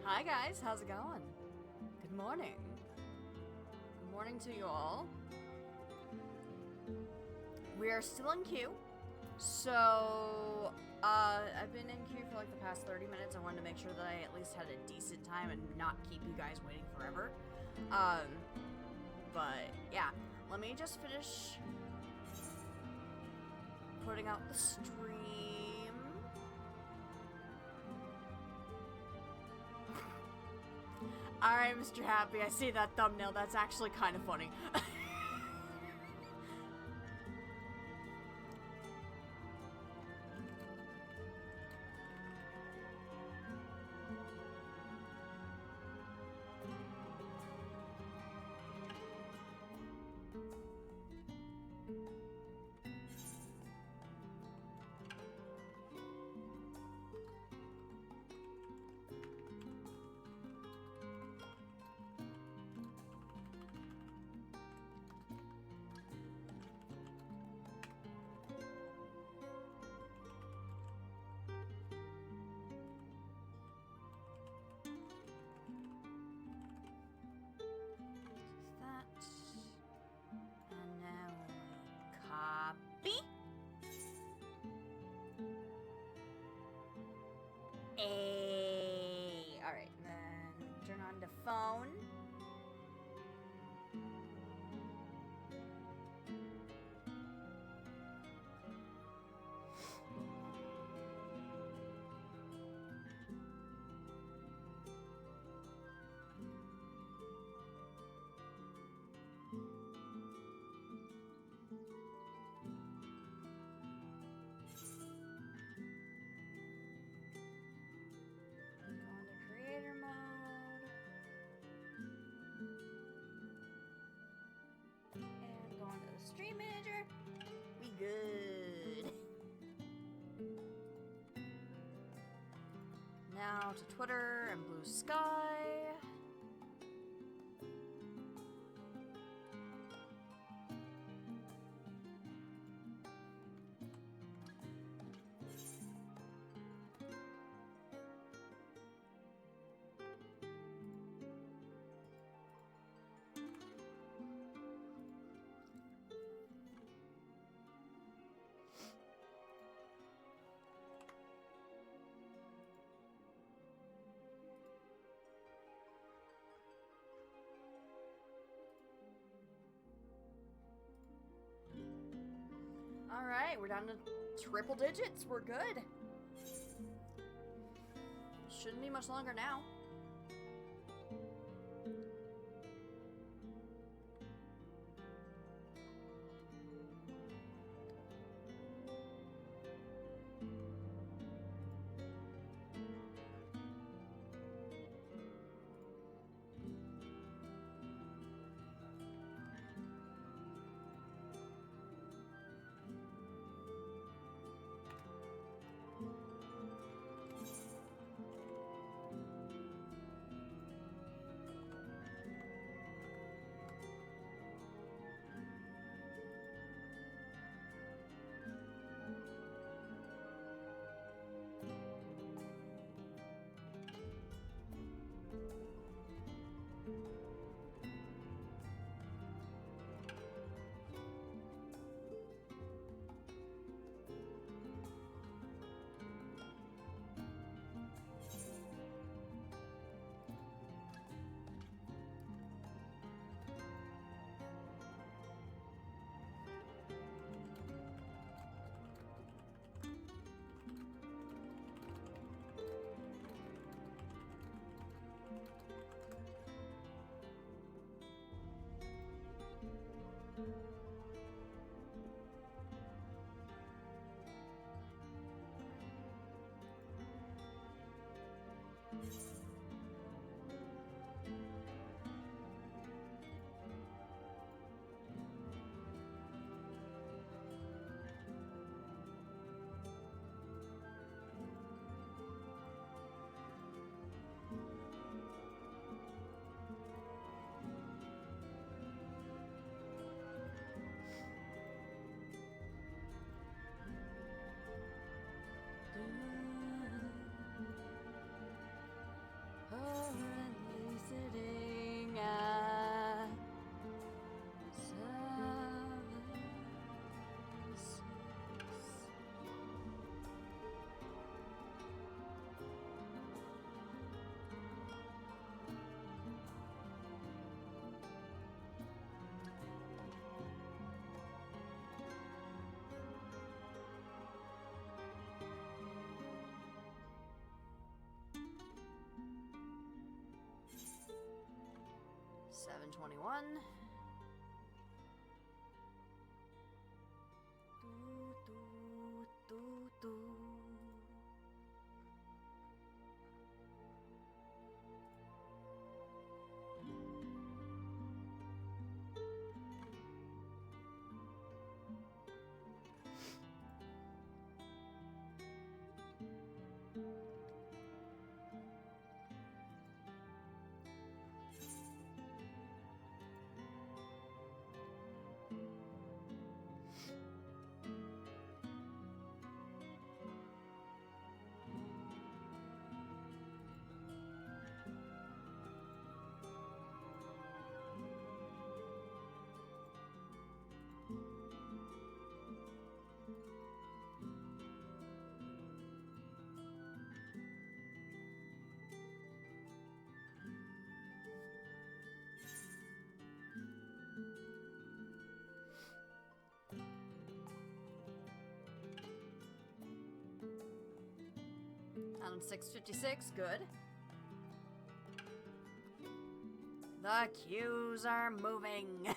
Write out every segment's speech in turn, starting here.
Hi guys, how's it going? Good morning. Good morning to you all. We are still in queue. So, I've been in queue for like the past 30 minutes. I wanted to make sure that I at least had a decent time and not keep you guys waiting forever. But yeah, let me just finish putting out the stream. Alright, Mr. Happy, I see that thumbnail. That's actually kind of funny. Copy. Alright, then turn on the phone. Stream manager, we good. Now to Twitter and Blue Sky. Alright, we're down to triple digits. We're good. Shouldn't be much longer now. 721. On 656, good. The queues are moving.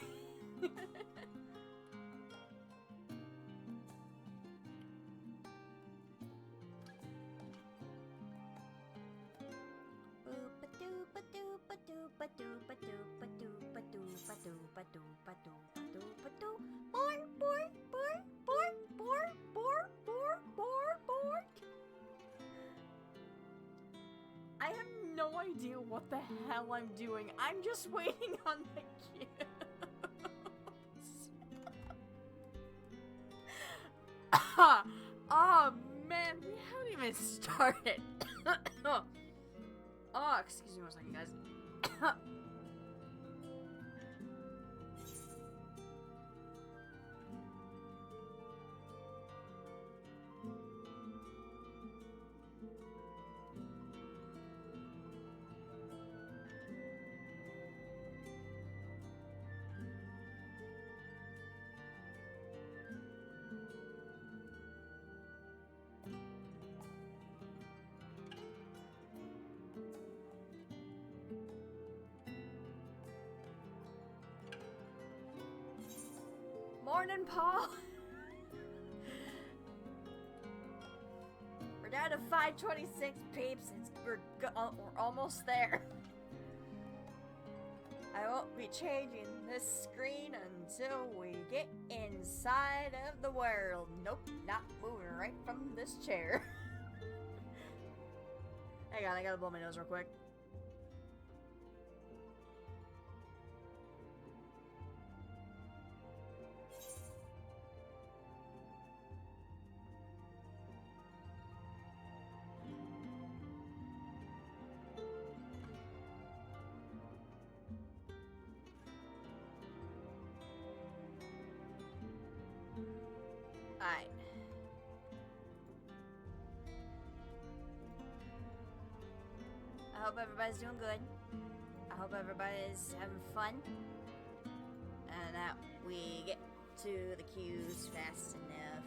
I have no idea what the hell I'm doing. I'm just waiting on the queues. Oh man, we haven't even started. Oh, excuse me one second, guys. Morning, Paul. We're down to 526 peeps. We're almost there. I won't be changing this screen until we get inside of the world. Nope, not moving right from this chair. Hang on, I gotta blow my nose real quick. Alright. I hope everybody's doing good. I hope everybody's having fun. And that we get to the queues fast enough.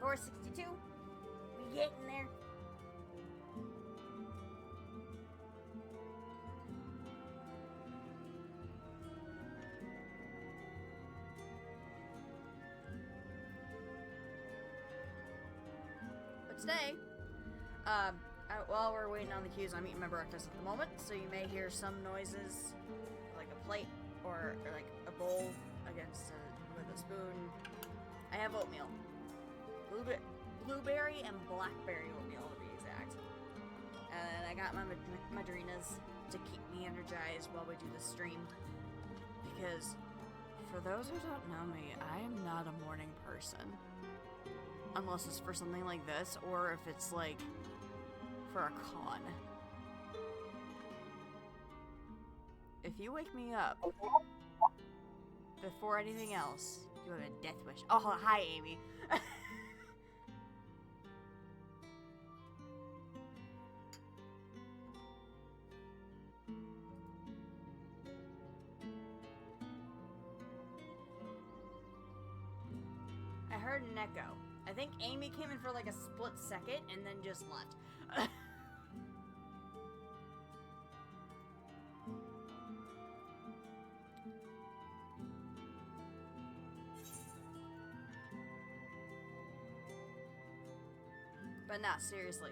462. We getting there. Today, while we're waiting on the queues, I'm eating my breakfast at the moment, so you may hear some noises, like a plate or like a bowl against with a spoon. I have oatmeal, blueberry and blackberry oatmeal to be exact, and I got my madrinas to keep me energized while we do the stream. Because for those who don't know me, I am not a morning person. Unless it's for something like this, or if it's like for a con. If you wake me up before anything else, you have a death wish. Oh, hi, Amy. I heard an echo. I think Amy came in for like a split second and then just left. But not seriously.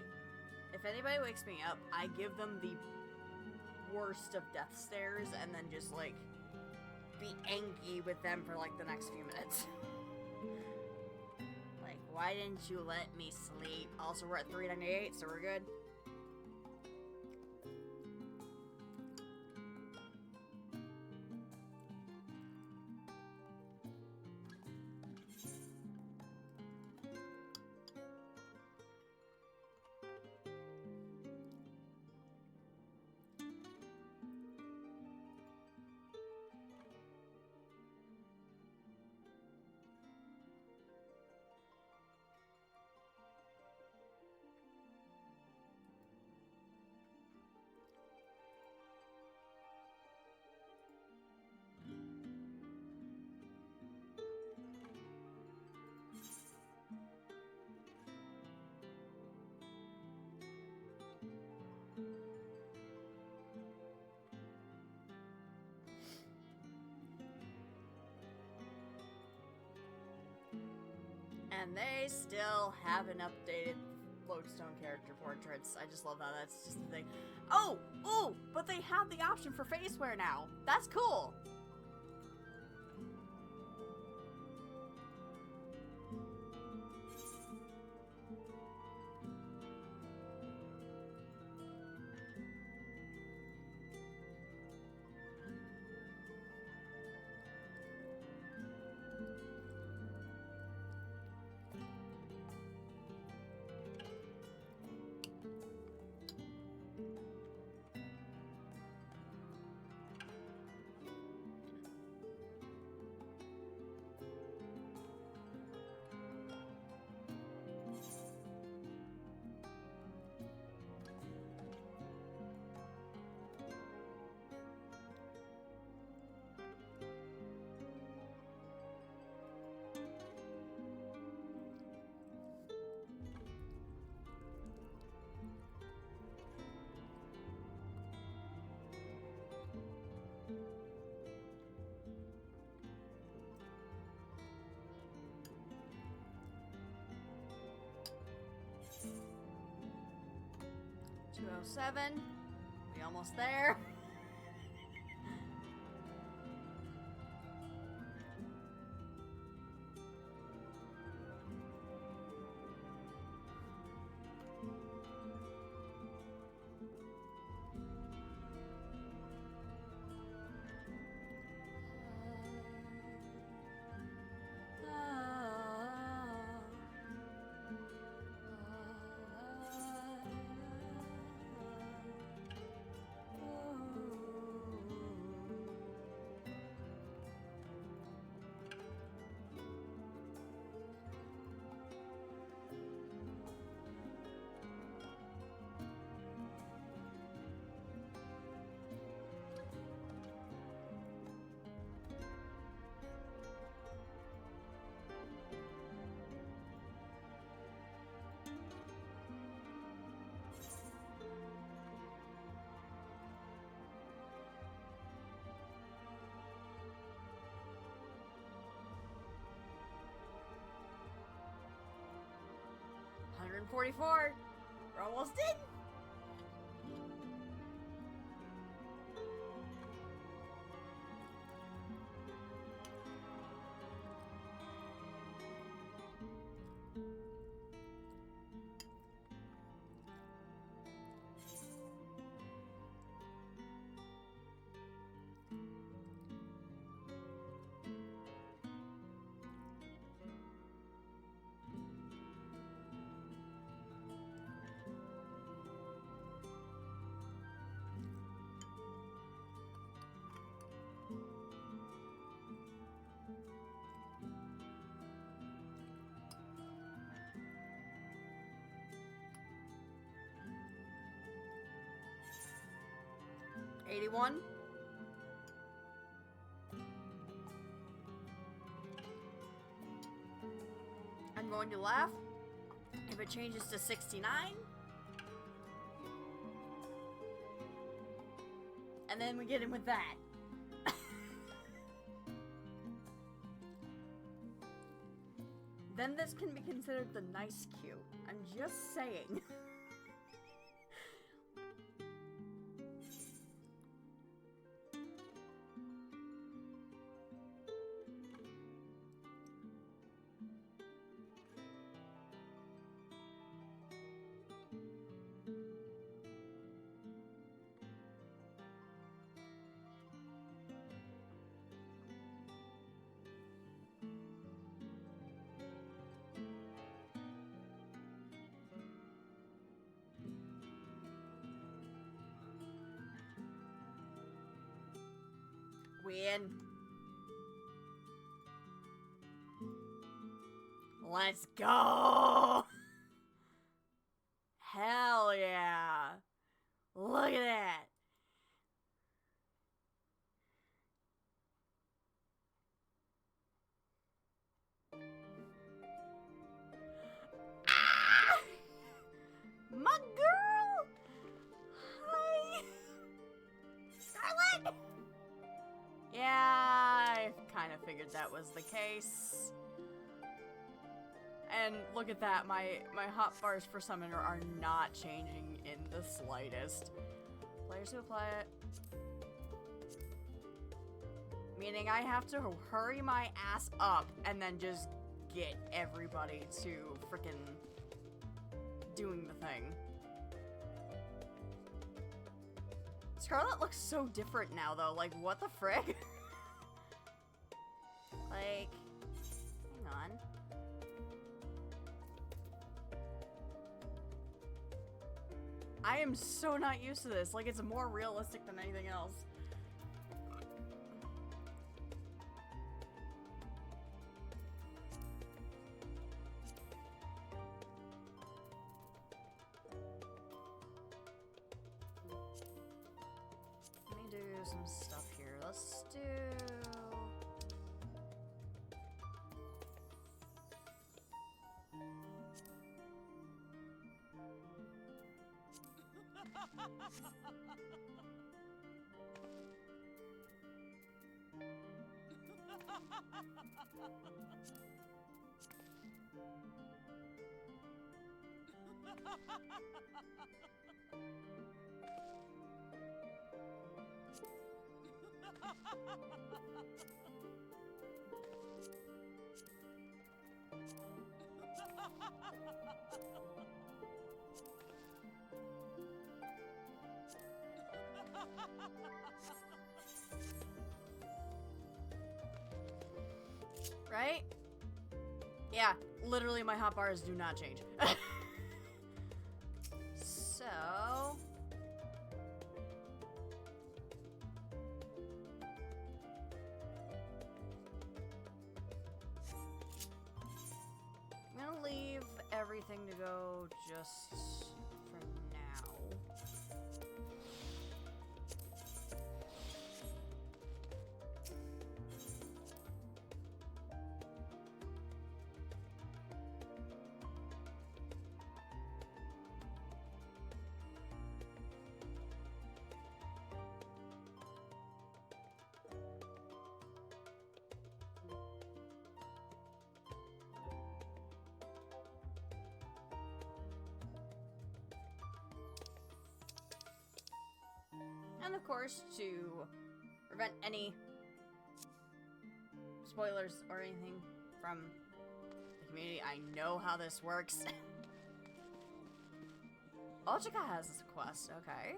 If anybody wakes me up, I give them the worst of death stares and then just, like, be angry with them for, like, the next few minutes. Like, why didn't you let me sleep? Also, we're at 398, so we're good. And they still haven't updated Lodestone character portraits. I just love that. That's just the thing. Oh! Ooh! But they have the option for face wear now. That's cool! $207. We almost there. $144. We're almost in. $81. I'm going to laugh if it changes to 69. And then we get in with that. then this can be considered the nice cute. I'm just saying. Win. Let's go! Hell yeah! Look at that! Ah! My girl! Hi! Scarlet! Yeah, I kind of figured that was the case. And look at that, my hotbars for Summoner are not changing in the slightest. Players who apply it. Meaning I have to hurry my ass up and then just get everybody to frickin' doing the thing. Scarlet looks so different now, though. Like, what the frick? Like, hang on. I am so not used to this. Like, it's more realistic than anything else. Some stuff here. Let's do... Right? Yeah, literally my hotbars do not change. So... I'm gonna leave everything to go just for now. And of course, to prevent any spoilers or anything from the community, I know how this works. Ochika has this quest, okay.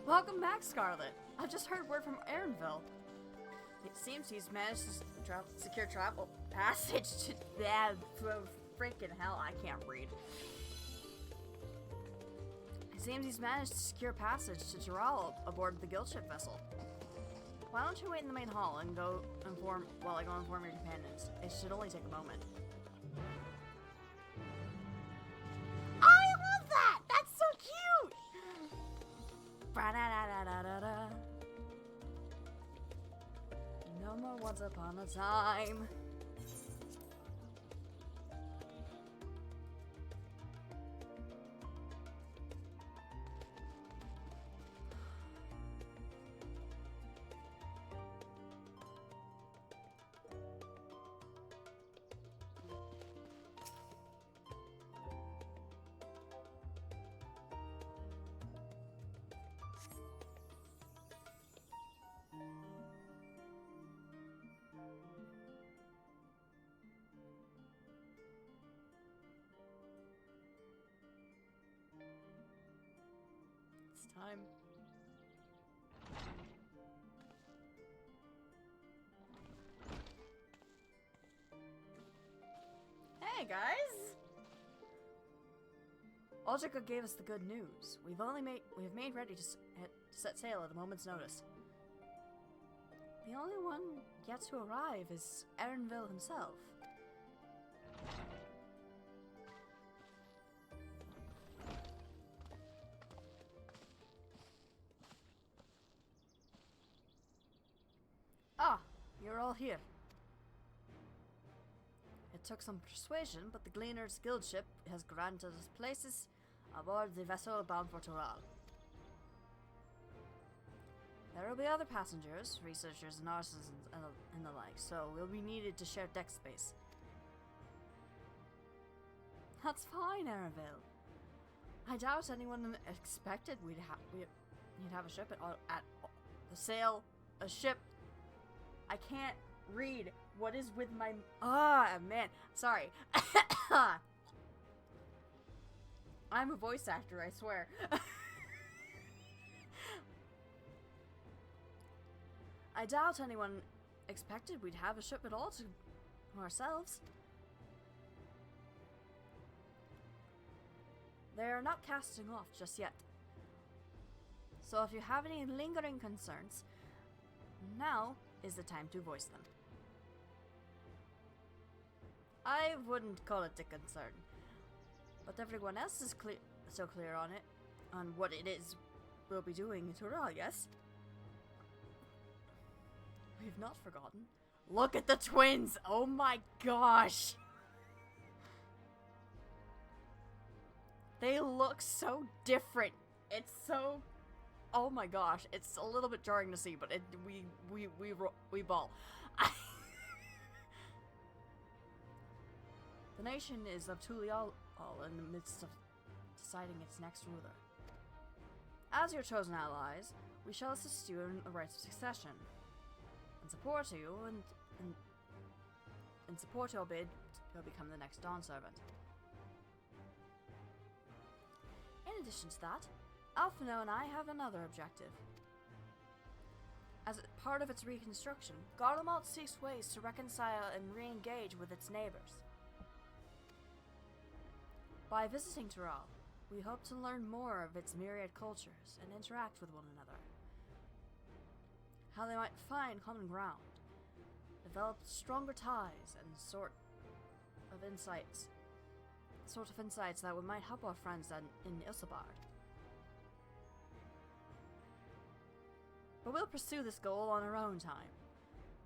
Welcome back, Scarlet. I just heard word from Aaronville. It seems he's managed to secure travel passage to that freaking hell. I can't read. It seems he's managed to secure passage to Taral aboard the guild ship vessel. Why don't you wait in the main hall and go inform while I go inform your companions? It should only take a moment. I love that! That's so cute! Ba-da-da-da-da-da-da. No more once upon a time. It's time. Hey guys! Oljika gave us the good news. We have made ready to set sail at a moment's notice. The only one yet to arrive is Erenville himself. Ah, you're all here. It took some persuasion, but the Gleaner's guild ship has granted us places aboard the vessel bound for Toral. There will be other passengers, researchers and artisans and the like, so we'll be needed to share deck space. That's fine, Erenville. I doubt anyone expected you'd have a ship at the sail, a ship. I can't read what is with my... man. Sorry. I'm a voice actor, I swear. I doubt anyone expected we'd have a ship at all to ourselves. They are not casting off just yet. So if you have any lingering concerns, now is the time to voice them. I wouldn't call it a concern, but everyone else is so clear on what it is we'll be doing in Toral, yes? We've not forgotten. Look at the twins! Oh my gosh! They look so different. It's so... Oh my gosh, it's a little bit jarring to see, but we ball. The nation is of Tulial in the midst of deciding its next ruler. As your chosen allies, we shall assist you in the rites of succession, and support you and support your bid to become the next Dawn Servant. In addition to that, Alphino and I have another objective. As part of its reconstruction, Garlemald seeks ways to reconcile and re-engage with its neighbors. By visiting Toral, we hope to learn more of its myriad cultures and interact with one another. How they might find common ground, develop stronger ties, and sort of insights that might help our friends in Isambard. But we'll pursue this goal on our own time.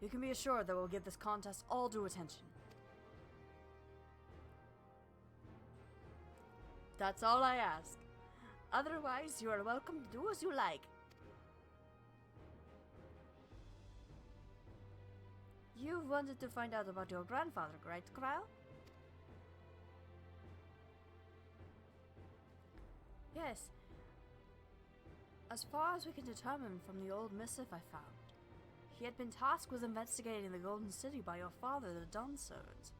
You can be assured that we'll give this contest all due attention. That's all I ask. Otherwise, you are welcome to do as you like. You wanted to find out about your grandfather, right, Kyle? Yes. As far as we can determine from the old missive I found, he had been tasked with investigating the Golden City by your father, the Dawn Servant.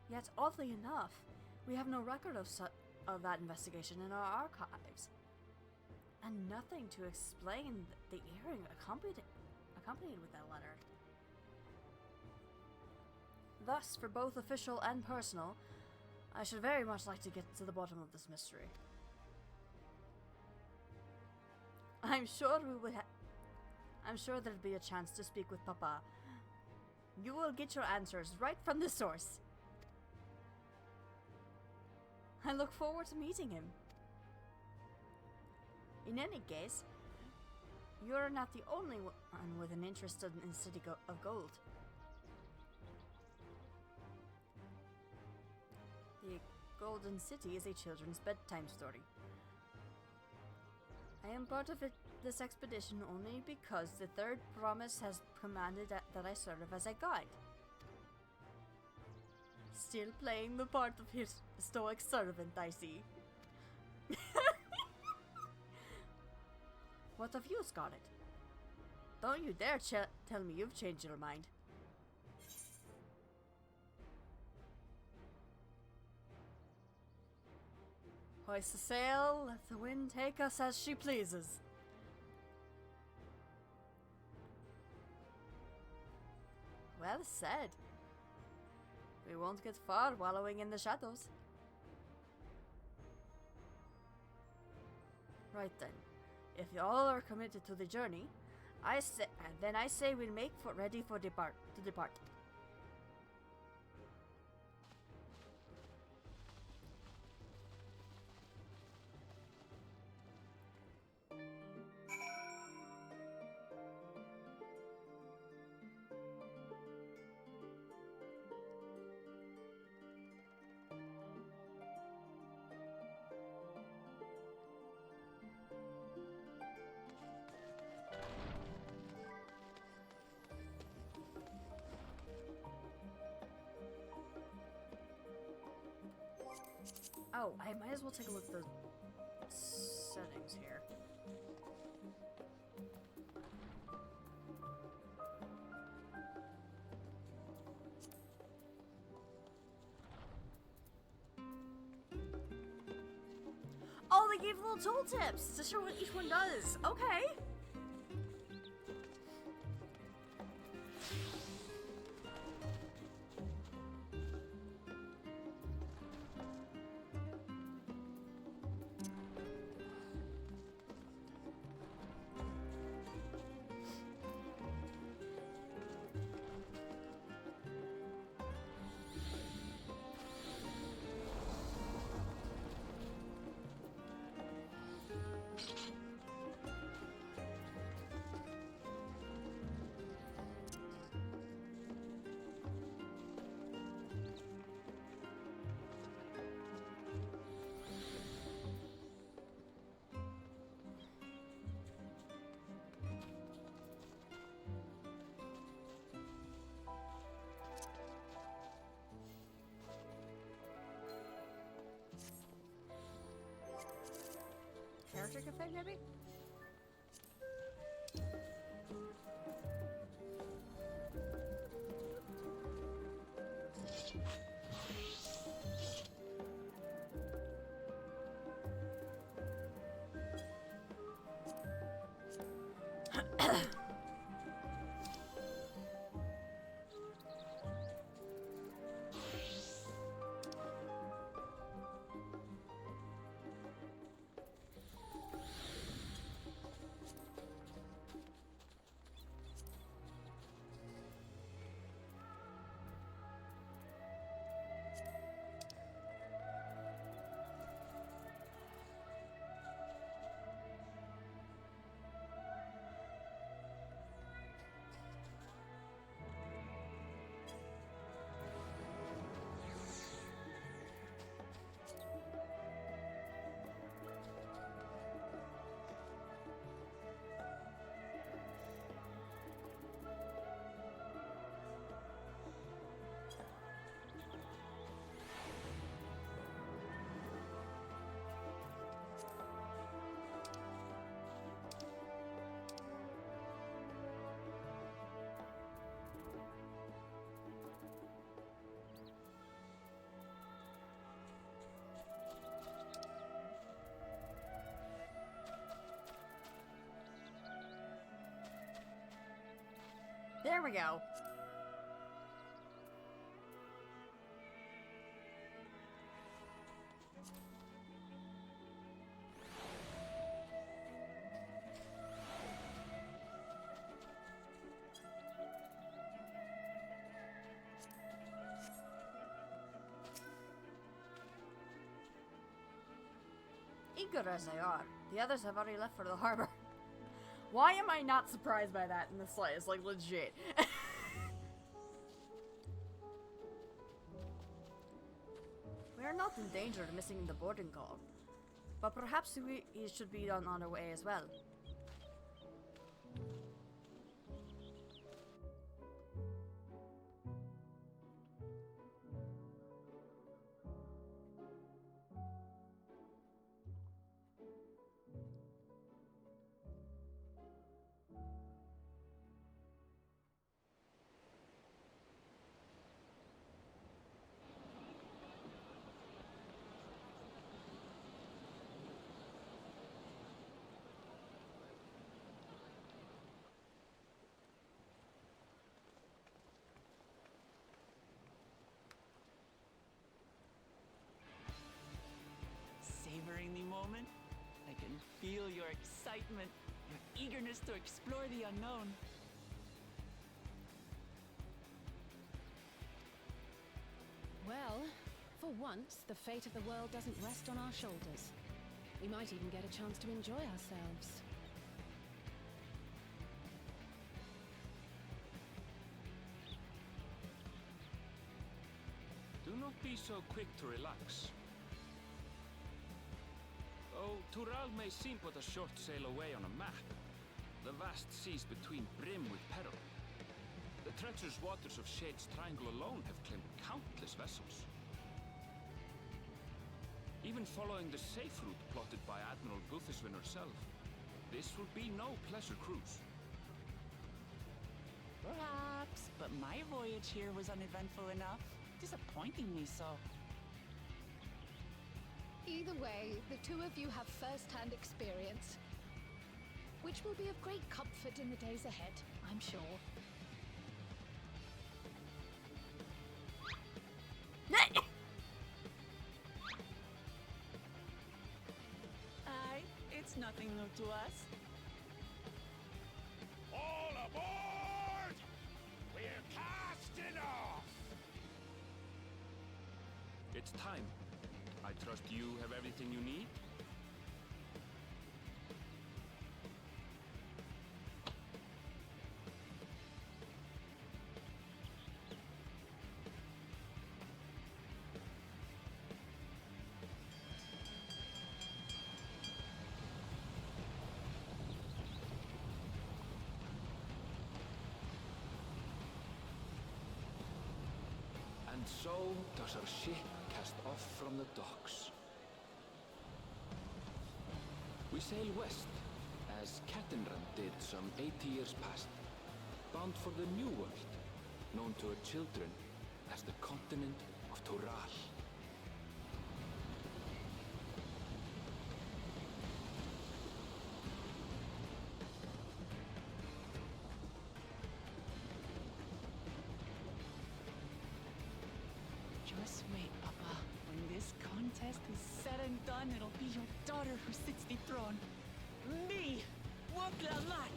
Yet, oddly enough, we have no record of that investigation in our archives, and nothing to explain the earring accompanied with that letter. Thus, for both official and personal, I should very much like to get to the bottom of this mystery. I'm sure I'm sure there'll be a chance to speak with Papa. You will get your answers right from the source. I look forward to meeting him. In any case, you're not the only one with an interest in the City of Gold. The Golden City is a children's bedtime story. I am part of this expedition only because the Third Promise has commanded that I serve as a guide. Still playing the part of his stoic servant, I see. What of you, Scarlet? Don't you dare tell me you've changed your mind. Hoist the sail, let the wind take us as she pleases. Well said. We won't get far wallowing in the shadows. Right then. If you all are committed to the journey, I say we'll make ready to depart. Oh, I might as well take a look at the settings here. Oh, they gave little tooltips to show what each one does. Okay. Character config, maybe? There we go. eager as they are, the others have already left for the harbor. Why am I not surprised by that in the slightest? Like, legit. We are not in danger of missing the boarding call, but perhaps we should be on our way as well. Savoring the moment? I can feel your excitement, your eagerness to explore the unknown. Well, for once, the fate of the world doesn't rest on our shoulders. We might even get a chance to enjoy ourselves. Do not be so quick to relax. Though Tural may seem but a short sail away on a map, the vast seas between brim with peril. The treacherous waters of Shade's Triangle alone have claimed countless vessels. Even following the safe route plotted by Admiral Guthishwin herself, this will be no pleasure cruise. Perhaps, but my voyage here was uneventful enough. Disappointingly so. Either way, the two of you have first-hand experience, which will be of great comfort in the days ahead, I'm sure. Aye, it's nothing new to us. All aboard! We're casting off! It's time. I trust you have everything you need? And so does our ship cast off from the docks. We sail west, as Cattenrand did some 80 years past, bound for the New World, known to her children as the continent of Tural. Just wait, Papa. When this contest is said and done, it'll be your daughter who sits the throne. Me! Woglamat!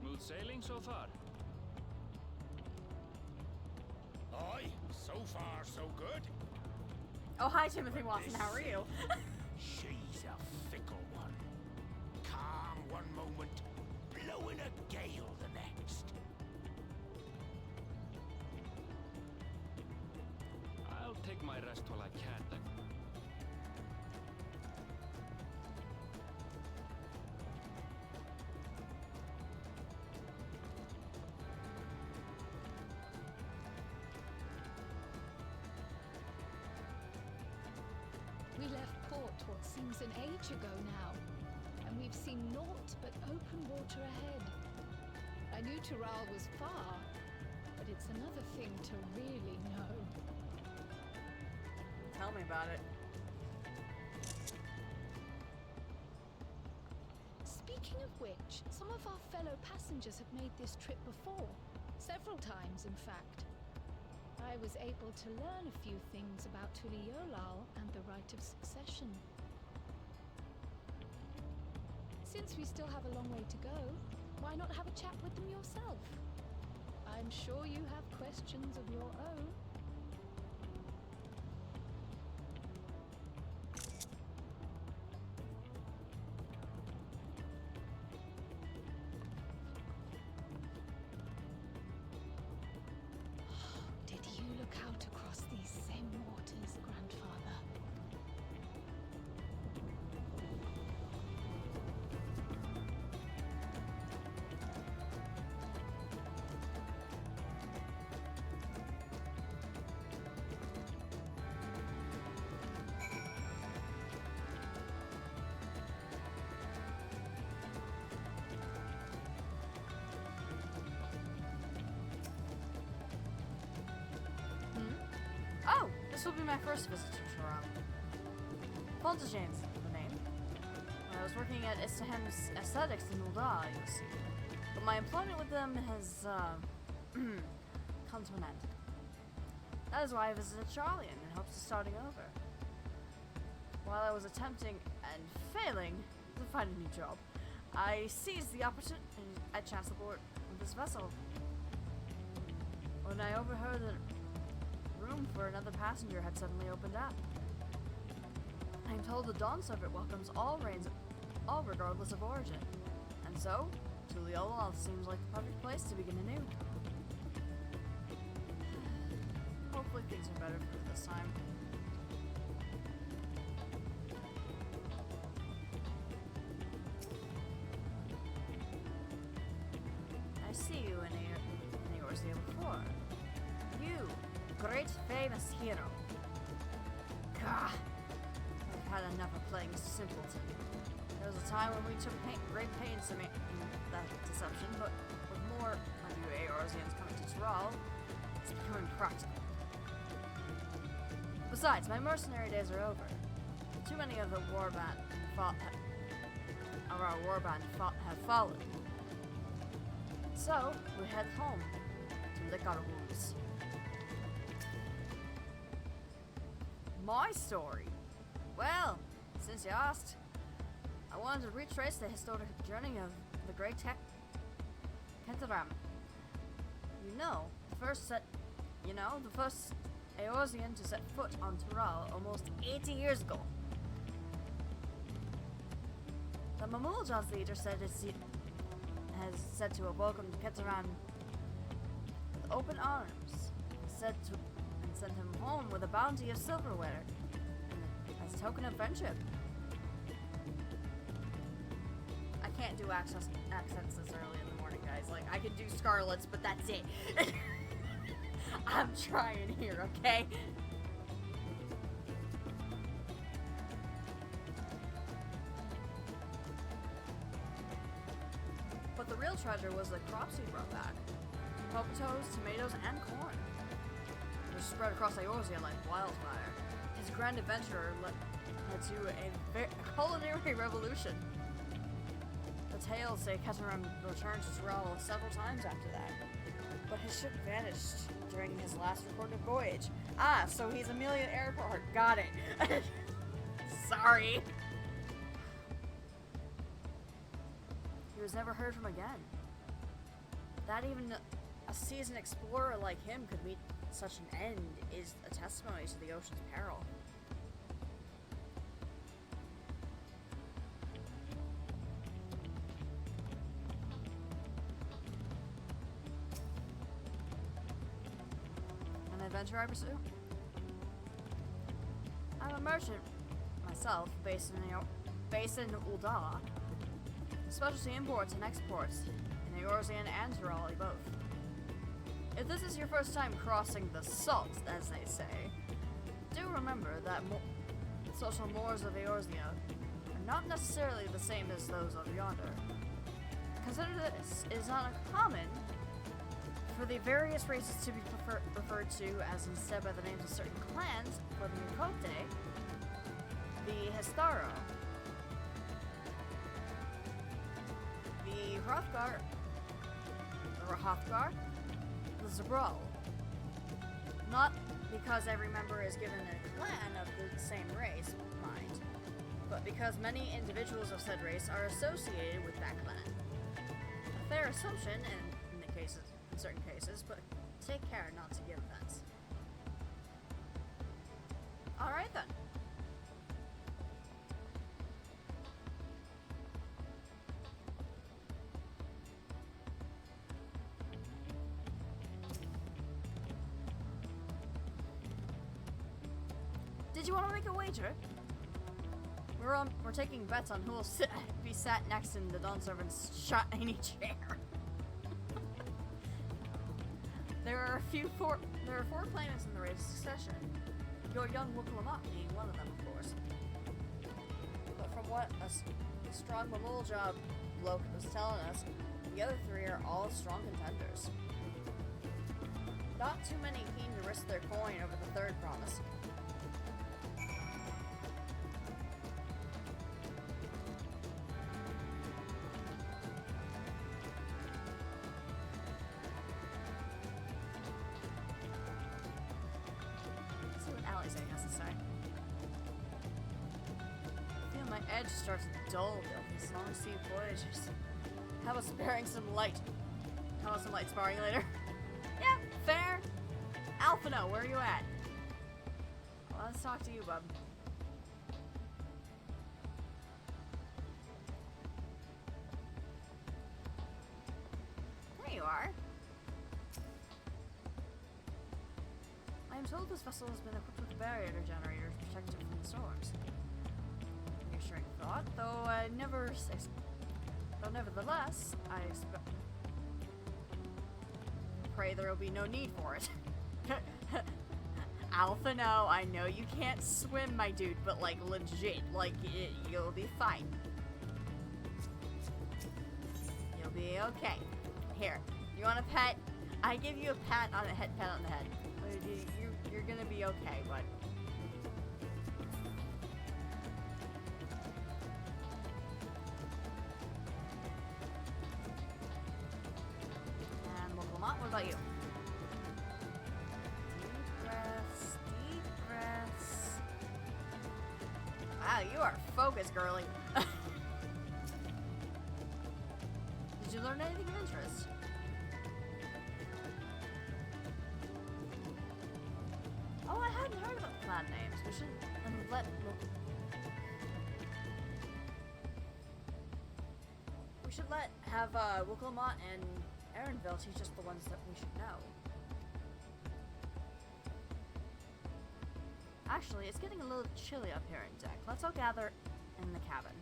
Smooth sailing so far? Aye, so far so good. Oh, hi, Timothy Watson. How are you? She's a fickle one. Calm one moment, blowing a gale the next. I'll take my rest while I can then. We left port what seems an age ago now, and we've seen naught but open water ahead. I knew Tural was far, but it's another thing to really know. Tell me about it. Speaking of which, some of our fellow passengers have made this trip before. Several times, in fact. I was able to learn a few things about Tuliolal and the right of succession. Since we still have a long way to go, why not have a chat with them yourself? I'm sure you have questions of your own. Did you look out across these same waters, Grandfather? Oh, this will be my first visit to Toronto. Fontagene's the name. I was working at Istahem's Aesthetics in Uldar, you see. But my employment with them has, come to an end. That is why I visited Charlian in hopes of starting over. While I was attempting and failing to find a new job, I seized the opportunity I chanced aboard this vessel. When I overheard that room for another passenger had suddenly opened up. I'm told the Dawn Servant welcomes all regardless of origin. And so, Tuliolal seems like the perfect place to begin anew. Hopefully things are better for this time. I see you in Eorzea before. You, great famous hero. Gah! I've had enough of playing simpleton. There was a time when we took great pains to make that deception, but with more of you Eorzeans coming to Tural, it's becoming practical. Besides, my mercenary days are over. Too many of the warband have fallen. So, we head home to lick our wounds. My story? Well, since you asked, I wanted to retrace the historic journey of the great Kentaram. The first Eorzean to set foot on Tural almost 80 years ago. The Mamuljan's leader has said to have welcomed Kentaram with open arms, and sent him home with a bounty of silverware as a token of friendship. I can't do accents this early in the morning, guys. Like, I can do Scarlet's, but that's it. I'm trying here, okay? But the real treasure was the crops he brought back. Potatoes, tomatoes, and corn. It was spread across Eorzea like wildfire. His grand adventure led to a culinary revolution. The tales say Kentaram returned to Tural several times after that. But his ship vanished during his last recorded voyage. Ah, so he's Amelia Airport. Got it. Sorry. He was never heard from again. That even a seasoned explorer like him could meet such an end is a testimony to the ocean's peril. adventure I pursue? I'm a merchant myself, based in Ulda. Specialty imports and exports in Eorzean and Tirali both. If this is your first time crossing the salt, as they say, do remember that social mores of Eorzea are not necessarily the same as those of yonder. Consider this, it is not uncommon for the various races to be referred to as instead by the names of certain clans for the Mikote, the Hestaro, the Hrothgar, the Hrothgar, the Zabral. Not because every member is given a clan of the same race, mind, but because many individuals of said race are associated with that clan. A fair assumption in certain cases, but take care not to give offense. Alright then. Did you want to make a wager? We're taking bets on who will be sat next in the Dawn Servant's shiny chair. There are four claimants in the race of succession. Your young Wukalamak being one of them, of course. But from what a strong Mamul job bloke was telling us, the other three are all strong contenders. Not too many keen to risk their coin over the third promise. Edge starts dull of these long sea voyages. How about sparing some light? How about some light sparring later? Yeah, fair. Alphino, where are you at? Well, let's talk to you, bub. There you are. I am told this vessel has been equipped with barrier generators to protect it from the storms. Reassuring thought, though nevertheless, I pray there will be no need for it. Alpha, no, I know you can't swim, my dude, but like legit, like you'll be fine. You'll be okay. Here, you want a pet? I give you a pat on the head. You're gonna be okay, bud. And Lamont, what about you? Deep breaths. Wow, you are focused, girly. Did you learn anything of interest? Oh, I hadn't heard about clan names. We should have Wuklamont and Erenville teach us the ones that we should know. Actually, it's getting a little chilly up here in deck. Let's all gather in the cabin.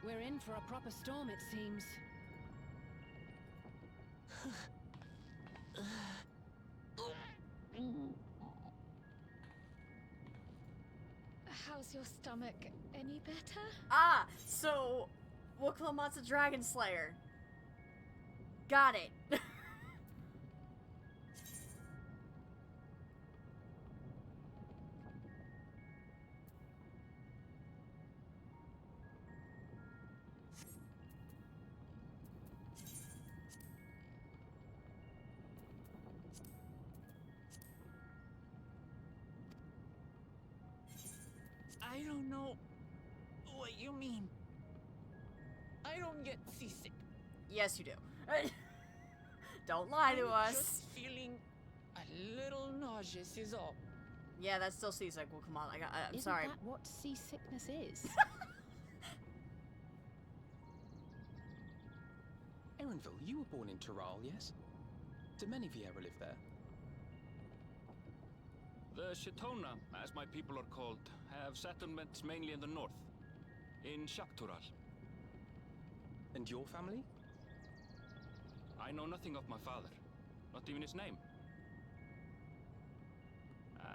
We're in for a proper storm, it seems. How's your stomach? Any better? Ah, so Woklamat's a dragon slayer. Got it. I don't know what you mean. I don't get seasick. Yes, you do. Don't lie to I'm us. just feeling a little nauseous is all. Yeah, that's still seasick. Well, come on. I'm Isn't sorry. that what seasickness is? Erenville, you were born in Tural, yes? Do many of you ever live there? The Shetona, as my people are called, have settlements mainly in the north, in Shaptural. And your family? I know nothing of my father, not even his name.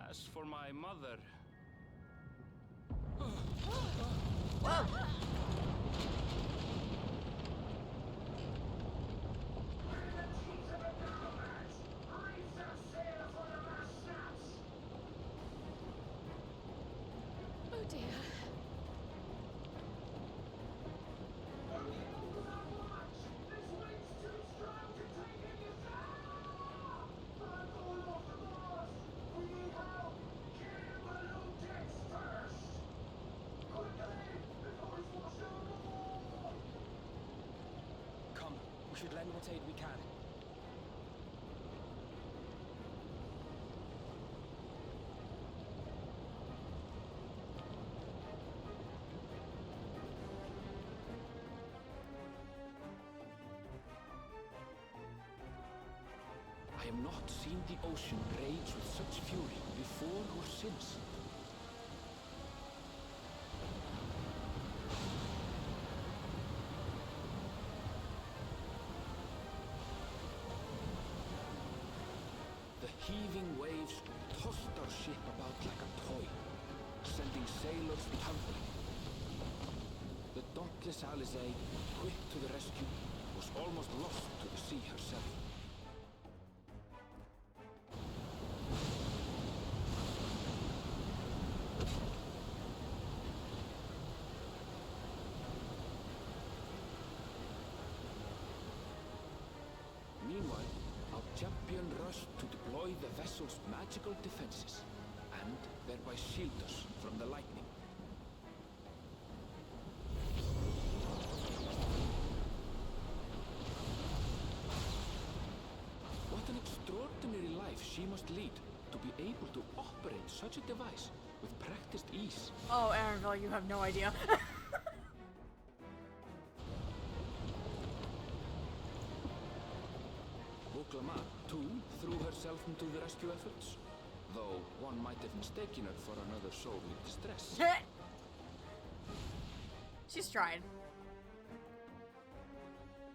As for my mother... Oh dear. Come, we should lend what aid we can. I have not seen the ocean rage with such fury before or since. The heaving waves tossed our ship about like a toy, sending sailors tumbling. The dauntless Alizé, quick to the rescue, was almost lost to the sea herself. Meanwhile, our champion rushed to deploy the vessel's magical defenses, and thereby shield us from the lightning. What an extraordinary life she must lead to be able to operate such a device with practiced ease. Oh, Erenville, you have no idea. Woklama, too, threw herself into the rescue efforts, though one might have mistaken her for another soul in distress. She's trying.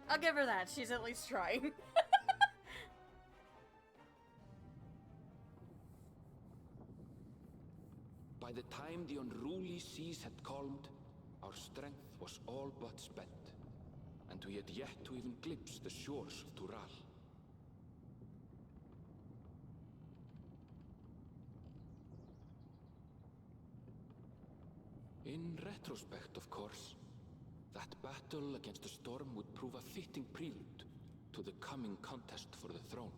I'll give her that. She's at least trying. By the time the unruly seas had calmed, our strength was all but spent, and we had yet to even glimpse the shores of Tural. In retrospect, of course, that battle against the storm would prove a fitting prelude to the coming contest for the throne.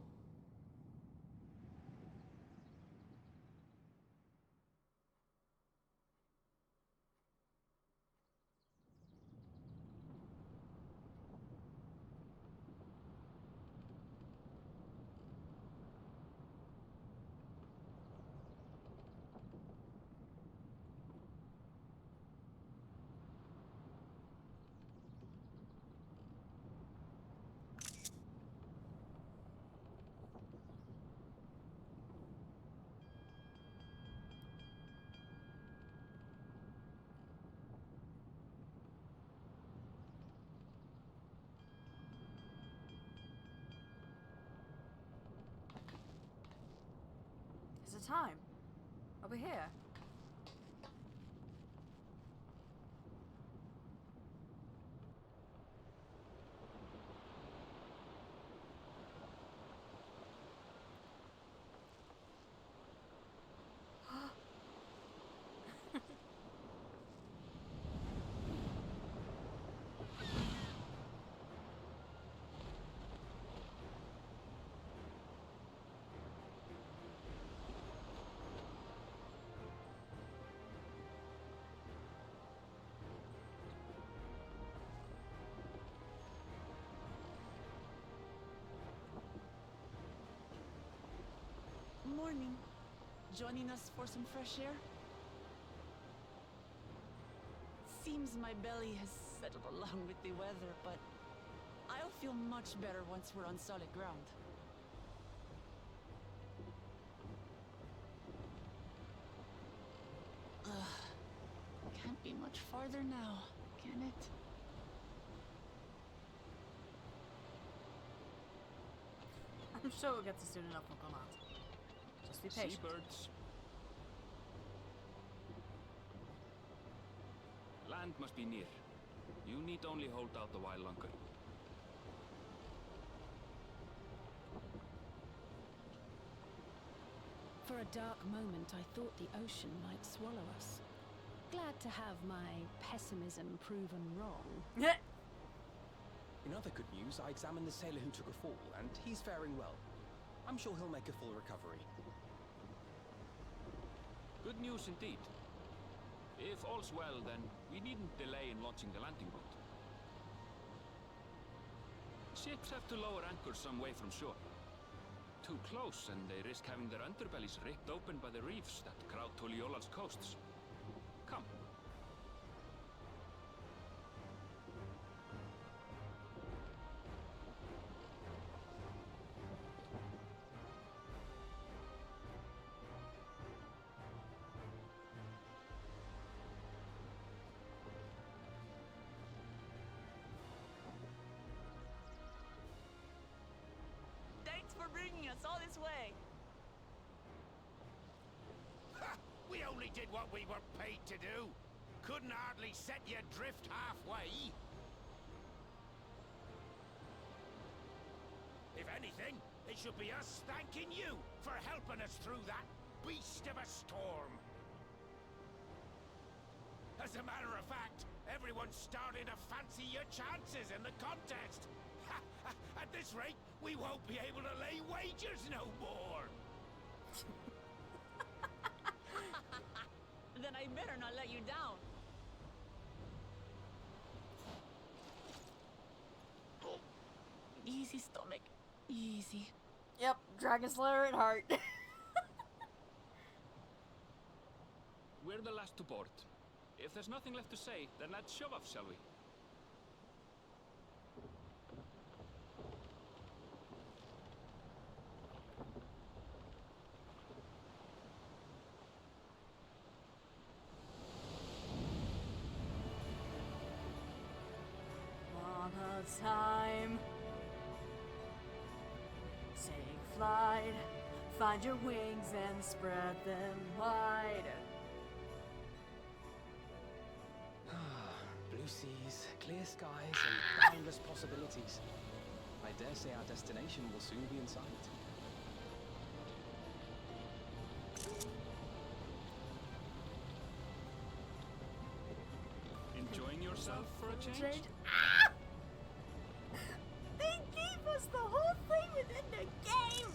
Is it time? Over here. Morning. Joining us for some fresh air? Seems my belly has settled along with the weather, but I'll feel much better once we're on solid ground. Can't be much farther now, can it? I'm sure we'll get to soon enough, Uncle Nat. Just be patient. Seabirds. Land must be near. You need only hold out a while longer. For a dark moment, I thought the ocean might swallow us. Glad to have my pessimism proven wrong. In other good news, I examined the sailor who took a fall, and he's faring well. I'm sure he'll make a full recovery. Good news indeed. If all's well, then we needn't delay in launching the landing boat. Ships have to lower anchors some way from shore. Too close, and they risk having their underbellies ripped open by the reefs that crowd Tuliola's coasts. Come. Thanks for bringing us all this way. Ha! We only did what we were paid to do. Couldn't hardly set you adrift halfway. If anything, it should be us thanking you for helping us through that beast of a storm. As a matter of fact, everyone's starting to fancy your chances in the contest. At this rate, we won't be able to lay wagers no more. Then I better not let you down. Easy, stomach. Easy. Yep, Dragon Slayer at heart. We're the last to board. If there's nothing left to say, then let's shove off, shall we? On a time. Take flight. Find your wings and spread them wide. Blue seas, clear skies, and boundless possibilities. I dare say our destination will soon be in sight. Enjoying yourself for a change? Ah! They gave us the whole thing within the game!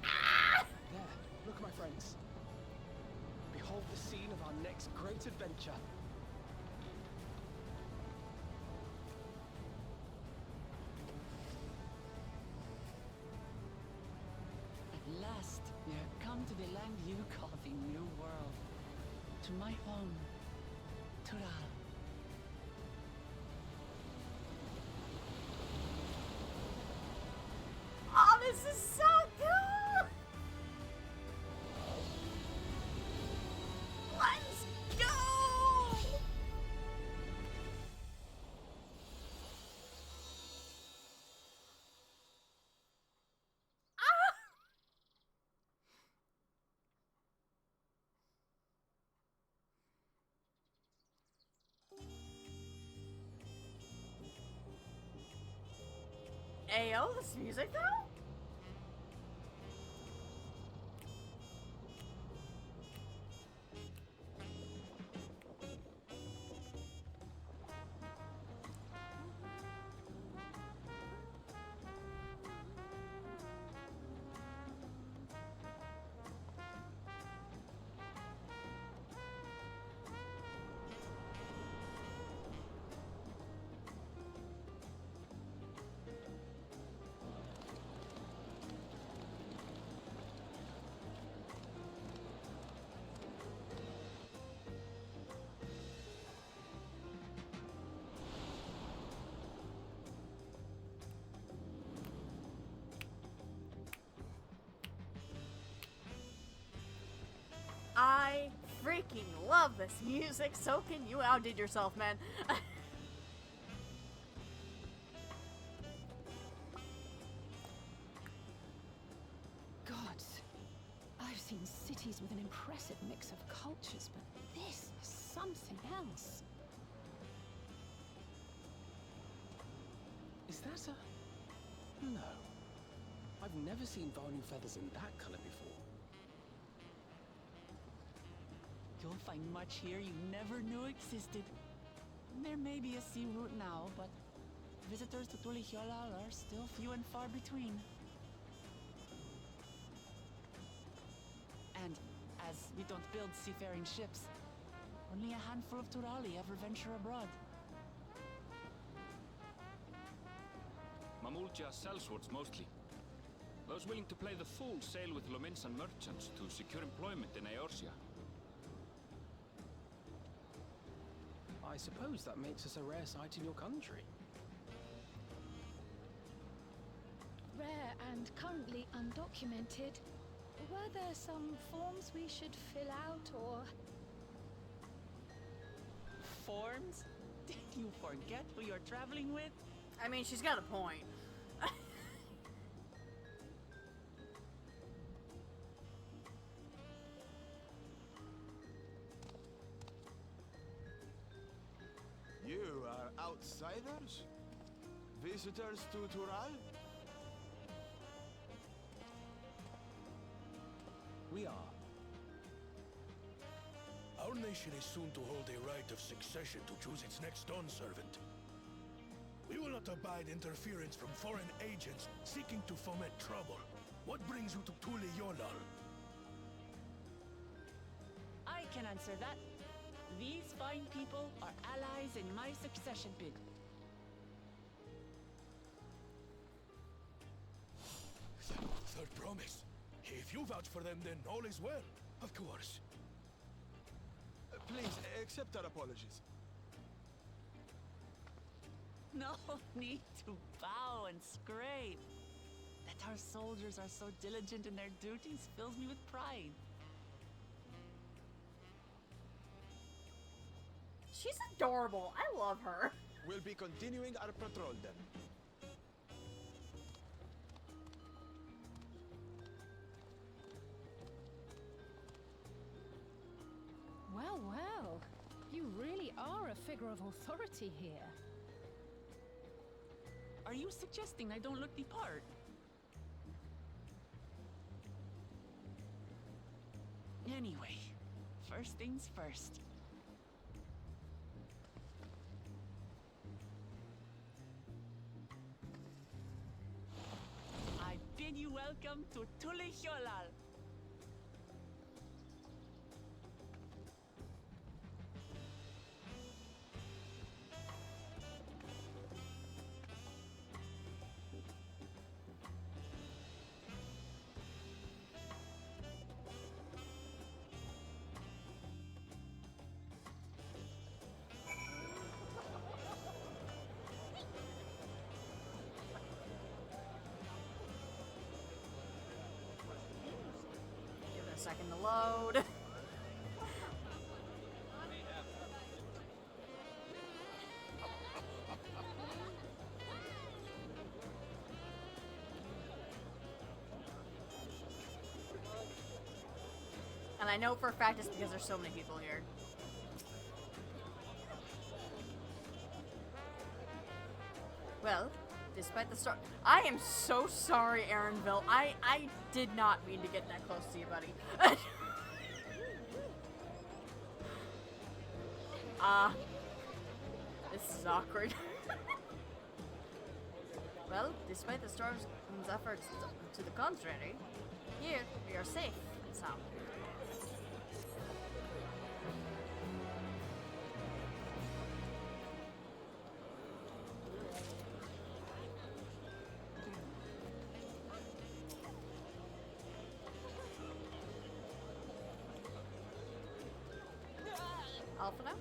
There, look, my friends. Behold the scene of our next great adventure. At last, we have come to the land you call the New World. To my home, Tural. Oh, this is so cool! Let's go! Ah! Ayo, this music though? freaking love this music. So can you. Outdid yourself, man. Gods, I've seen cities with an impressive mix of cultures, but this is something else. Is that a... No. I've never seen Vanu feathers in that color before. You'll find much here you never knew existed. There may be a sea route now, but visitors to Tulihyolal are still few and far between. And as we don't build seafaring ships, only a handful of Turali ever venture abroad. Mamulja sellswords mostly. Those willing to play the fool sail with Lominsan merchants to secure employment in Eorzea. I suppose that makes us a rare sight in your country. Rare and currently undocumented. Were there some forms we should fill out, or...? Forms? Did you forget who you're traveling with? I mean, she's got a point. You are outsiders? Visitors to Tural? We are. Our nation is soon to hold a right of succession to choose its next dawn servant. We will not abide interference from foreign agents seeking to foment trouble. What brings you to Tulihyolal? I can answer that. These fine people are allies in my succession bid. Third promise. If you vouch for them, then all is well. Of course. Please, accept our apologies. No need to bow and scrape. That our soldiers are so diligent in their duties fills me with pride. She's adorable. I love her. We'll be continuing our patrol then. Well, well. You really are a figure of authority here. Are you suggesting I don't look the part? Anyway, first things first. I bid you welcome to Tulihyolal. Give it a second to load. And I know for a fact it's because there's so many people here. Well, despite the start, I am so sorry, Aaronville. I did not mean to get that close to you, buddy. This is awkward. Well, despite the storm's efforts to the contrary, here we are safe and sound. Alpha now?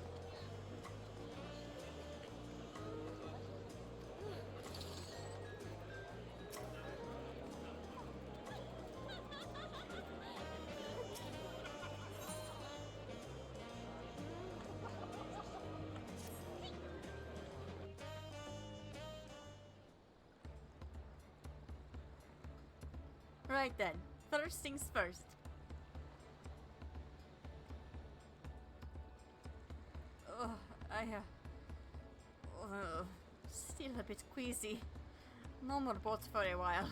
Right then, first things first. Oh, still a bit queasy. No more boats for a while.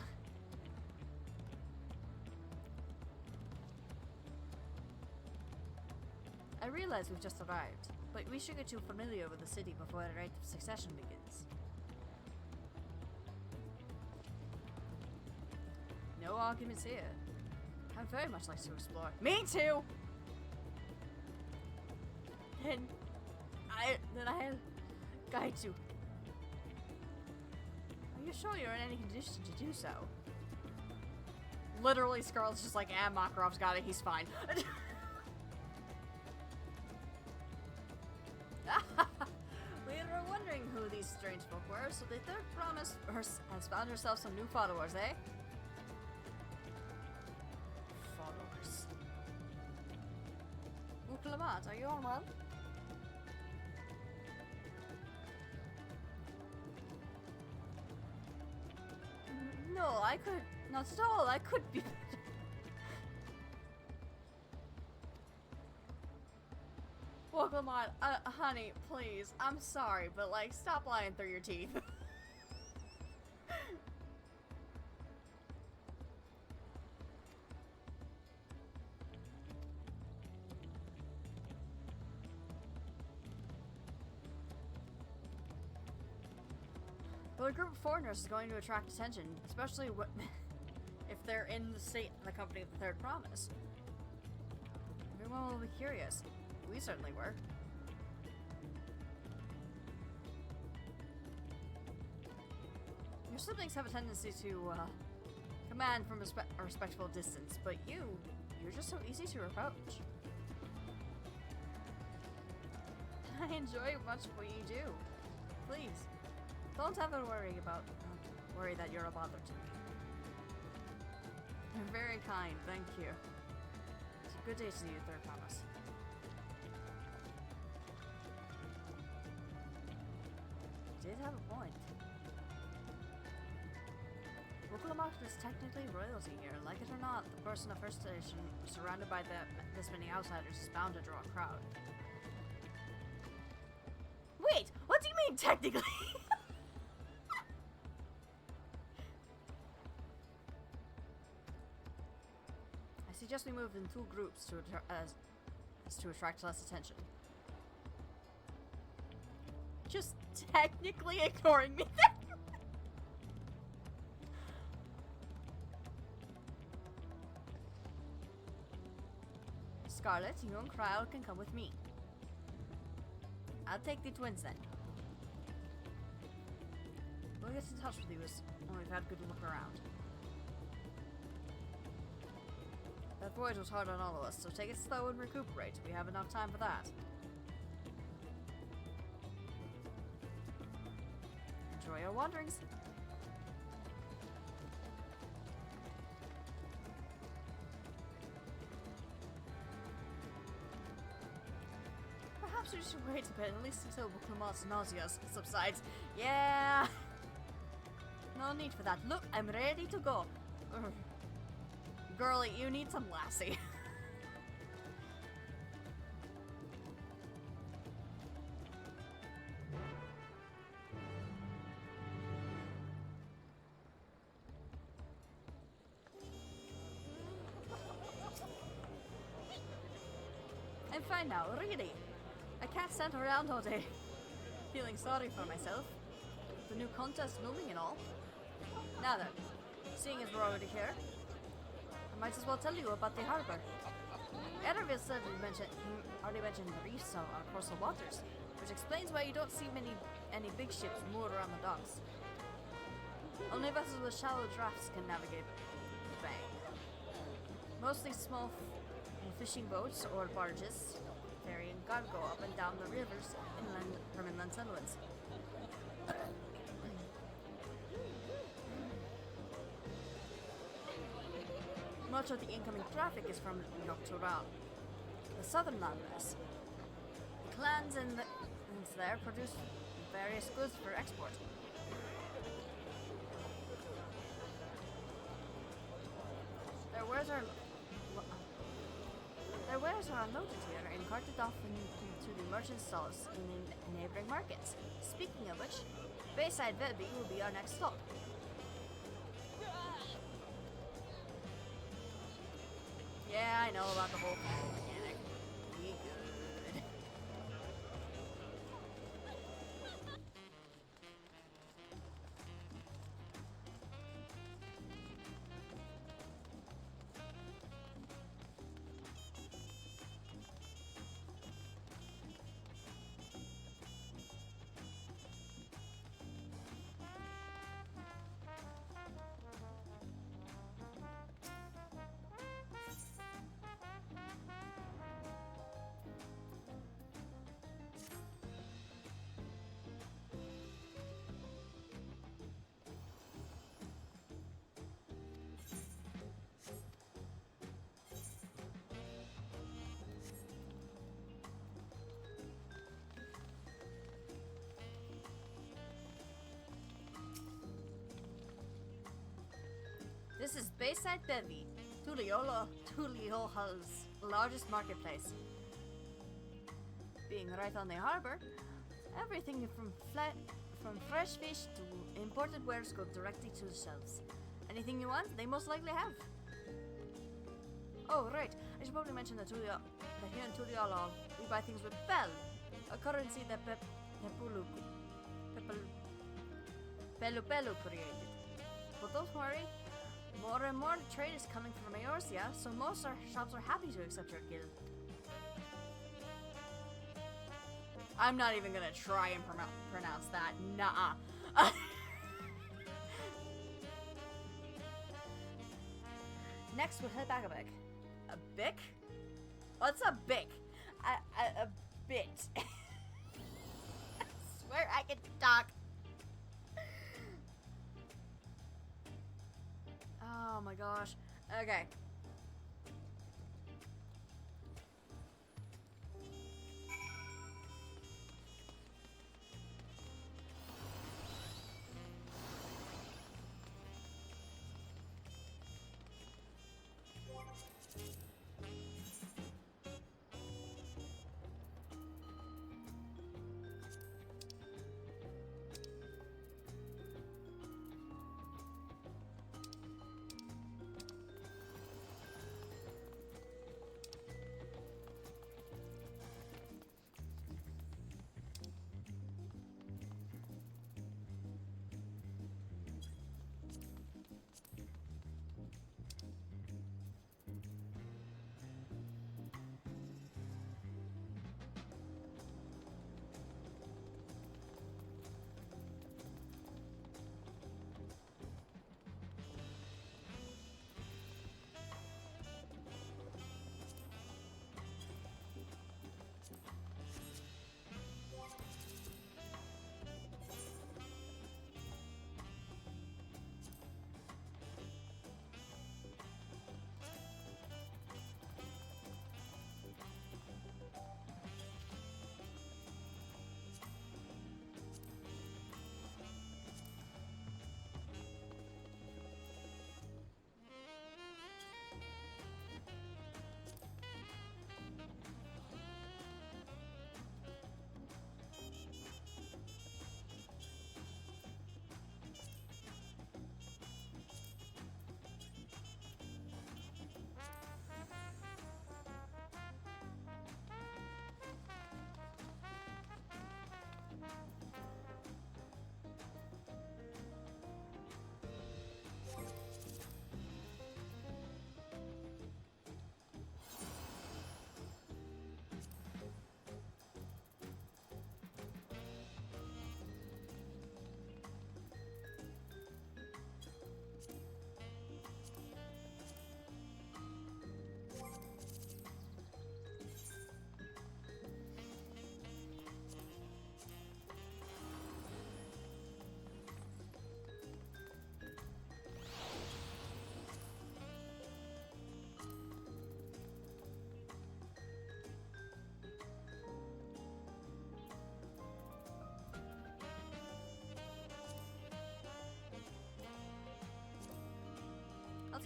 I realize we've just arrived, but we should get you familiar with the city before the rite of succession begins. No arguments here. I'd very much like to explore. Me too! Then I'll guide you. Are you sure you're in any condition to do so? Literally, Scarlett's just like, Makarov's got it, he's fine. We were wondering who these strange folk were, so the third promise has found herself some new followers, eh? Followers. Uklamat, are you all well? No, I could not at all. I could be better. Welcome on, honey, please. I'm sorry, but like, stop lying through your teeth. But a group of foreigners is going to attract attention, especially if they're in the state and the company of the Third Promise. Everyone will be curious. We certainly were. Your siblings have a tendency to command from a respectful distance, but you're just so easy to approach. I enjoy much of what you do. Please, don't ever worry that you're a bother to me. You're very kind, thank you. It's a good day to you, Third Promise. You did have a point. Wuklamak is technically royalty here. Like it or not, the person of First Station, surrounded by this many outsiders, is bound to draw a crowd. Wait, what do you mean technically? I suggest we move in two groups to attract less attention. Just technically ignoring me there. Scarlet, you and Cryle can come with me. I'll take the twins then. We'll get in touch with you when we've had a good look around. That voyage was hard on all of us, so take it slow and recuperate. We have enough time for that. Enjoy your wanderings. Perhaps we should wait a bit, at least until Wuklamak's nausea subsides. Yeah! No need for that. Look, I'm ready to go. Girlie, you need some lassie. I'm fine now, really. I can't stand around all day, feeling sorry for myself. The new contest looming and all. Now then, seeing as we're already here, I might as well tell you about the harbor. Ereville said already mentioned the reefs on coastal waters, which explains why you don't see any big ships moored around the docks. Only vessels with shallow drafts can navigate the bay. Mostly small fishing boats or barges ferrying cargo up and down the rivers from inland settlements. Much of the incoming traffic is from DAWNTRAIL, the southern landmass. The clans there produce various goods for export. their wares are unloaded here and carted off to the merchant stalls in neighboring markets. Speaking of which, Bayside Velby will be our next stop. Yeah, I know about the whole mechanic. Be good. This is Bayside Bevy, Tuliola's largest marketplace. Being right on the harbor, everything from fresh fish to imported wares go directly to the shelves. Anything you want, they most likely have. Oh, right. I should probably mention that here in Tuliola, we buy things with Bell, a currency that Pelu created. But don't worry, more and more trade is coming from Eorzea, so most our shops are happy to accept your guild. I'm not even gonna try and pronounce that. Nuh-uh. Next, we'll head back a bit. A bic? What's a bic? A bit. I swear I can talk. Oh my gosh. Okay.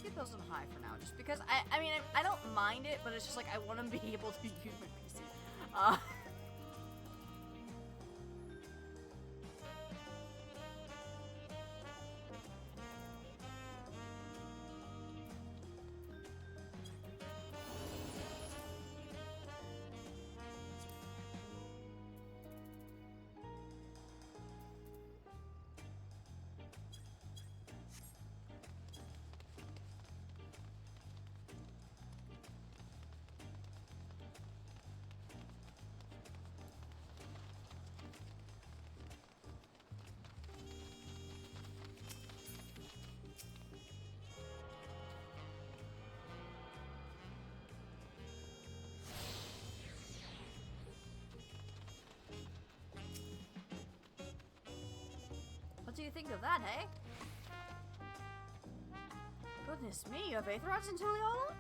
keep those on high for now, just because I mean, I don't mind it, but it's just like I want to be able to use my PC. What do you think of that, hey? Goodness me, you have Aetherox in Tuliala?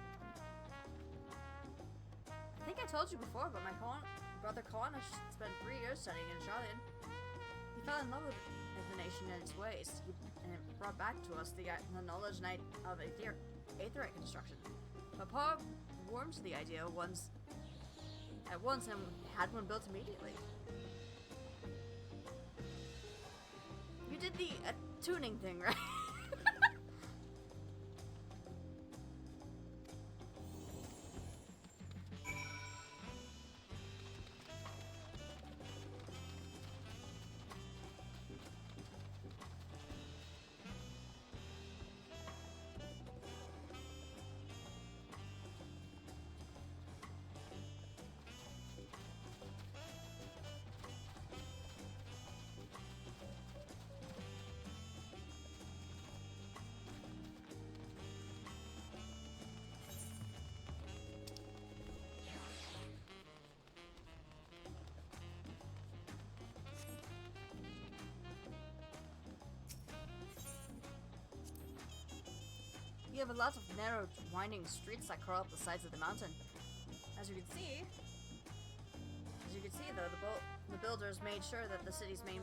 I think I told you before, but my brother Kawanish spent 3 years studying in Sharlayan. He fell in love with the nation and its ways, and it brought back to us the knowledge of Aetherite construction. But Pa warmed to the idea at once and had one built immediately. You did the tuning thing, right? You have a lot of narrow, winding streets that curl up the sides of the mountain. As you can see, though, the builders made sure that the city's main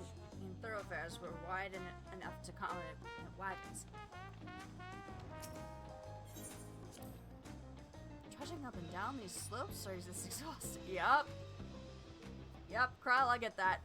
thoroughfares were wide enough to accommodate wagons. Trudging up and down these slopes are just exhausting. Yup. Yup, Krile, I get that.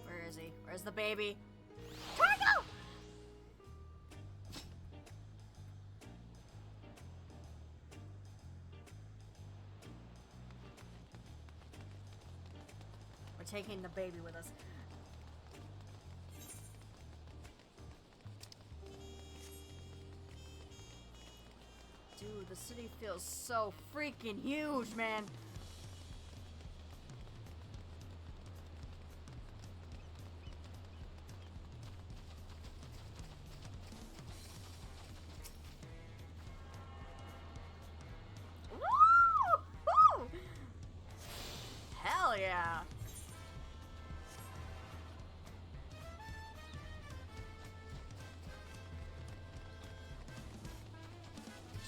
Where is he? Where's the baby? Torgo! We're taking the baby with us. Dude, the city feels so freaking huge, man. Woo! Hell yeah.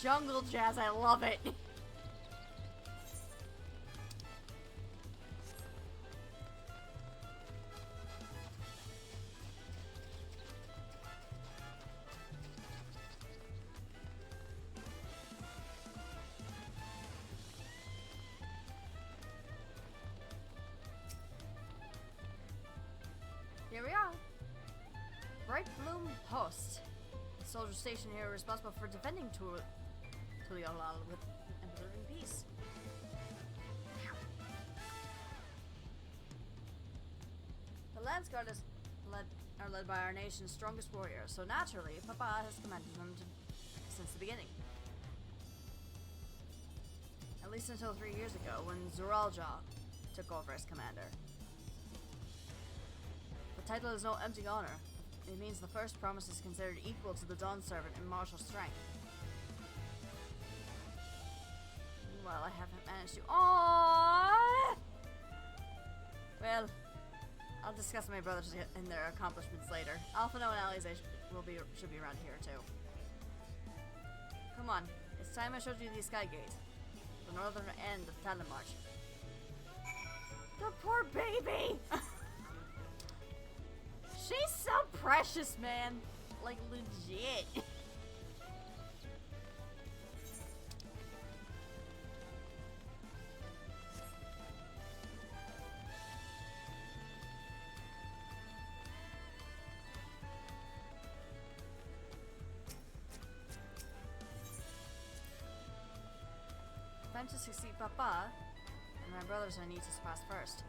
Jungle jazz, I love it. Here we are. Bright blue Post. The soldiers stationed here are responsible for defending Tuliolal and preserving peace. The Lance Guard are led by our nation's strongest warriors, so naturally, Papa has commanded them since the beginning. At least until 3 years ago, when Zuralja took over as commander. The title is no empty honor. It means the first promise is considered equal to the Dawn Servant in martial strength. Well, I haven't managed to. Aww! Well, I'll discuss my brothers and their accomplishments later. Alphino and Alize should be around here too. Come on, it's time I showed you the Sky Gate, the northern end of Talon March. The poor baby! She's so precious, man. Like, legit. Time to succeed Papa, and my brothers I need to surpass first.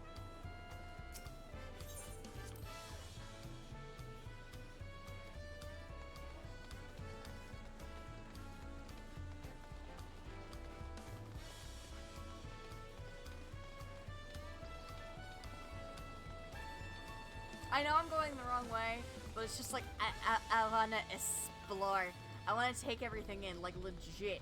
I know I'm going the wrong way, but it's just like, I wanna explore. I wanna take everything in, like, legit.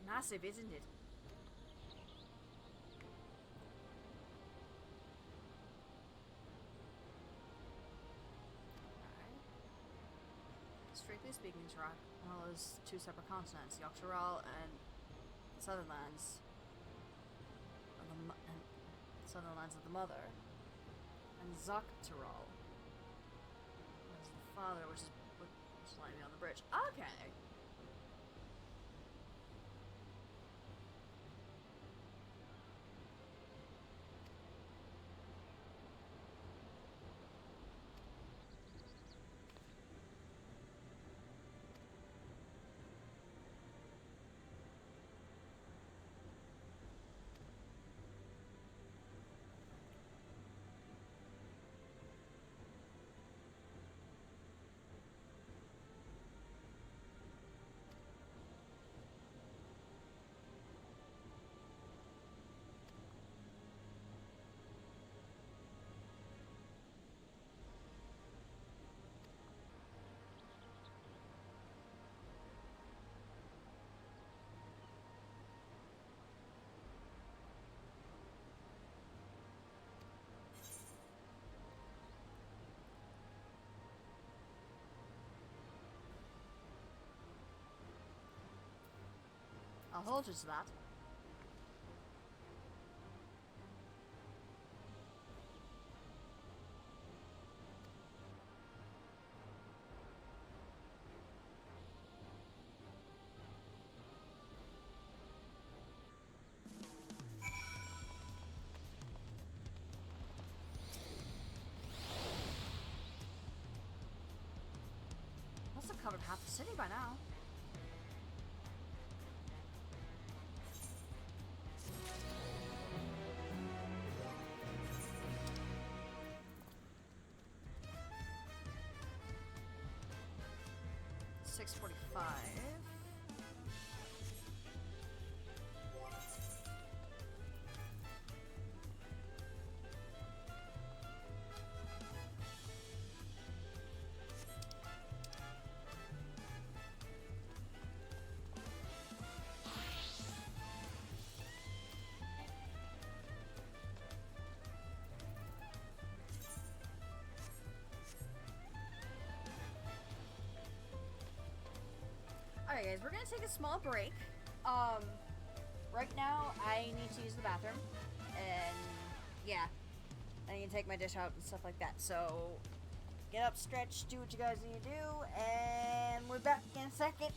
Massive, isn't it? Alright. Strictly speaking, Tarak is two separate continents, Yogg-Saral and Southernlands of the Mother, and Zok-Taral is the father, which is lying on the bridge. Okay. I'll hold you to that. Must have covered half the city by now. $645. we're gonna take a small break. Right now, I need to use the bathroom, and yeah, I need to take my dish out and stuff like that. So, get up, stretch, do what you guys need to do, and we're back in a second.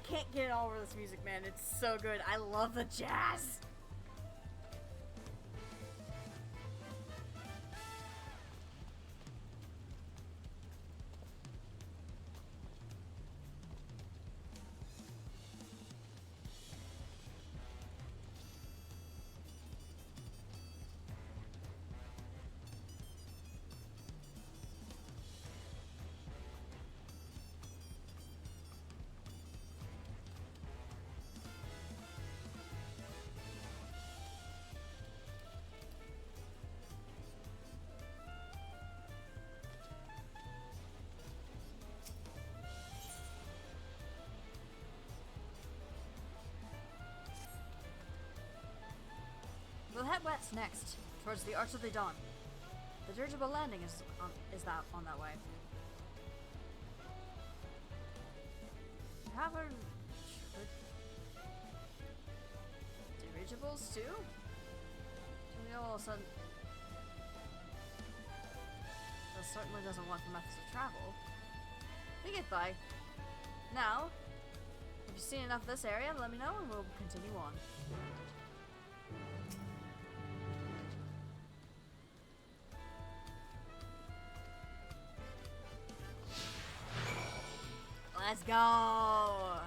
can't get over this music, man. It's so good. I love the jazz. We'll head west next, towards the Arch of the Dawn. The dirigible landing is on that way. Have our dirigibles too? We all of a sudden. That certainly doesn't want the methods of travel. We get by. Now, if you've seen enough of this area, let me know and we'll continue on. Let's go!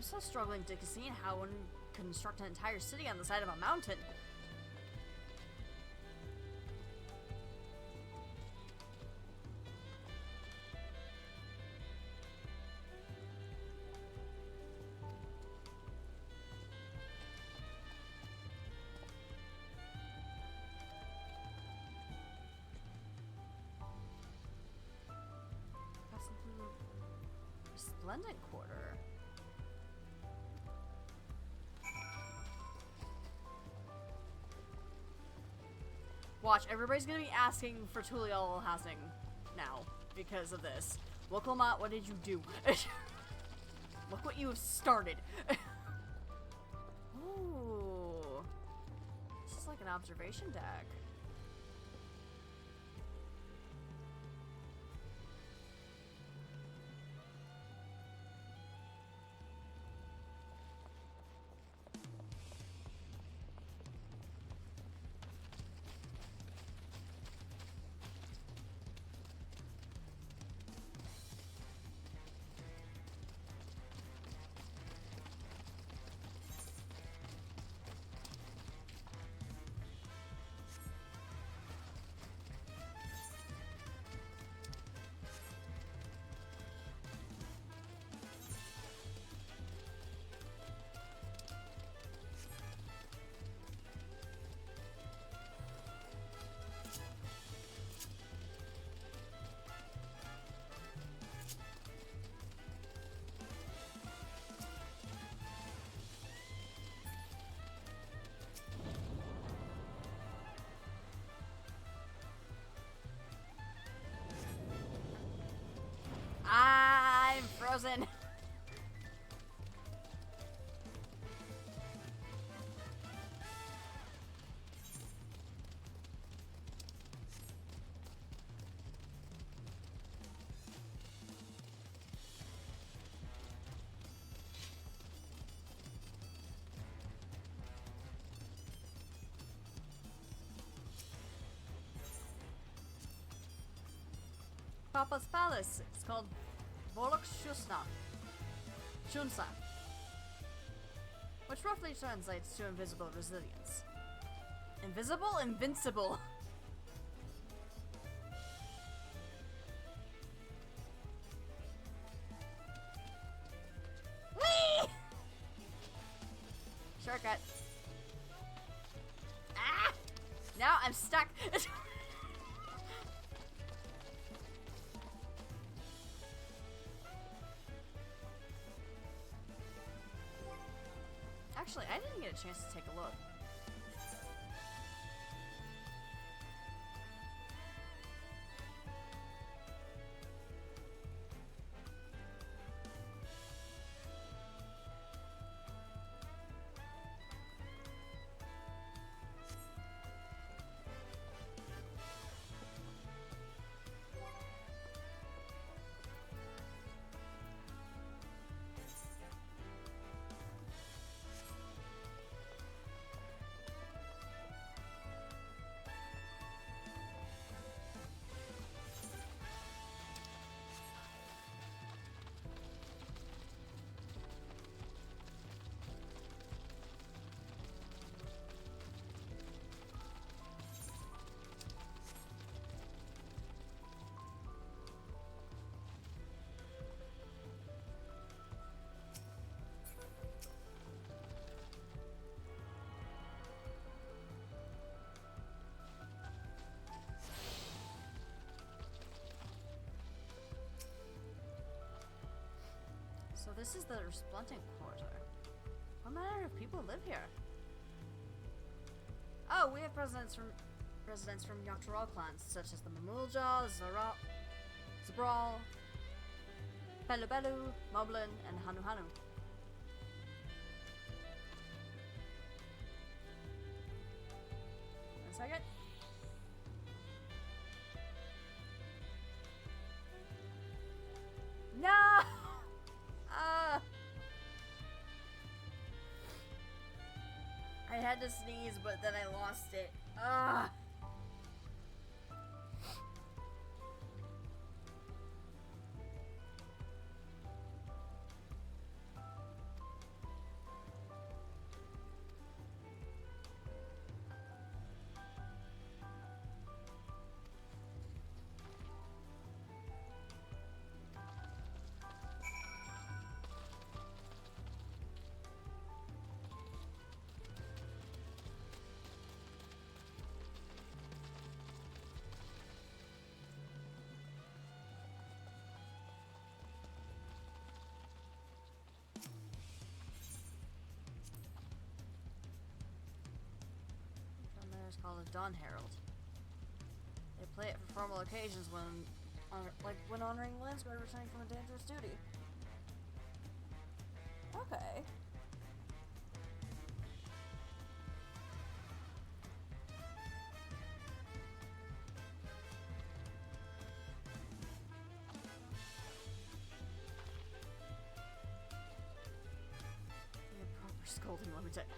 I'm still struggling to see how one can construct an entire city on the side of a mountain. Resplendent Quarter. Watch, everybody's gonna be asking for Tulial housing now because of this. Wokelmot, what did you do? Look what you have started. Ooh. This is like an observation deck. I'm frozen. Papa's Palace. It's called Volok Shusna. Chunsa, which roughly translates to invisible resilience. Invisible? Invincible. Whee! Shortcut. Ah! Now I'm stuck. Actually, I didn't get a chance to take a look. So this is the Resplendent Quarter. What manner of people live here? Oh, we have residents from Yogg-Turahl clans, such as the Mamulja, Zabral, Belu Belu, Moblin, and Hanu Hanu. One second. No! I had to sneeze, but then I lost it. It's called a Dawn Herald. They play it for formal occasions when honoring the Landsguard returning from a dangerous duty. Okay. Need a proper scolding, let me tell you.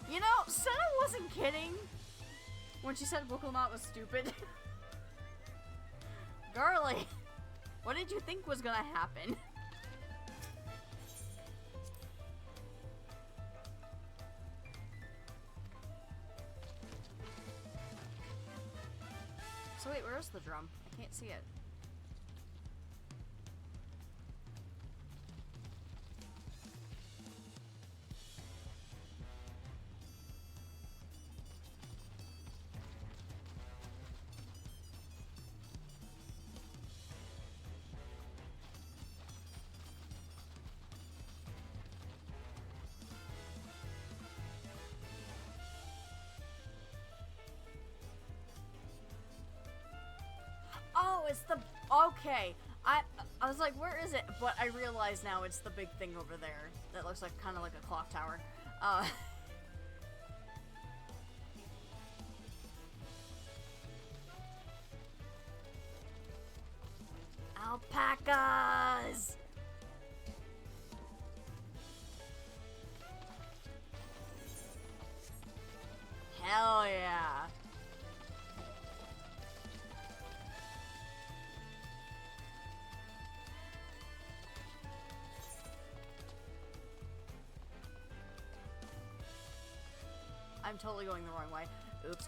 You know, Senna wasn't kidding when she said Wookelmot was stupid. Girly, what did you think was gonna happen? So wait, where's the drum? I can't see it. Oh, it's the... Okay. I was like, where is it? But I realize now it's the big thing over there. That looks like kind of like a clock tower. Alpacas! Hell yeah. I'm totally going the wrong way. Oops.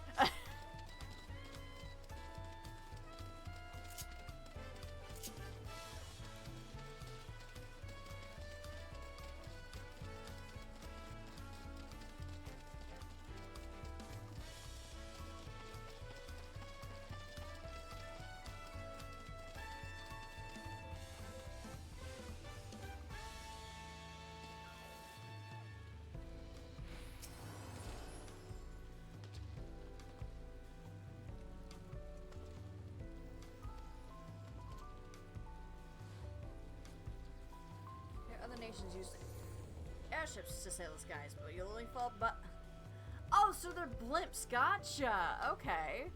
Other nations use airships to sail the skies, but you'll only fall but oh, so they're blimps, gotcha. Okay.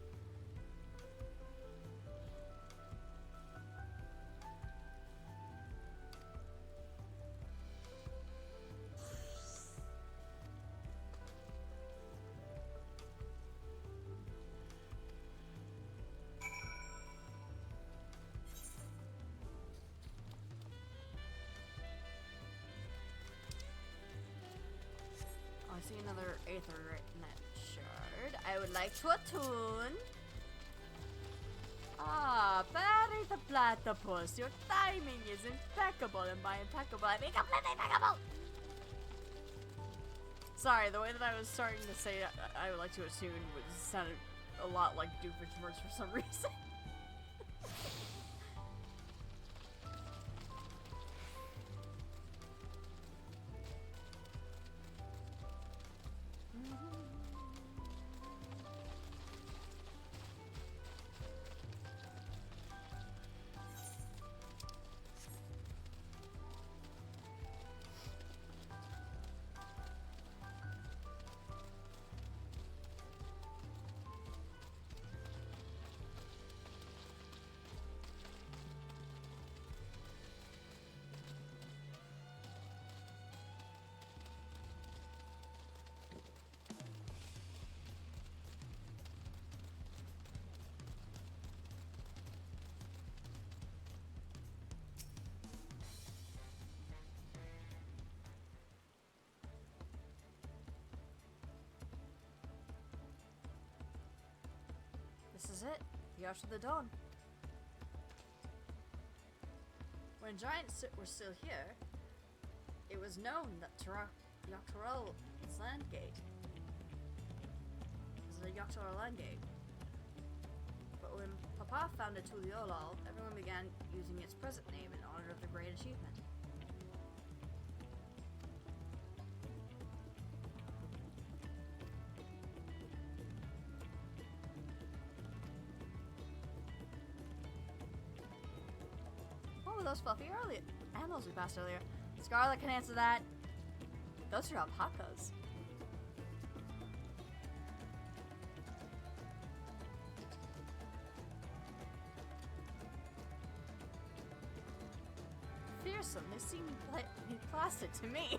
I see another Aethernet shard. I would like to attune. Ah, Barry the Platypus. Your timing is impeccable, and by impeccable, I mean completely impeccable. Sorry, the way that I was starting to say I would like to attune sounded a lot like Doofenshmirtz for some reason. This is it. The Arch of the Dawn. When giants were still here, it was known that Yoctoral's land gate was the Yoctoral land gate. But when Papa founded Tuliolal, everyone began using its present name in honor of the great achievement. Those fluffy animals we passed earlier. Scarlet can answer that. Those are alpacas. Fearsome. They seem like plastic to me.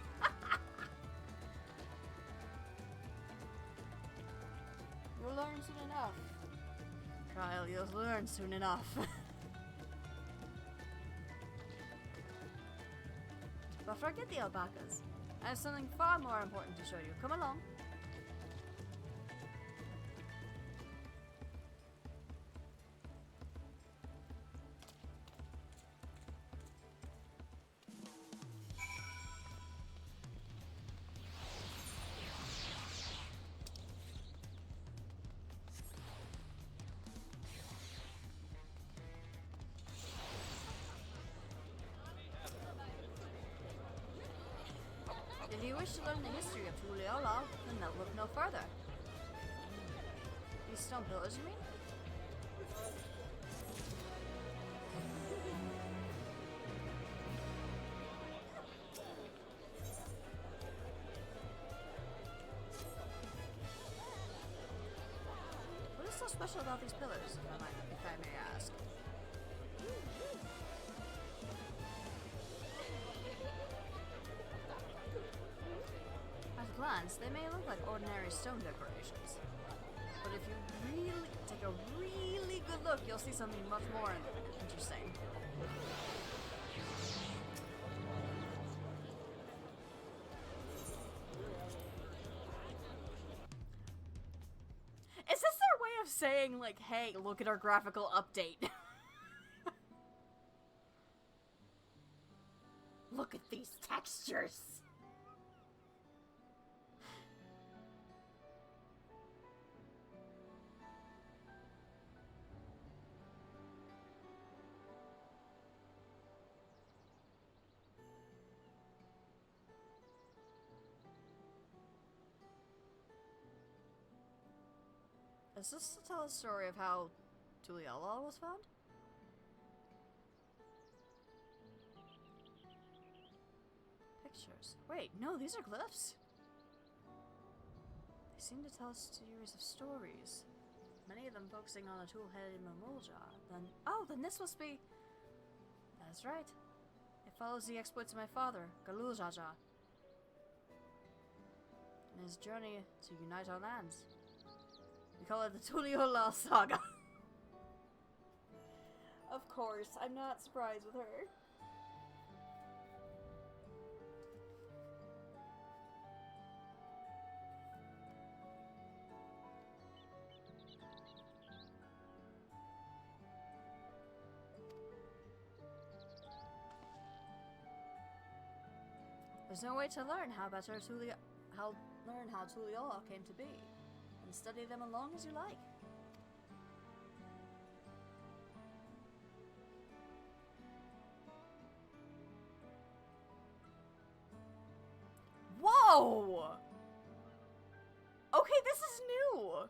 You'll learn soon enough. Kyle, you'll learn soon enough. But forget the alpacas. I have something far more important to show you. Come along. If you wish to learn the history of Tuliolal, then look no further. These stone pillars, you mean? What is so special about these pillars, if I may ask? At a glance, they may look like ordinary stone decorations. But if you really take a really good look, you'll see something much more interesting. saying, like, hey, look at our graphical update. Look at these textures. Is this to tell a story of how Tuliala was found? Pictures. Wait, no, these are glyphs. They seem to tell a series of stories. Many of them focusing on a tool-headed Mamulja. Then this must be... That's right. It follows the exploits of my father, Galuljaja, and his journey to unite our lands. We call it the Tuliola Saga. Of course, I'm not surprised with her. There's no way to learn how Tuliola came to be, and study them as long as you like. Whoa! Okay, this is new!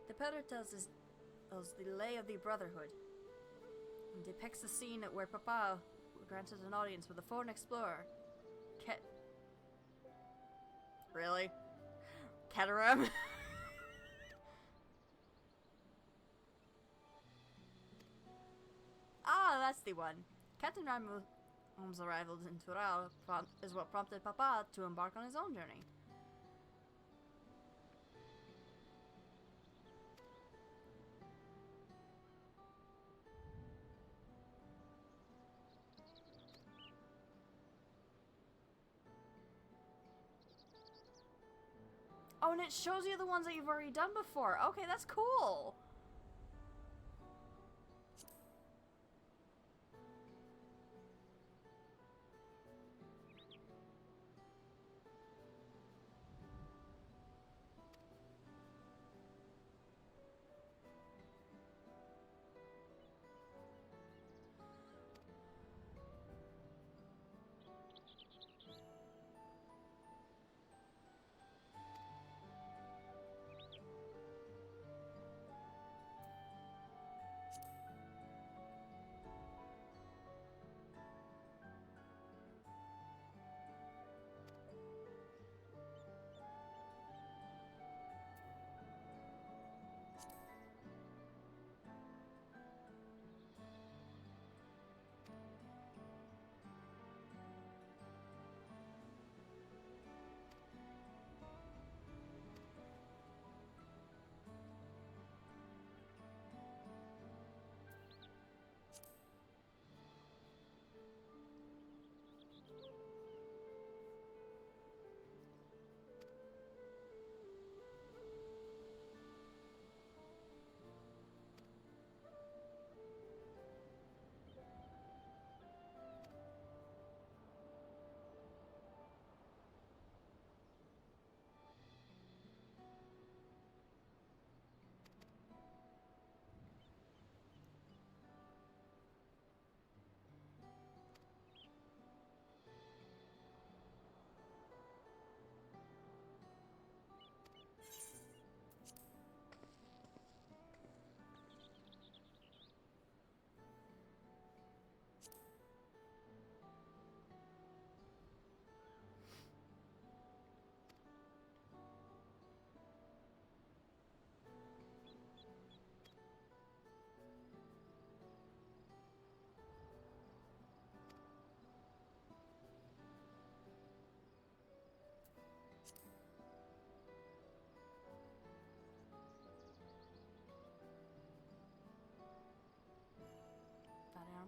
The Petter tells the lay of the Brotherhood, and depicts the scene where Papa granted an audience with a foreign explorer, Really? Keteram? Ah, that's the one. Captain Ram's arrival in Tural is what prompted Papa to embark on his own journey. Oh, and it shows you the ones that you've already done before. Okay, that's cool.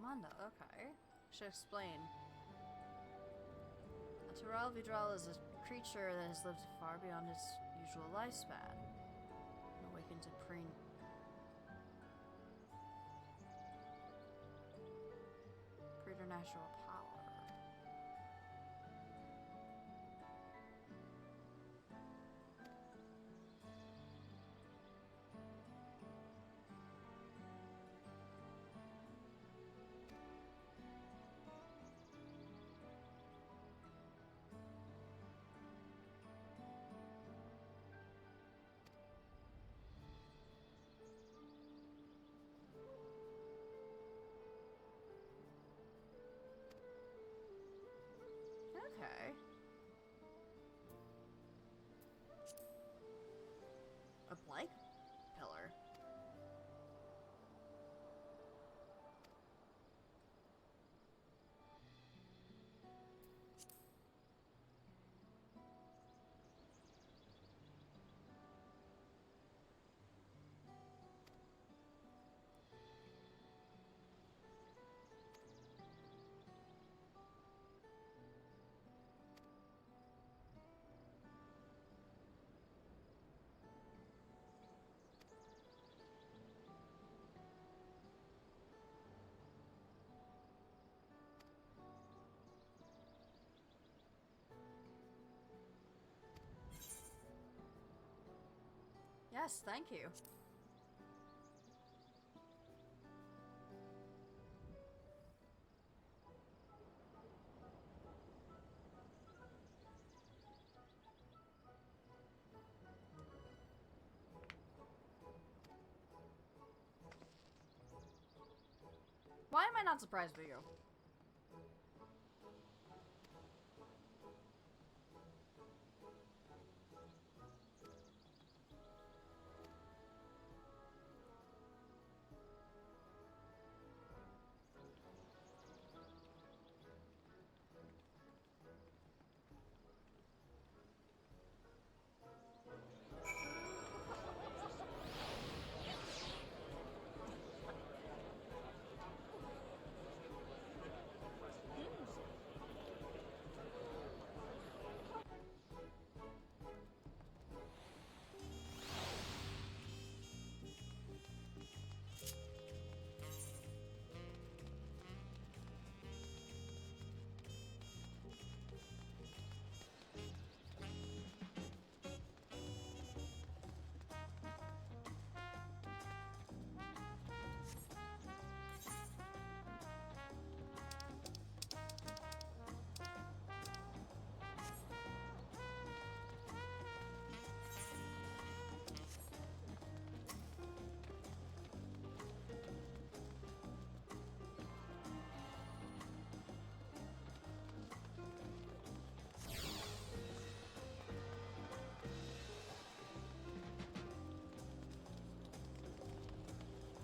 Armando, okay. Should explain. A Tural Vidral is a creature that has lived far beyond its usual lifespan and awakens in preternatural power. Okay. A blank pillar. Yes, thank you. Why am I not surprised by you?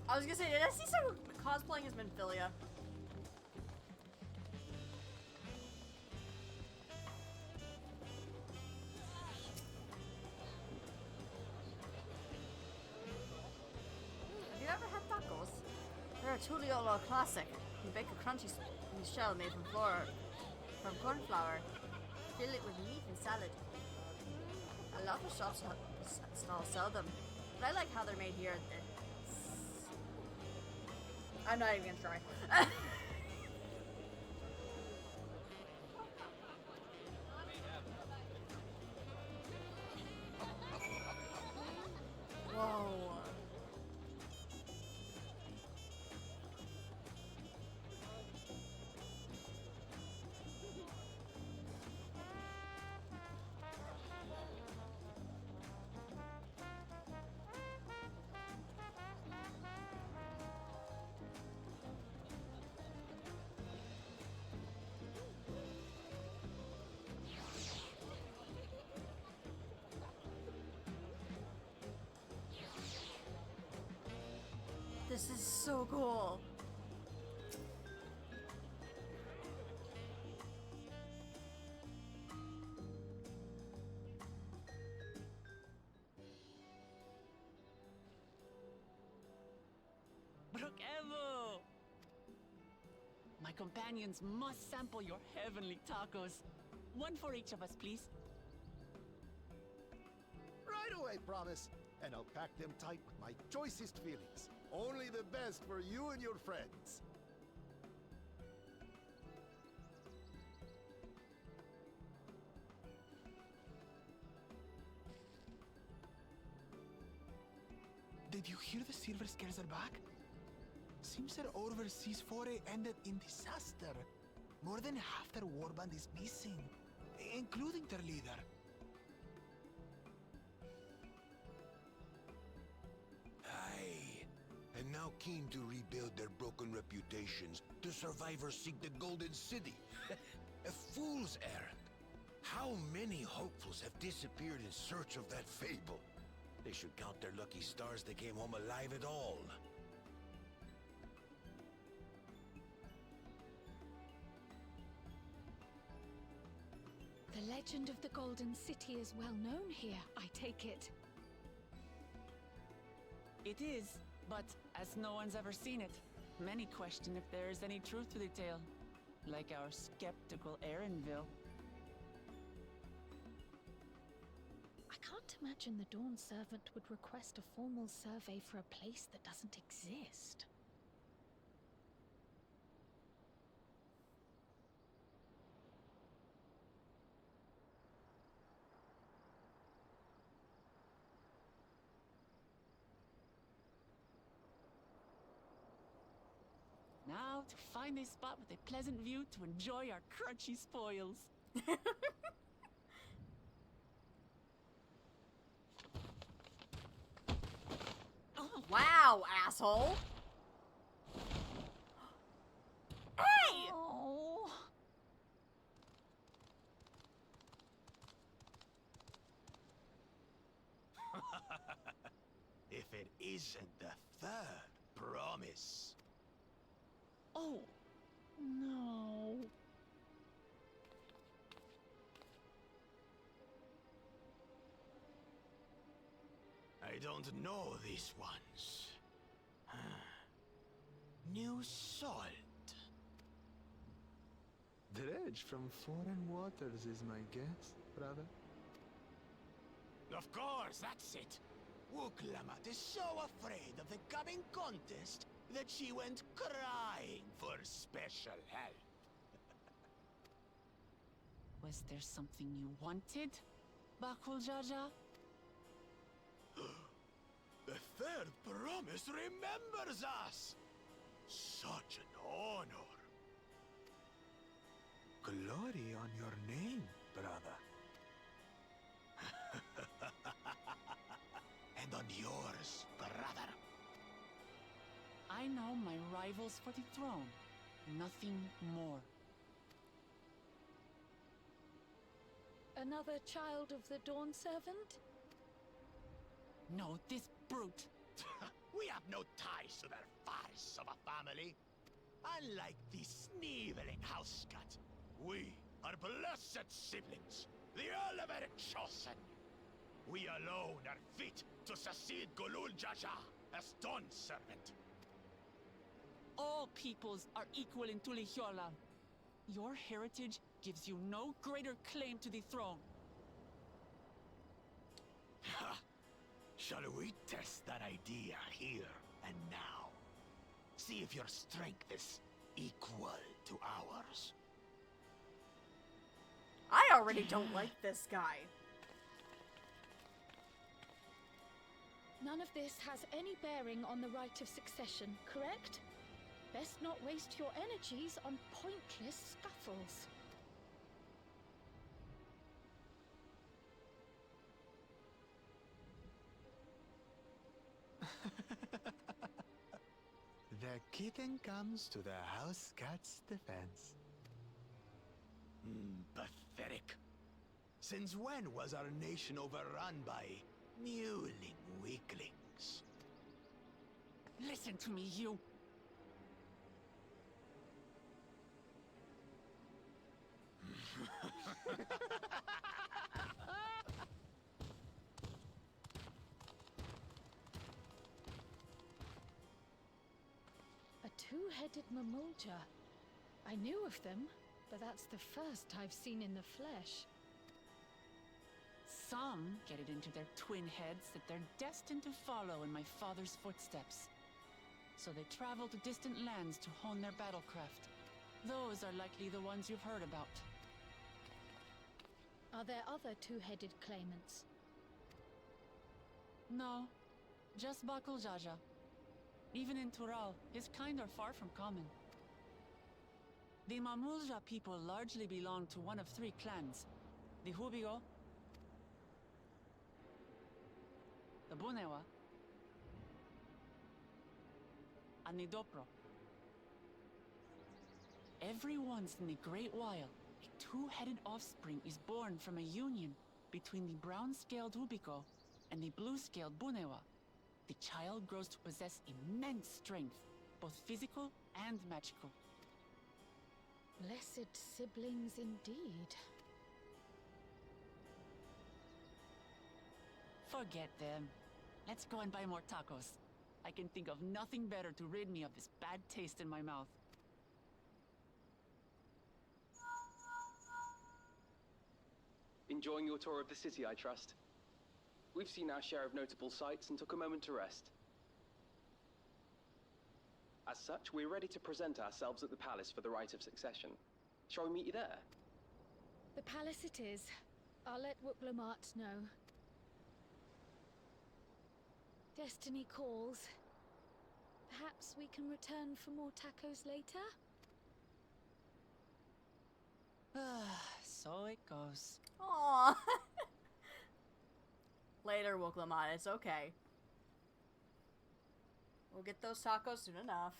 I was gonna say, did I see some cosplaying as Minfilia? Have you ever had tacos? They're a Tuliolo classic. You bake a crunchy shell made from corn flour. Fill it with meat and salad. A lot of shops stalls sell them, but I like how they're made here. I'm not even gonna try. Whoa. This is so cool. Brokevo! My companions must sample your heavenly tacos. One for each of us, please. I promise. And I'll pack them tight with my choicest feelings. Only the best for you and your friends. Did you hear the Silver Scares are back? Seems their overseas foray ended in disaster. More than half their warband is missing, including their leader. Aye. And now keen to rebuild their broken reputations, the survivors seek the Golden City. A fool's errand. How many hopefuls have disappeared in search of that fable? They should count their lucky stars they came home alive at all. The legend of the Golden City is well known here, I take it. It is, but as no one's ever seen it, many question if there is any truth to the tale. Like our skeptical Erinville. I can't imagine the Dawn Servant would request a formal survey for a place that doesn't exist. Now to find a spot with a pleasant view to enjoy our crunchy spoils. Wow, asshole! Hey! Oh. If it isn't the third promise. Oh, no. I don't know these ones. New salt. Dredge from foreign waters is my guess, brother. Of course, that's it. Wuklamat is so afraid of the coming contest that she went crying for special help. Was there something you wanted, Bakul Jaja? The third promise remembers us! Such an honor. Glory on your name, brother. And on yours, brother. I know my rivals for the throne. Nothing more. Another child of the Dawn Servant? No, this brute. We have no ties to their farce of a family. Unlike the sneevling housecut, we are blessed siblings, the elevated chosen. We alone are fit to succeed Golul Jaja as Dawn Servant. All peoples are equal in Tulihiola. Your heritage gives you no greater claim to the throne. Ha! Shall we test that idea here and now? See if your strength is equal to ours. I already don't like this guy. None of this has any bearing on the right of succession, correct? Best not waste your energies on pointless scuffles. The kitten comes to the house cat's defense. Pathetic. Since when was our nation overrun by mewling weaklings? Listen to me, you. A two-headed Mamulja. I knew of them, but that's the first I've seen in the flesh. Some get it into their twin heads that they're destined to follow in my father's footsteps. So they travel to distant lands to hone their battlecraft. Those are likely the ones you've heard about. Are there other two-headed claimants? No, just Bakul Jaja. Even in Tural, his kind are far from common. The Mamulja people largely belong to one of three clans. The Hubigo, the Bunewa, and the Dopro. Every once in the great while, a two-headed offspring is born from a union between the brown-scaled Hubigo and the blue-scaled Bunewa. The child grows to possess immense strength, both physical and magical. Blessed siblings indeed. Forget them. Let's go and buy more tacos. I can think of nothing better to rid me of this bad taste in my mouth. Enjoying your tour of the city, I trust. We've seen our share of notable sights and took a moment to rest. As such, we're ready to present ourselves at the palace for the rite of succession. Shall we meet you there? The palace it is. I'll let Wuklamart know. Destiny calls. Perhaps we can return for more tacos later? So it goes. Aww. Later, Wuklamot, it's okay. We'll get those tacos soon enough.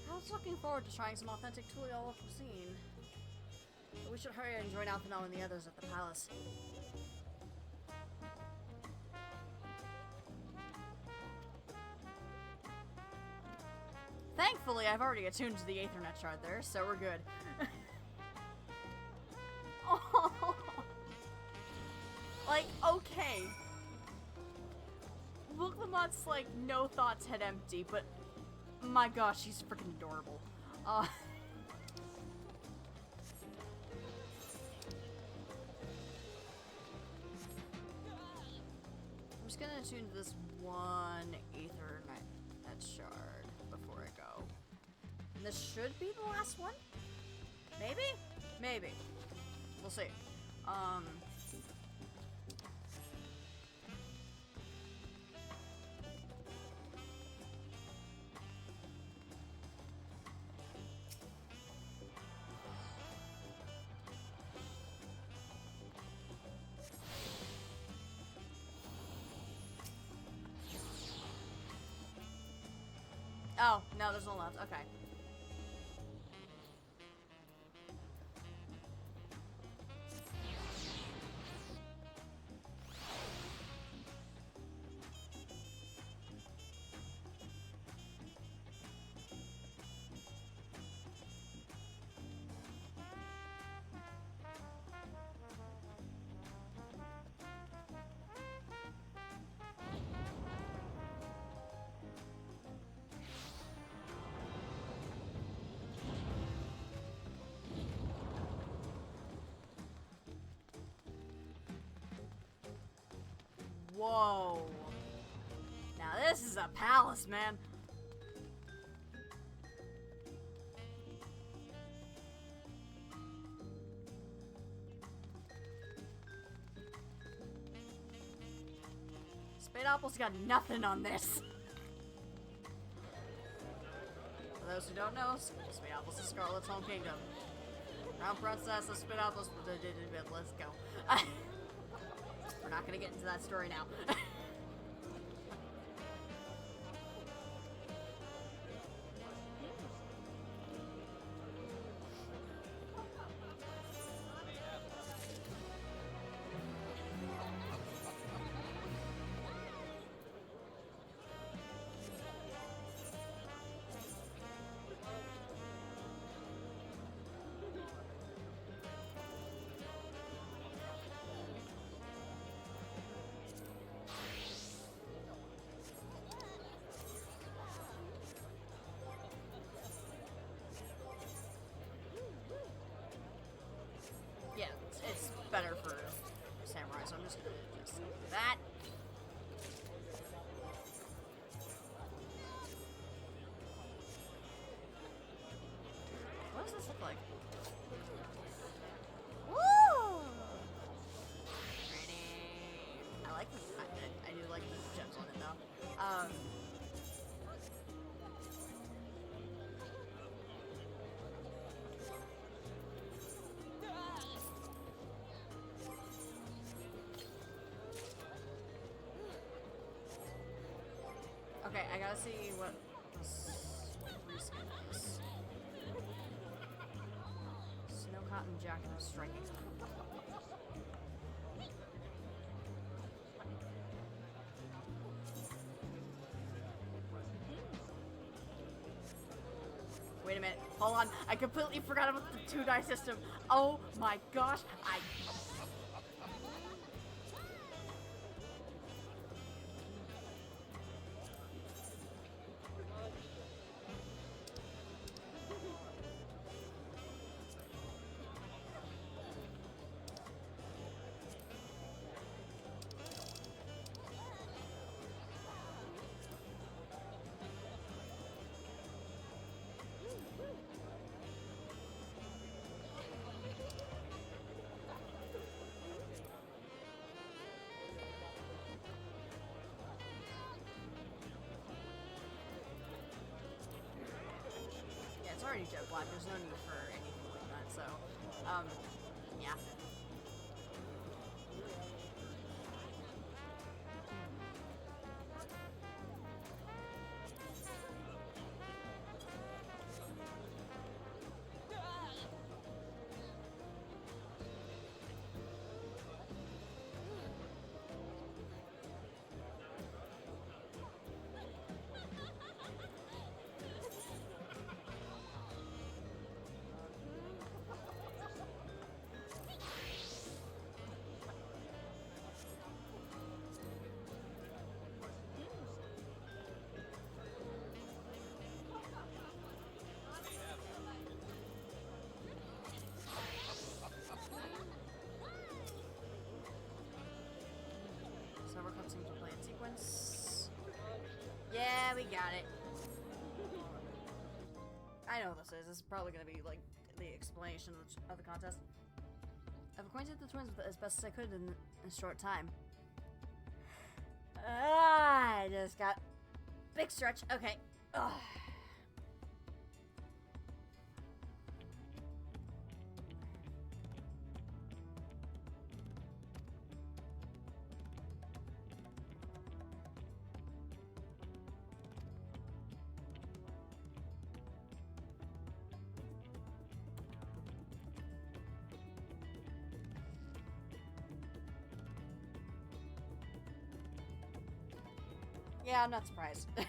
I was looking forward to trying some authentic Tuliyola cuisine. But we should hurry and join Alphanel and the others at the palace. Thankfully, I've already attuned to the Aethernet shard there, so we're good. Oh. Like, okay. Wuklamot's like, no thoughts head empty, but my gosh, she's freaking adorable. I'm just gonna attune to this one Aethernet shard before I go. And this should be the last one? Maybe? Maybe. We'll see. Oh, no, there's no left. Okay. Whoa. Now this is a palace, man. Spadeopple's got nothing on this. For those who don't know, Spadeopple's the Scarlet's home kingdom. Crown Princess of Spadeopple's. Let's go. We're not gonna get into that story now. that. What does this look like? Woo! Pretty. I like this. I do like the gems on it though. Okay, I gotta see what this reskin is. Snow cotton jacket of striking. Wait a minute. Hold on. I completely forgot about the 2-die system. Oh my gosh. It's already jet black. There's no need for anything like that. So, yeah. So we're continuing to play in sequence. Yeah, we got it. I know what this is. This is probably going to be like the explanation of the contest. I've acquainted the twins with it as best as I could in a short time. I just got big stretch. Okay. Ugh. Yeah, I'm not surprised. I'm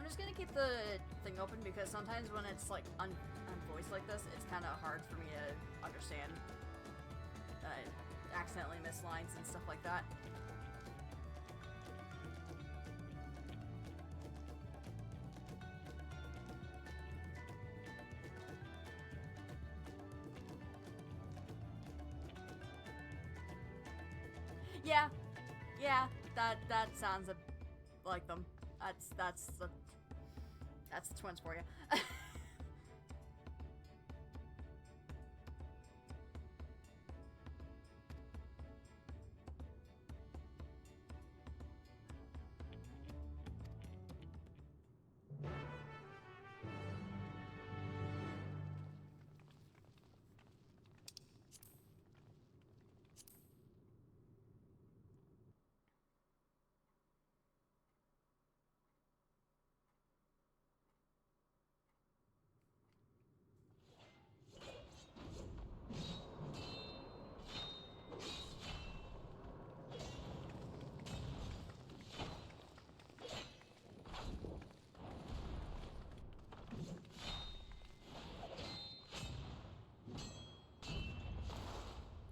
just gonna keep the thing open because sometimes when it's like unvoiced like this, it's kind of hard for me to understand accidentally missed lines and stuff like that. Yeah, that sounds like them. That's the twins for you.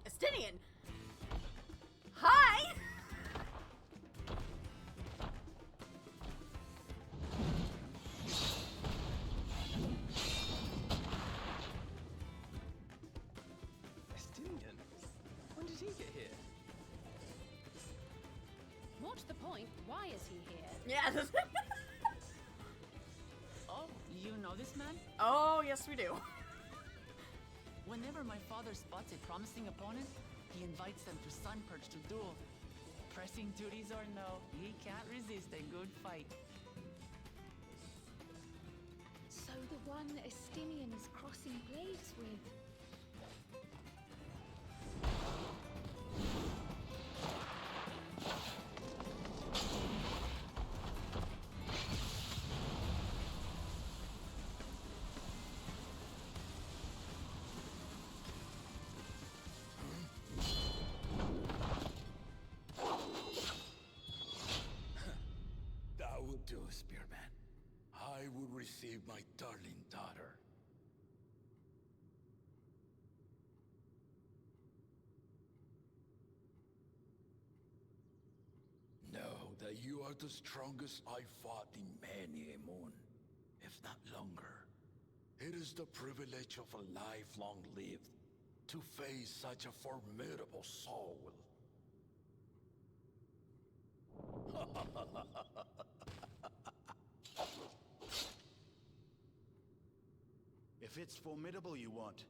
Estinian. Hi. it here. More to the point, why is he here? Yeah. Oh, you know this man? Oh, yes, we do. Whenever my father spots a promising opponent, he invites them to Sunperch to duel. Pressing duties or no, he can't resist a good fight. So the one Estinian is crossing blades with. That would do, Spearman. I will receive my darling daughter. Know that you are the strongest I fought in many a moon, if not longer. It is the privilege of a life long lived to face such a formidable soul. If it's formidable you want,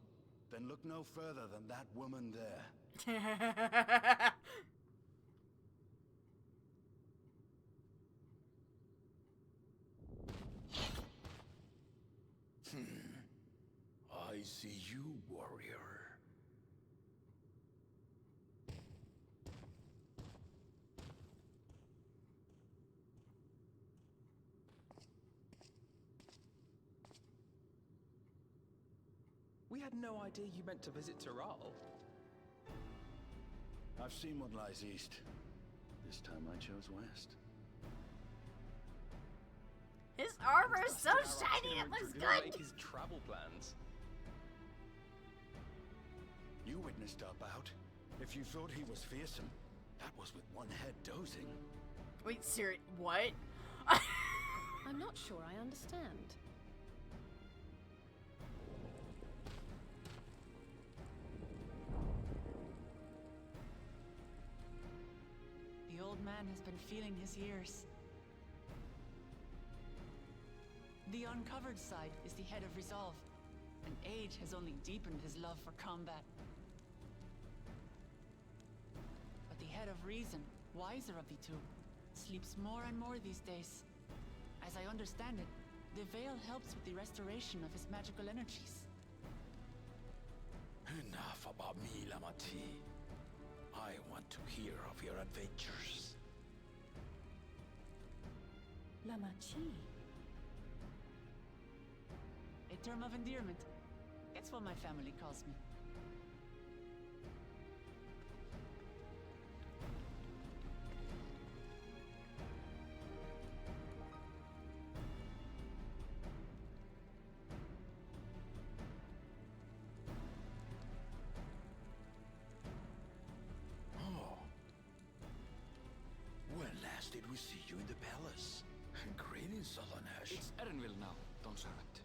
then look no further than that woman there. I see you, warrior. We had no idea you meant to visit Tural. I've seen what lies east. This time I chose west. His armor is so Our shiny, it itinerary looks didn't make good. his travel plans. You witnessed our bout. If you thought he was fearsome, that was with one head dozing. Wait, Siri, what? I'm not sure I understand. The old man has been feeling his years. The uncovered side is the head of resolve, and age has only deepened his love for combat. But the head of reason, wiser of the two, sleeps more and more these days. As I understand it, the veil helps with the restoration of his magical energies. Enough about me, Lamati. I want to hear of your adventures. Lamachi. A term of endearment. It's what my family calls me. Oh. When last did we see you in the palace? Greetings, Solonesh. It's Erenville now, Don Servant.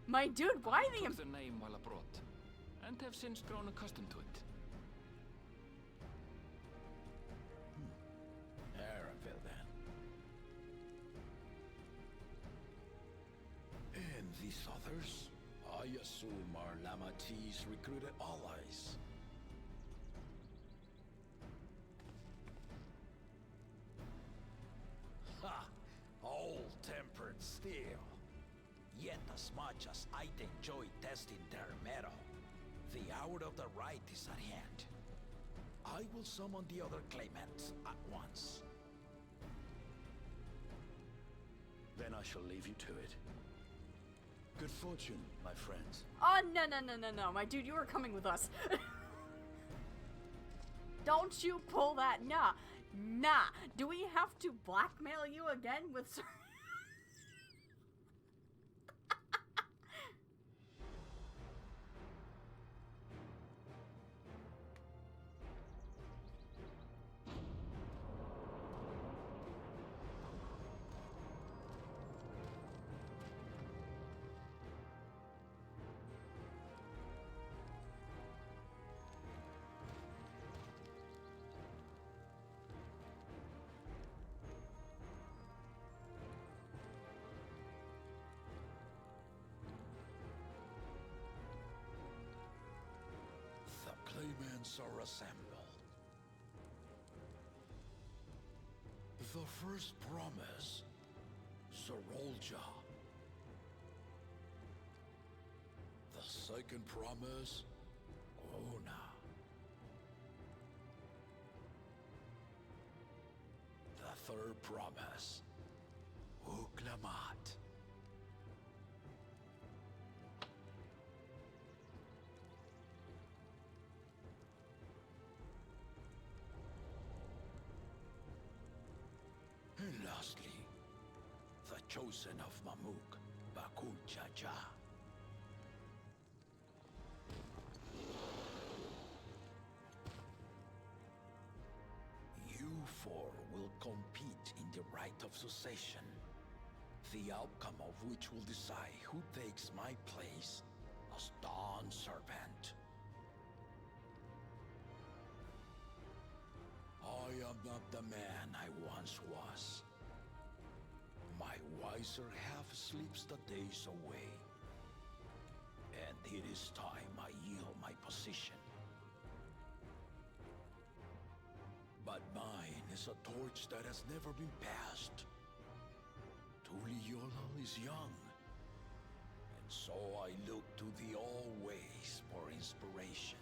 My dude, why I the... took the name while abroad, and have since grown accustomed to it. Erenville, then. And these others? I assume are Lamati's recruited allies. Ha! Old-tempered steel. Yet as much as I'd enjoy testing their metal, the hour of the right is at hand. I will summon the other claimants at once. Then I shall leave you to it. Good fortune, my friends. Oh, no. My dude, you are coming with us. Don't you pull that. Nah. Do we have to blackmail you again with... elements are assembled. The first promise, Zorolja. The second promise, Ona. The third promise, Uklamat. And lastly, the chosen of Mamuk, Bakul Jaja. You four will compete in the rite of succession, the outcome of which will decide who takes my place as Dawn Servant. I am not the man I once was. My wiser half sleeps the days away. And it is time I yield my position. But mine is a torch that has never been passed. Tuliola is young. And so I look to the always for inspiration.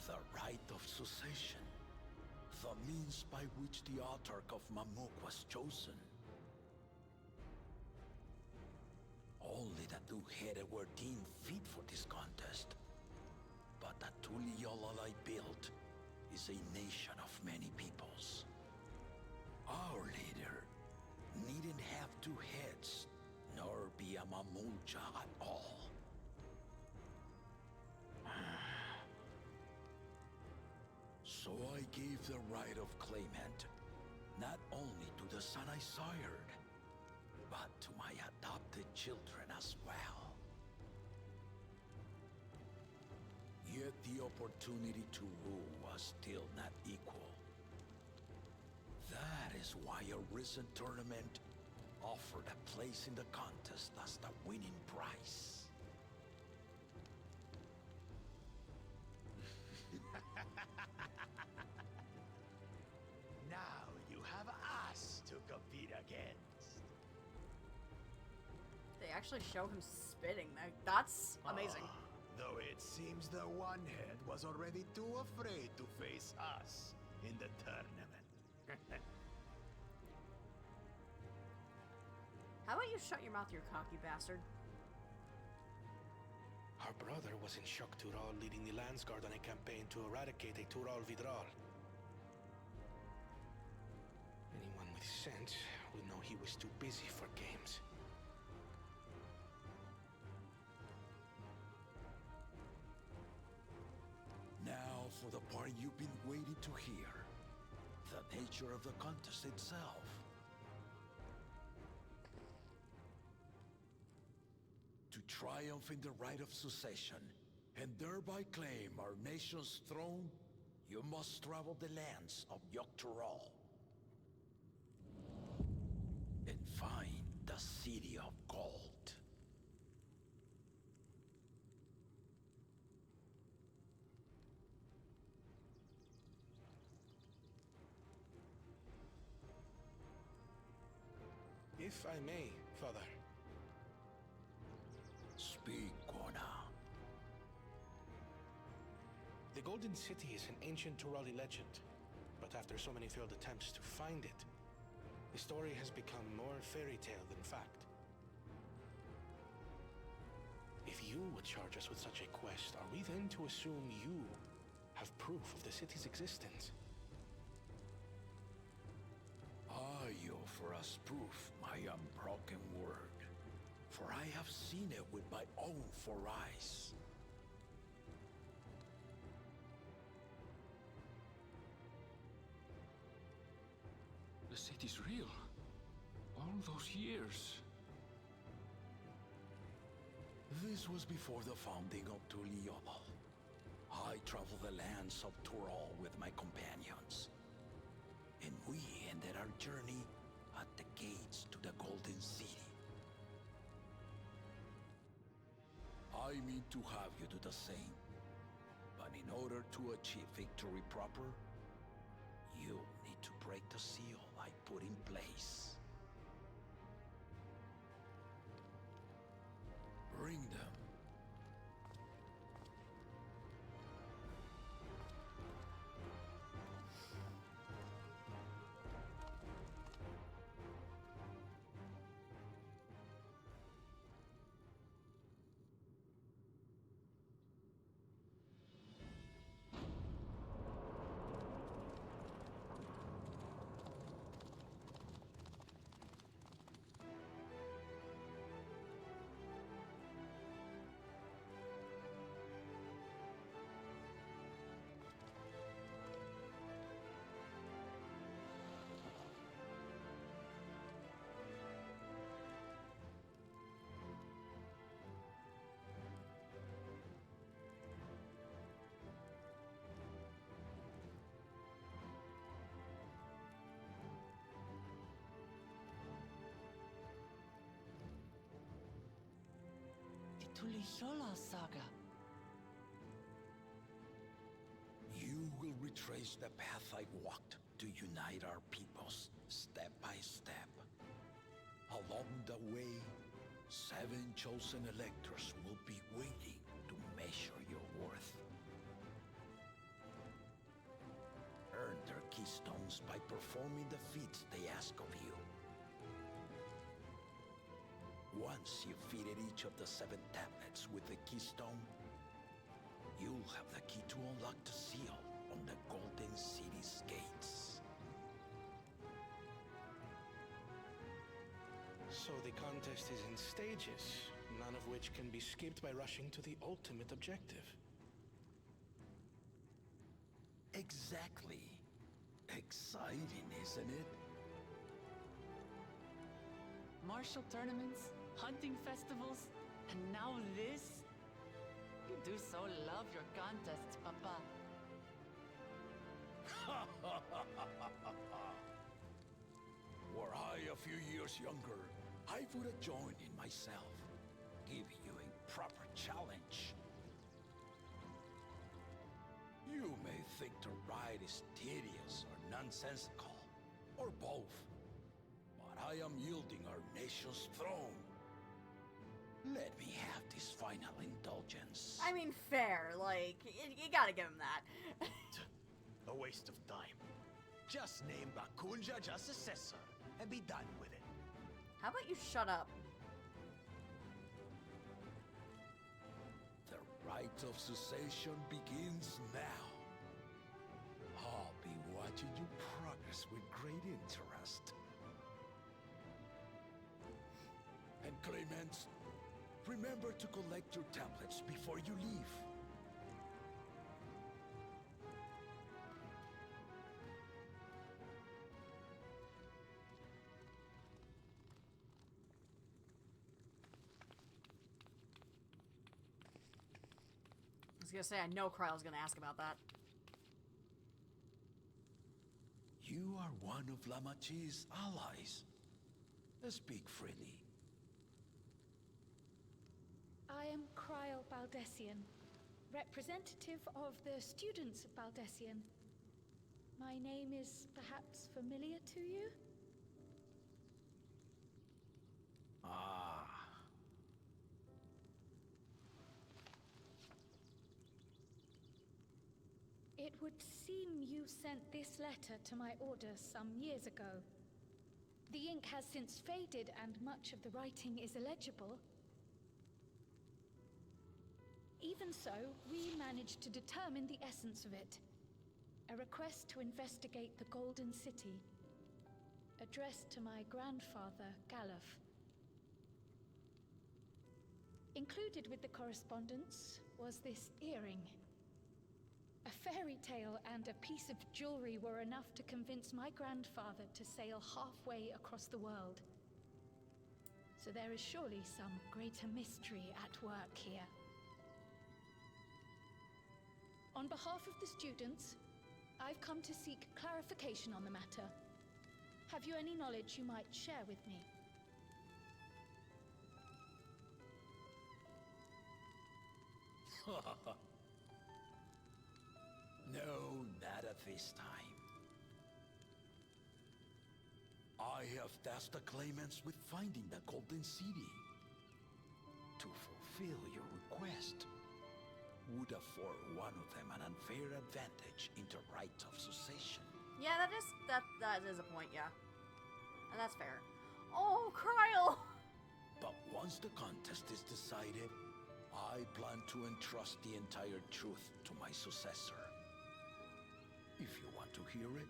The rite of succession. The means by which the autarch of Mamuk was chosen. Only the two-headed were deemed fit for this contest. But the Tuliola I built is a nation of many peoples. Our leader needn't have two heads, nor be a Mamulja at all. So I gave the right of claimant, not only to the son I sired, but to my adopted children as well. Yet the opportunity to rule was still not equal. That is why a recent tournament offered a place in the contest as the winning prize. Now you have us to compete against. They actually show him spitting. That's amazing. Though it seems the one head was already too afraid to face us in the tournament. How about you shut your mouth, you cocky bastard? Our brother was in Shock Tural leading the Landsguard on a campaign to eradicate a Tural Vidral. Anyone with sense would know he was too busy for games. Now for the part you've been waiting to hear. The nature of the contest itself. To triumph in the rite of succession, and thereby claim our nation's throne, you must travel the lands of Yogg-Tural. And find the City of Gold. If I may, Father. Speak, Kona. The Golden City is an ancient Turali legend, but after so many failed attempts to find it, the story has become more fairy tale than fact. If you would charge us with such a quest, are we then to assume you have proof of the city's existence? I offer as proof my unbroken word, for I have seen it with my own four eyes. The city's real. All those years. This was before the founding of Tuliola. I traveled the lands of Tural with my companions. And we ended our journey at the gates to the Golden City. I mean to have you do the same. But In order to achieve victory proper, you'll need to break the seal I put in place. Bring them. Tuliyola saga. You will retrace the path I walked to unite our peoples, step by step. Along the way, 7 chosen electors will be waiting to measure your worth. Earn their keystones by performing the feats they ask of you. Once you've fitted each of the 7 tablets with the keystone, you'll have the key to unlock the seal on the Golden City's gates. So the contest is in stages, none of which can be skipped by rushing to the ultimate objective. Exactly. Exciting, isn't it? Martial tournaments, hunting festivals, and now this? You do so love your contests, Papa. Were I a few years younger, I would have joined in myself, giving you a proper challenge. You may think the ride is tedious or nonsensical, or both, but I am yielding our nation's throne. Let me have this final indulgence. I mean, fair. Like, you gotta give him that. A waste of time. Just name Bakunja as successor and be done with it. How about you shut up? The rite of succession begins now. I'll be watching you progress with great interest. And Clemens, remember to collect your tablets before you leave. I was gonna say, I know Kryle's gonna ask about that. You are one of Lamachi's allies. Speak freely. I am Kryle Baldessian, representative of the students of Baldessian. My name is perhaps familiar to you? Ah. It would seem you sent this letter to my order some years ago. The ink has since faded and much of the writing is illegible. Even so, we managed to determine the essence of it. A request to investigate the Golden City, addressed to my grandfather, Galuf. Included with the correspondence was this earring. A fairy tale and a piece of jewelry were enough to convince my grandfather to sail halfway across the world. So there is surely some greater mystery at work here. On behalf of the students, I've come to seek clarification on the matter. Have you any knowledge you might share with me? No, not at this time. I have tasked the claimants with finding the Golden City. To fulfill your request would afford one of them an unfair advantage in the right of succession. Yeah, that is a point, yeah. And that's fair. Oh, Kryl! But once the contest is decided, I plan to entrust the entire truth to my successor. If you want to hear it,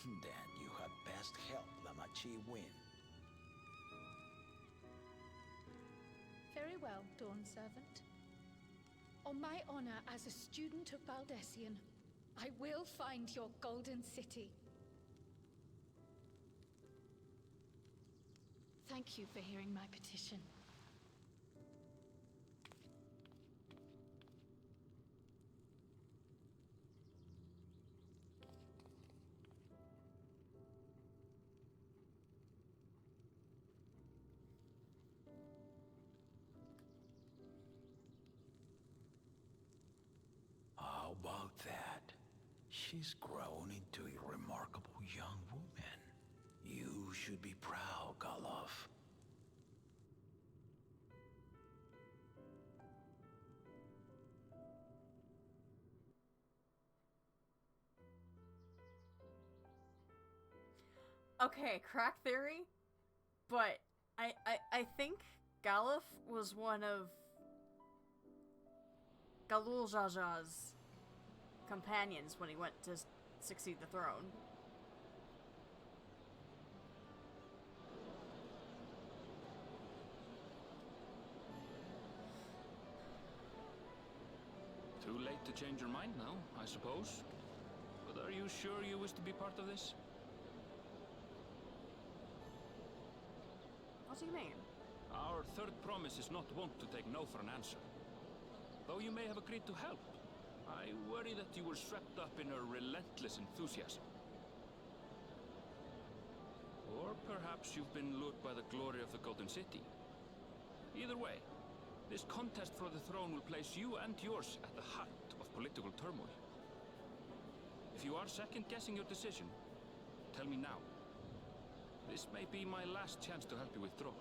then you had best help Lamachi win. Very well, Dawn Servant. On my honor as a student of Valdesian, I will find your Golden City. Thank you for hearing my petition. How about that? She's grown into a remarkable young woman. You should be proud, Galov. Okay, crack theory, but I think Galuf was one of Galul Jaja's companions when he went to succeed the throne. Too late to change your mind now, I suppose. But are you sure you wish to be part of this? What do you mean? Our third promise is not wont to take no for an answer. Though you may have agreed to help, I worry that you were swept up in her relentless enthusiasm. Or perhaps you've been lured by the glory of the Golden City. Either way, this contest for the throne will place you and yours at the heart of political turmoil. If you are second-guessing your decision, tell me now. This may be my last chance to help you withdraw.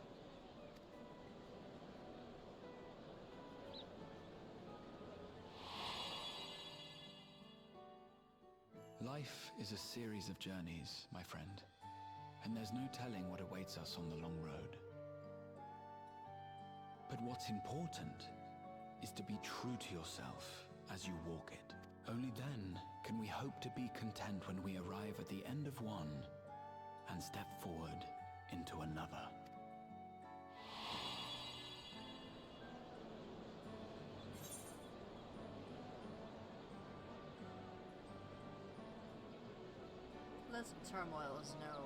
Life is a series of journeys, my friend, and there's no telling what awaits us on the long road. But what's important is to be true to yourself as you walk it. Only then can we hope to be content when we arrive at the end of one and step forward into another. This turmoil is no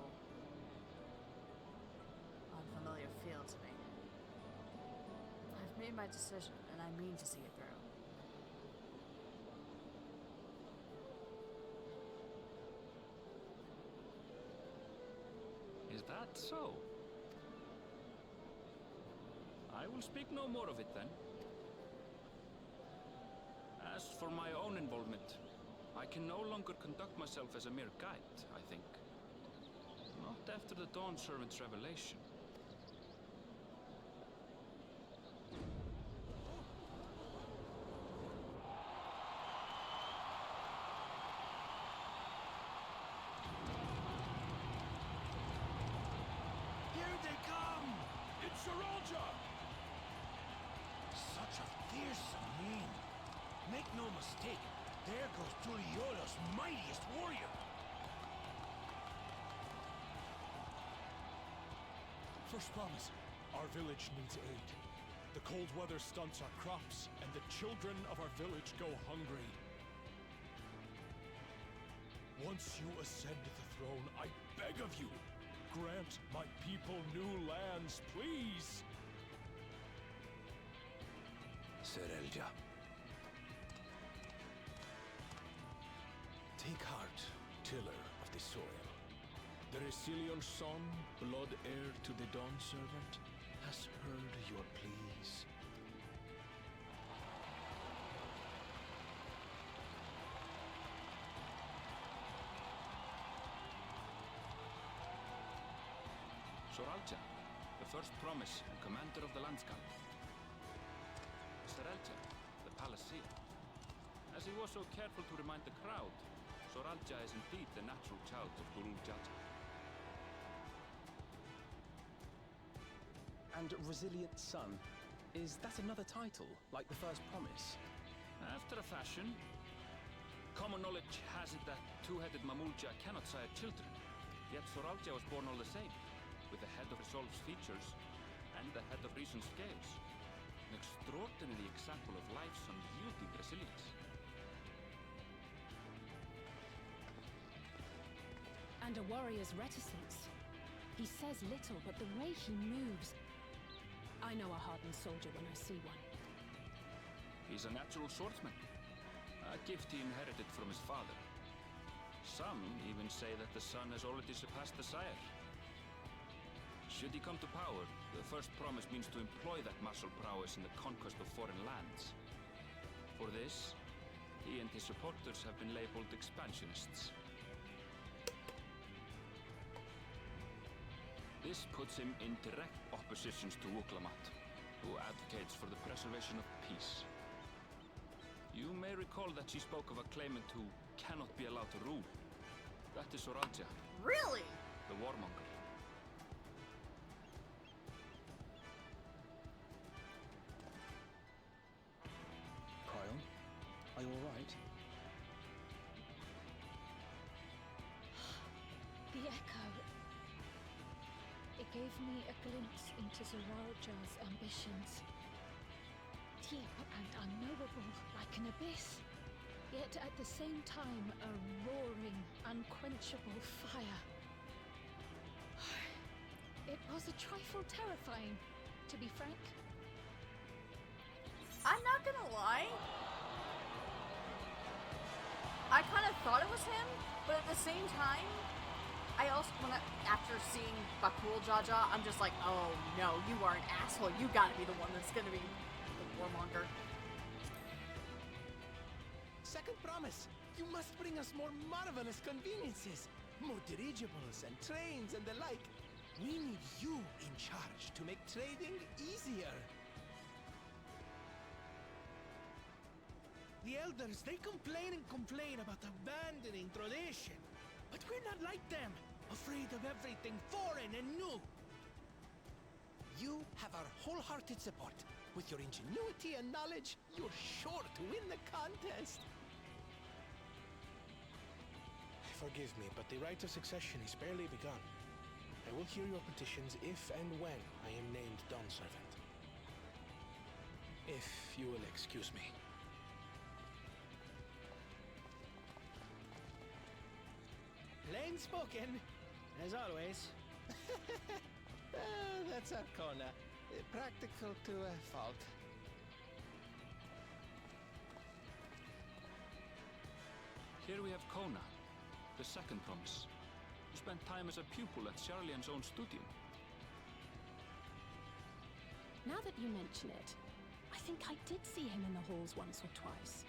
unfamiliar field to me. I've made my decision, and I mean to see it through. Is that so? I will speak no more of it then. As for my own involvement, I can no longer conduct myself as a mere guide, I think. Not after the Dawn Servant's revelation. Here they come! It's Saralja! Such a fearsome name. Make no mistake, there goes Turiola's mightiest warrior. First promise, our village needs aid. The cold weather stunts our crops, and the children of our village go hungry. Once you ascend the throne, I beg of you, grant my people new lands, please! Serelja. Take heart, tiller of the soil. The Resilion son, blood heir to the Dawn Servant, Has heard your pleas. Soralja, the first promise and commander of the Landsguard. Serelja, the palaceer. As he was so careful to remind the crowd, Soralja is indeed the natural child of Durul Jaja. And Resilient Son, is that another title, like the first promise? After a fashion. Common knowledge has it that two-headed Mamulja cannot sire children, yet Soralja was born all the same, with the head of Resolve's features and the head of Reason's scales. An extraordinary example of life's unyielding resilience. And a warrior's reticence. He says little, but the way he moves... I know a hardened soldier when I see one. He's a natural swordsman, a gift he inherited from his father. Some even say that the son has already surpassed the sire. Should he come to power, the first promise means to employ that martial prowess in the conquest of foreign lands. For this, he and his supporters have been labeled expansionists. This puts him in direct opposition to Wuklamat, who advocates for the preservation of peace. You may recall that she spoke of a claimant who cannot be allowed to rule. That is Soralja. Really? The warmonger. Kyle, are you alright? The echo. It gave me a glimpse into Zoralja's ambitions. Deep and unknowable, like an abyss. Yet at the same time, a roaring, unquenchable fire. It was a trifle terrifying, to be frank. I'm not gonna lie. I kind of thought it was him, but at the same time, after seeing Bakul Jaja, I'm just like, oh no, you are an asshole. You gotta be the one that's gonna be the warmonger. Second promise, you must bring us more marvelous conveniences. More dirigibles and trains and the like. We need you in charge to make trading easier. The elders, they complain and complain about abandoning tradition. But we're not like them, afraid of everything foreign and new. You have our wholehearted support. With your ingenuity and knowledge, you're sure to win the contest. Forgive me, but the right of succession is barely begun. I will hear your petitions if and when I am named Dawn Servant. If you will excuse me. Plain spoken, as always. That's Arcona. Practical to a fault. Here we have Kona, the second promise, who spent time as a pupil at Charlian's own studio. Now that you mention it, I think I did see him in the halls once or twice.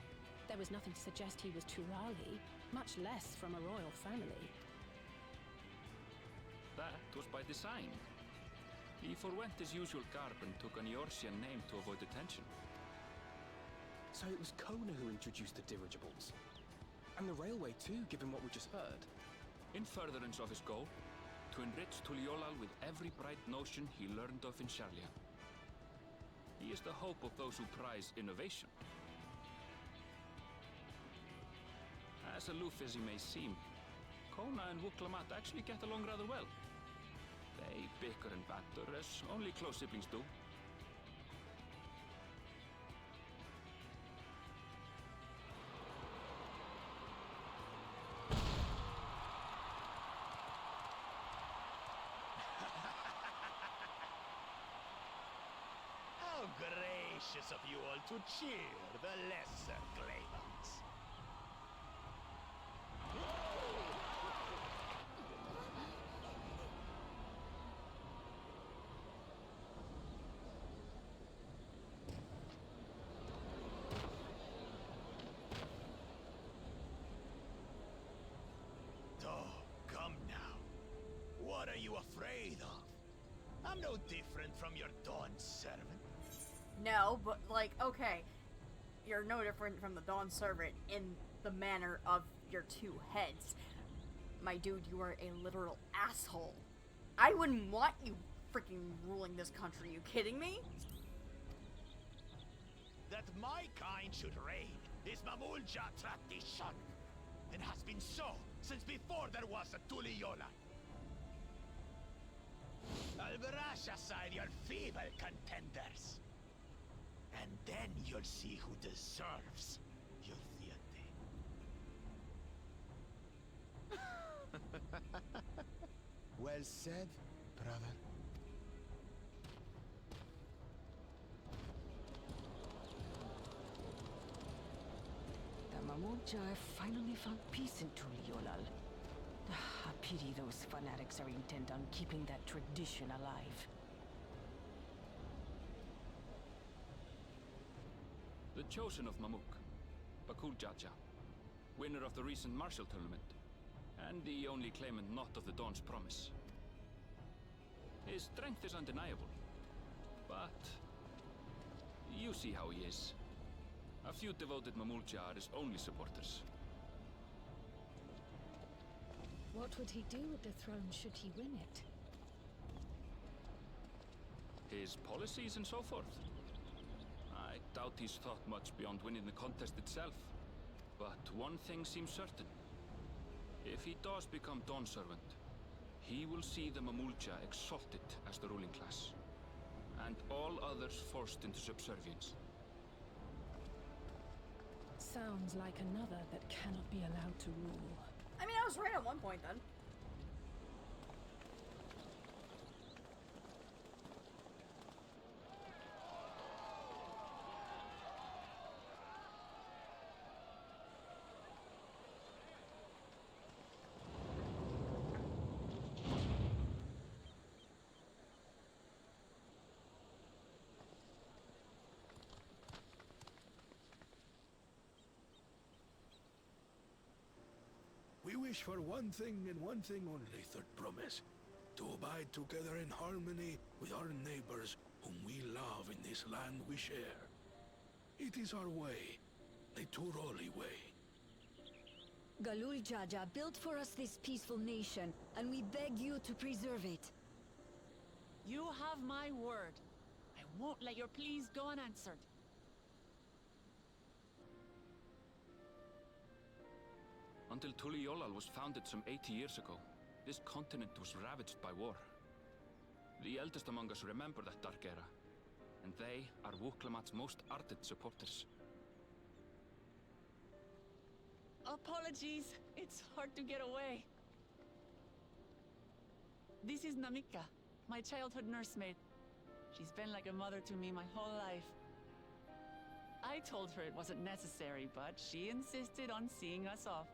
There was nothing to suggest he was Turali, much less from a royal family. That was by design. He forwent his usual garb and took an Eorzean name to avoid attention. So it was Kona who introduced the dirigibles. And the railway too, given what we just heard. In furtherance of his goal, to enrich Tuliolal with every bright notion he learned of in Charlia. He is the hope of those who prize innovation. As aloof as he may seem, Kona and Wuklamat actually get along rather well. They bicker and banter as only close siblings do. How gracious of you all to cheer the lesser claimants. Come now. What are you afraid of? No, but, like, okay. You're no different from the Dawn Servant in the manner of your two heads. My dude, you are a literal asshole. I wouldn't want you freaking ruling this country. You kidding me? That my kind should reign is Mamulja tradition, and has been so since before there was a Tuliola. I'll brush aside your feeble contenders, and then you'll see who deserves your fealty. Well said, brother. The Mamulja have finally found peace in Tuliolal. I pity those fanatics are intent on keeping that tradition alive. The chosen of Mamuk, Bakul Jaja, winner of the recent martial tournament, and the only claimant not of the Dawn's promise. His strength is undeniable, but you see how he is. A few devoted Mamulja are his only supporters. What would he do with the throne should he win it? His policies and so forth. I doubt he's thought much beyond winning the contest itself. But one thing seems certain. If he does become Dawn Servant, he will see the Mamulja exalted as the ruling class, and all others forced into subservience. Sounds like another that cannot be allowed to rule. I mean, I was right at one point then. We wish for one thing and one thing only, Third Promise. To abide together in harmony with our neighbors whom we love in this land we share. It is our way, the Turoli way. Galul Jaja built for us this peaceful nation, and we beg you to preserve it. You have my word. I won't let your pleas go unanswered. Until Tuliolal was founded some 80 years ago, this continent was ravaged by war. The eldest among us remember that dark era, and they are Wuklamat's most ardent supporters. Apologies, it's hard to get away. This is Namika, my childhood nursemaid. She's been like a mother to me my whole life. I told her it wasn't necessary, but she insisted on seeing us off.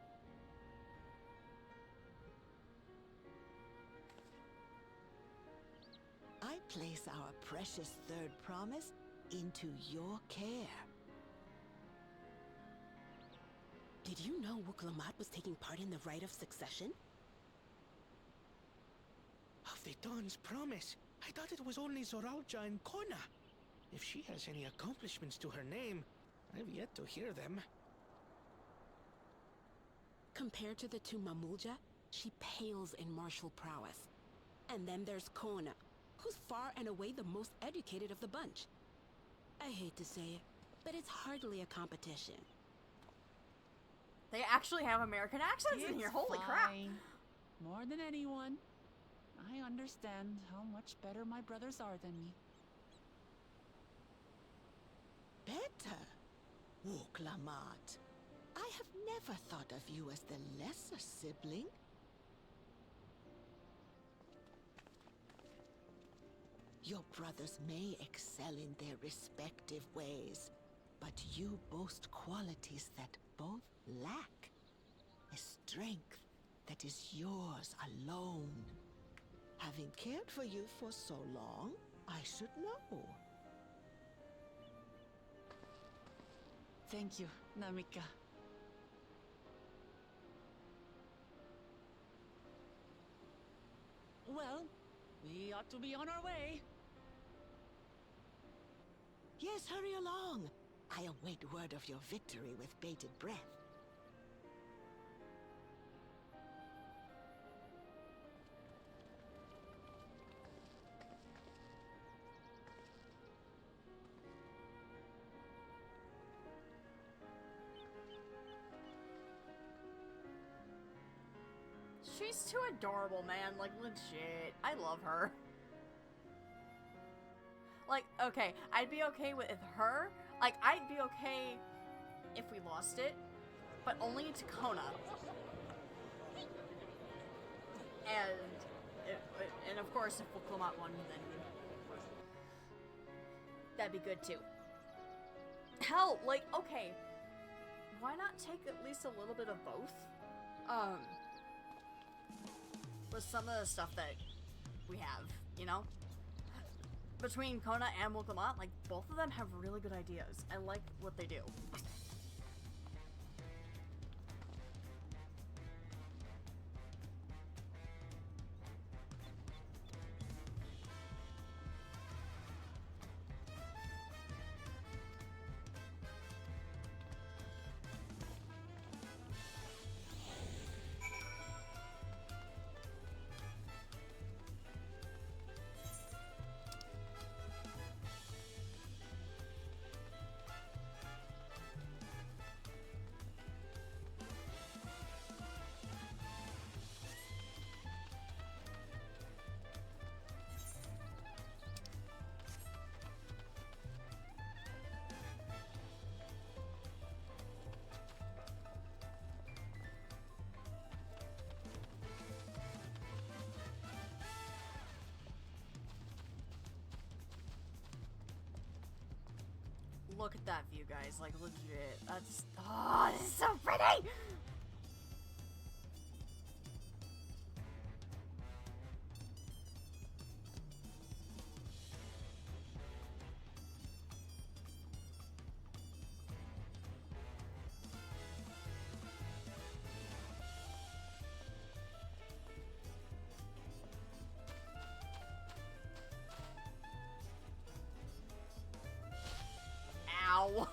I place our precious Third Promise into your care. Did you know Wuklamat was taking part in the rite of succession? Of the Dawn's Promise? I thought it was only Zoralja and Kona. If she has any accomplishments to her name, I've yet to hear them. Compared to the two Mamulja, she pales in martial prowess. And then there's Kona, who's far and away the most educated of the bunch. I hate to say it, but it's hardly a competition. They actually have American accents in here, holy crap! More than anyone, I understand how much better my brothers are than me. Better? Wuklamat. I have never thought of you as the lesser sibling. Your brothers may excel in their respective ways, but you boast qualities that both lack. A strength that is yours alone. Having cared for you for so long, I should know. Thank you, Namika. Well, we ought to be on our way. Yes, hurry along. I await word of your victory with bated breath. She's too adorable, man. Like, legit. I love her. Like, okay, I'd be okay with her. Like, I'd be okay if we lost it, but only to Kona. And of course, if Wilclamot won, then that'd be good too. Hell, like, okay, why not take at least a little bit of both? With some of the stuff that we have, you know? Between Kona and Wilclamot, like, both of them have really good ideas. I like what they do. Look at that view, guys. Like, legit. That's... Oh, this is so pretty! Ow.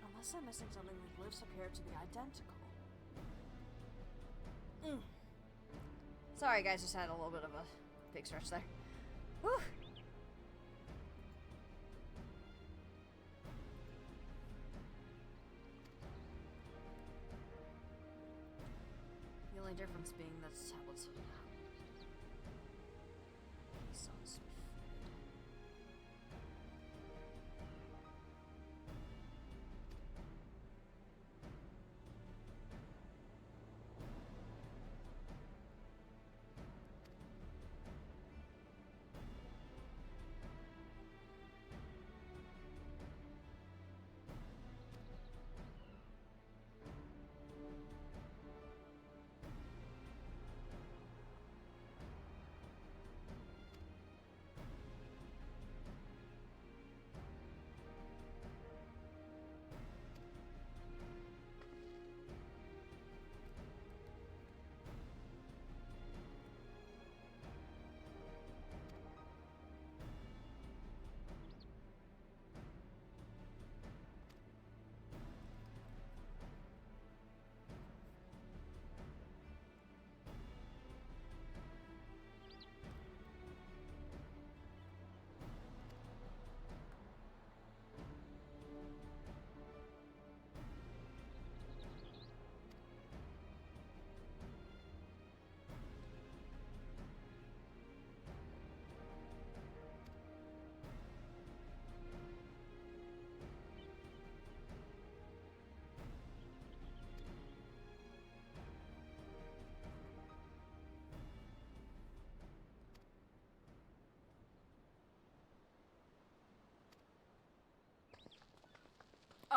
Unless I'm missing something, the glyphs appear to be identical. Sorry guys, just had a little bit of a big stretch there. Whew. The only difference being that the tablets so sweet.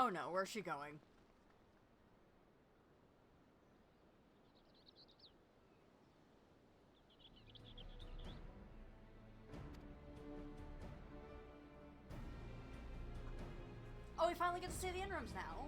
Oh no, where's she going? Oh, we finally get to see the in-rooms now.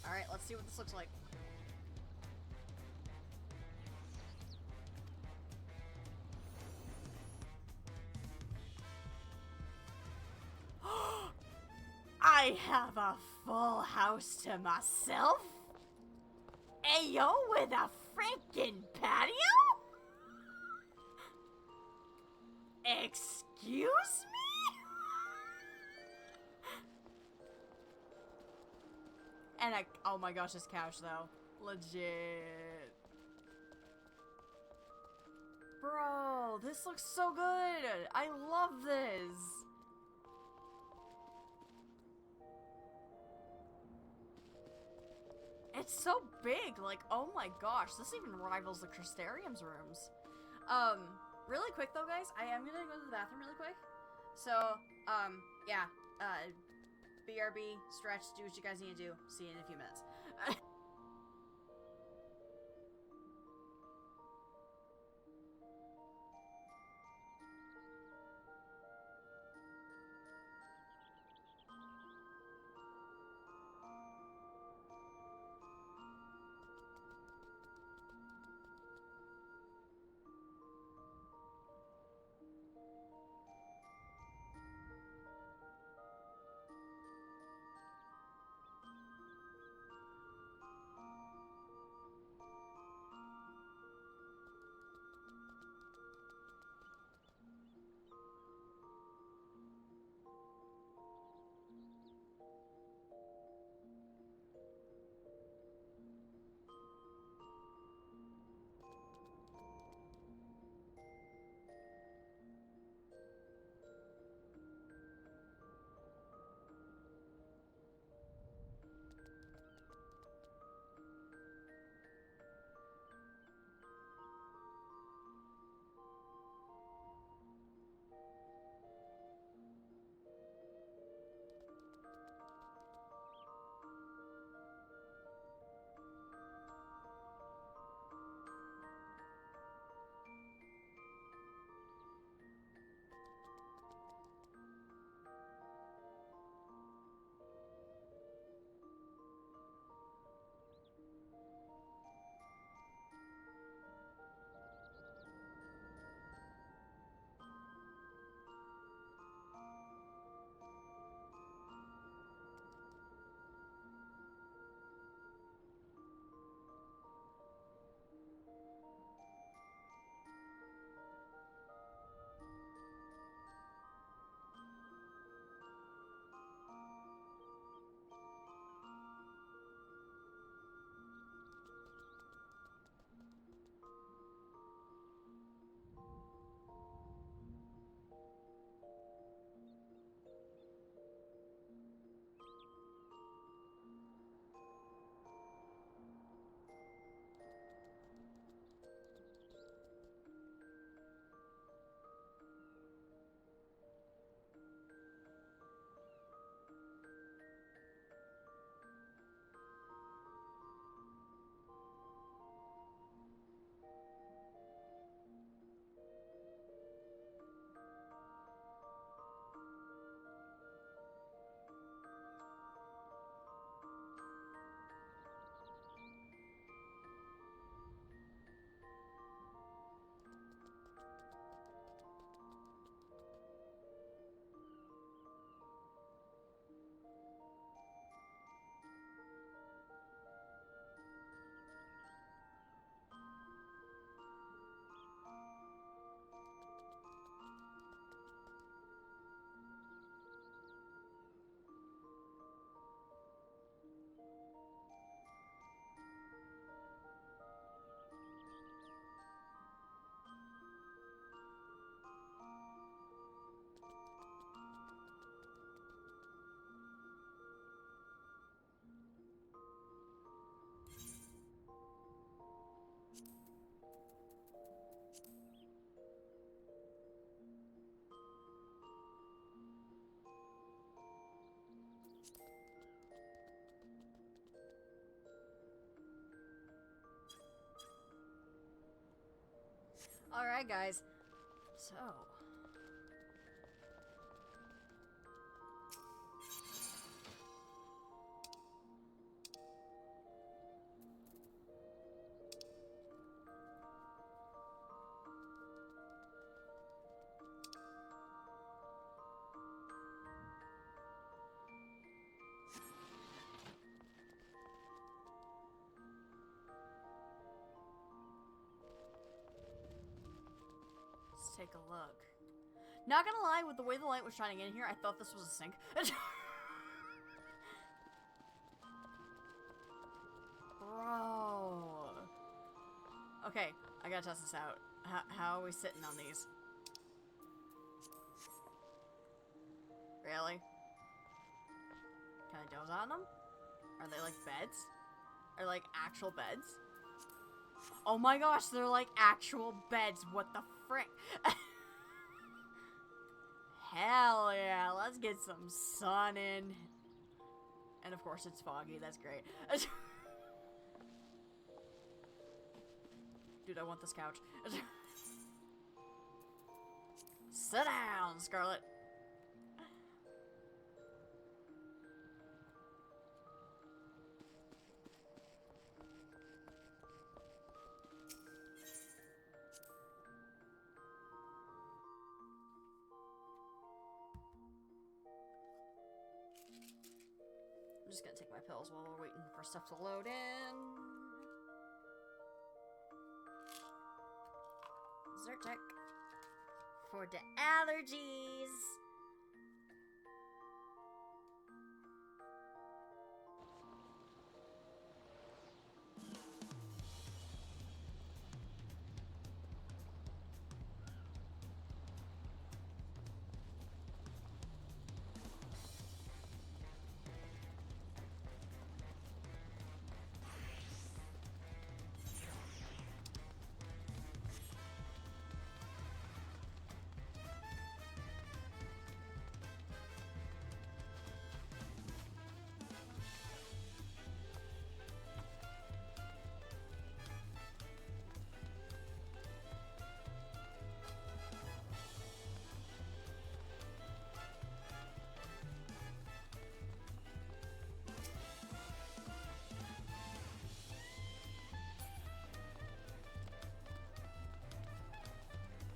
Alright, let's see what this looks like. I have a full house to myself? Ayo, with a freaking patio? Excuse me? And oh my gosh, this couch though. Legit. Bro, this looks so good. I love this. It's so big, like, oh my gosh, this even rivals the Crystarium's rooms. Really quick though, guys, I am gonna go to the bathroom really quick. So, yeah, BRB, stretch, do what you guys need to do. See you in a few minutes. Alright, guys. So. Let's take a look. Not gonna lie, with the way the light was shining in here, I thought this was a sink. Bro. Okay, I gotta test this out. How are we sitting on these? Really? Can I doze on them? Are they like beds? Are like actual beds? Oh my gosh, they're like actual beds. What the frick? Hell yeah, let's get some sun in. And of course it's foggy, that's great. Dude, I want this couch. Sit down, Scarlet. I'm just gonna take my pills while we're waiting for stuff to load in. Zyrtec for the allergies.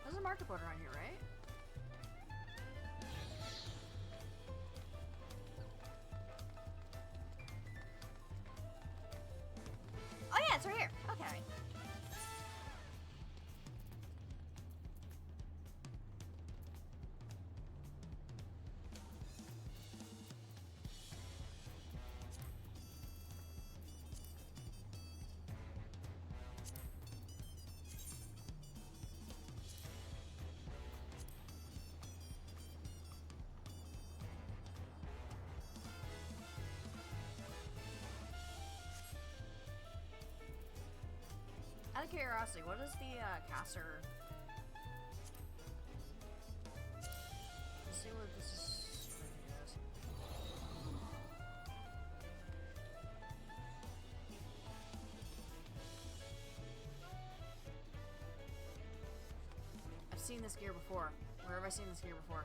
There's a market border on here, right? Oh yeah, it's right here. Okay. Out of curiosity, what is the caster? Let's see what this is. I've seen this gear before. Where have I seen this gear before?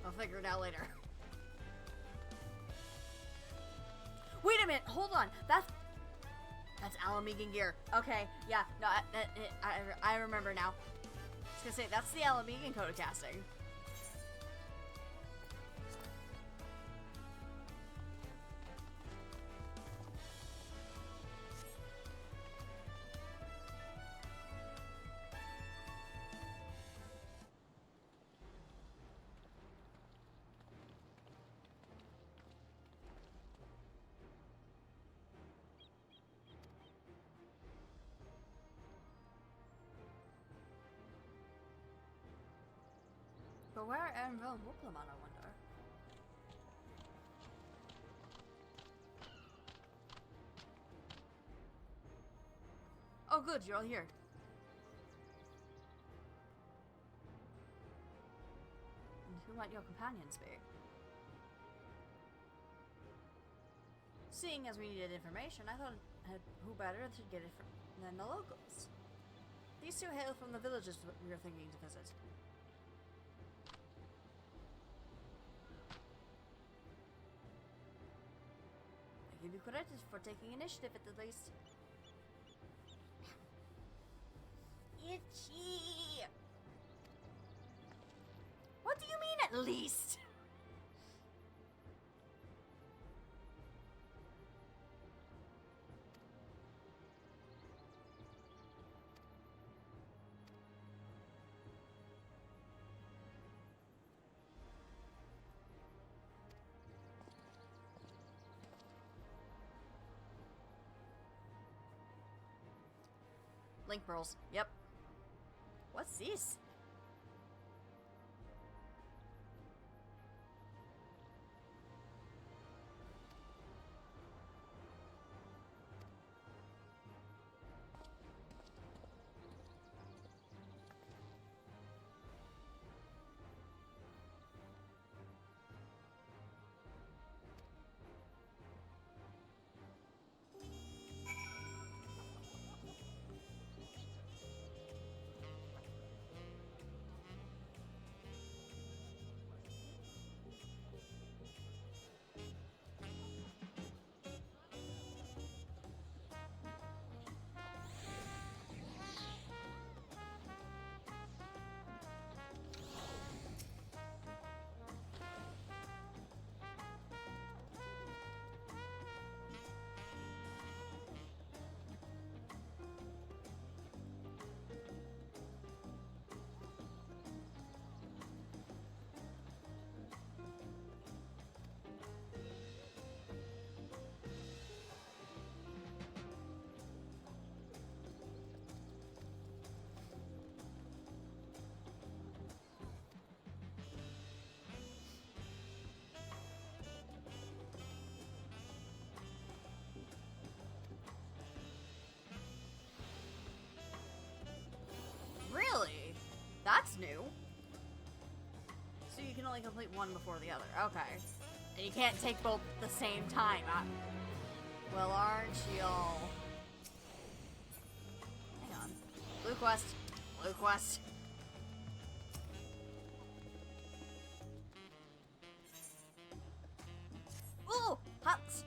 I'll figure it out later. Wait a minute, hold on. That's Alamegan gear. Okay, yeah, no, I remember now. I was gonna say, that's the Alamegan code of casting. But where am I wonder? Oh good, you're all here. companions be? Seeing as we needed information, I thought who better to get it than the locals. These two hail from the villages we were thinking to visit. I give you credit for taking initiative at the least. Itchy! What do you mean at least? Link pearls. Yep. What's this? Really? That's new. So you can only complete one before the other. Okay. And you can't take both at the same time. Well, aren't y'all? Hang on. Blue quest. Blue quest. Ooh! Huts!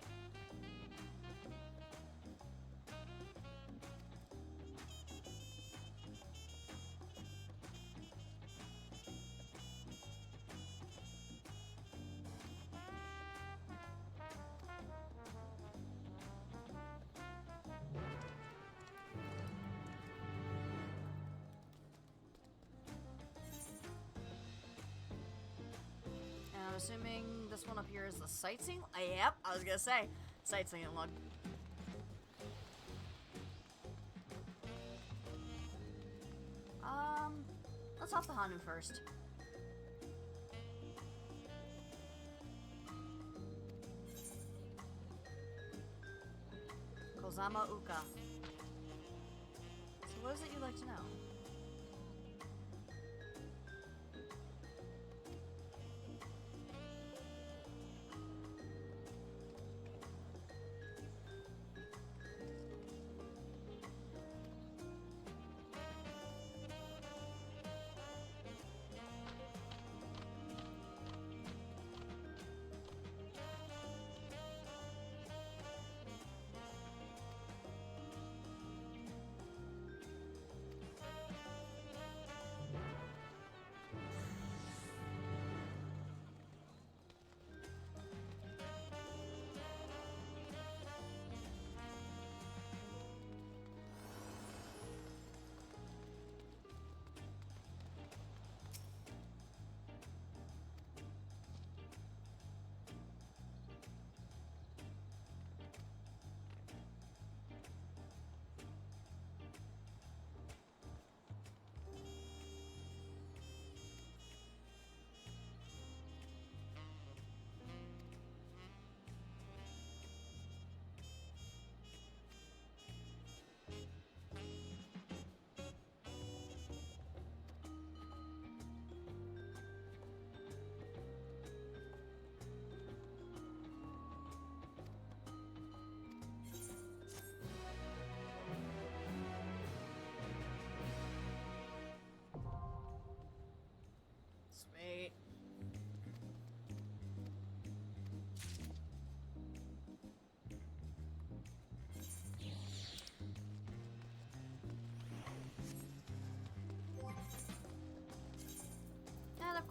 I'm assuming this one up here is the sightseeing. Yep, I was gonna say sightseeing log. Let's off the Hanu first. Kozama Uka. So what is it you'd like to know?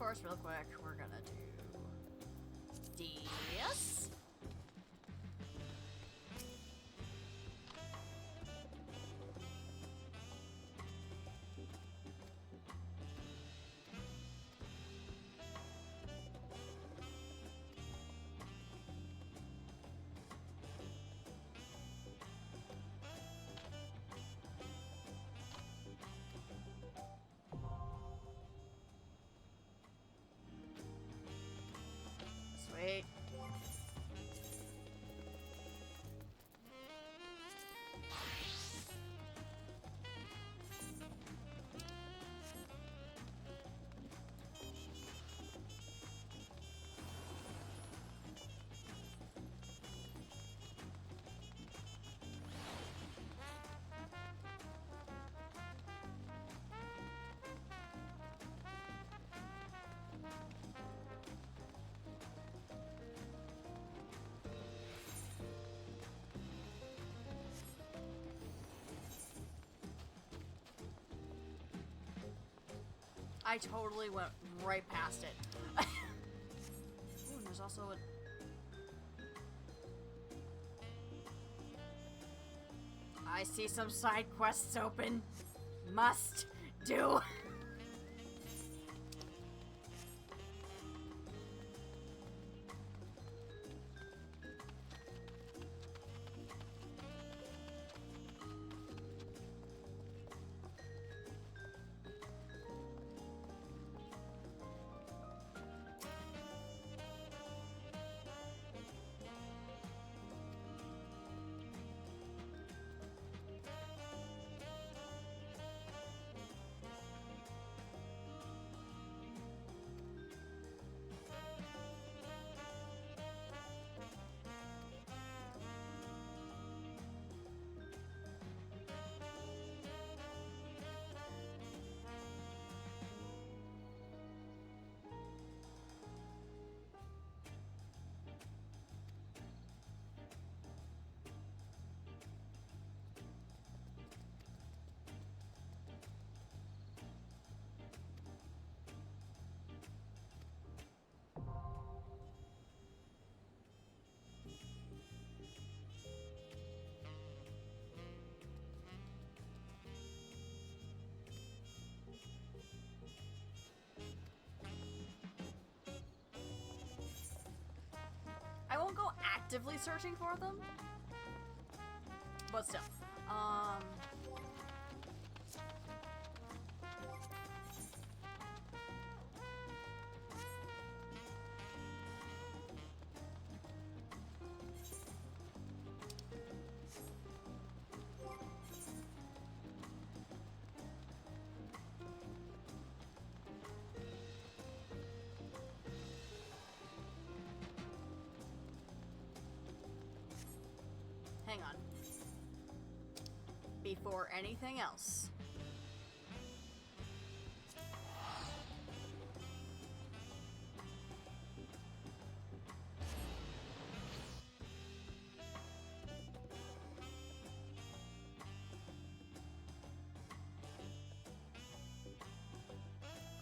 course, real quick, we're gonna do this. Sweet. I totally went right past it. Ooh, and there's also a... I see some side quests open. Must do. I won't go actively searching for them, but still. Hang on. Before anything else.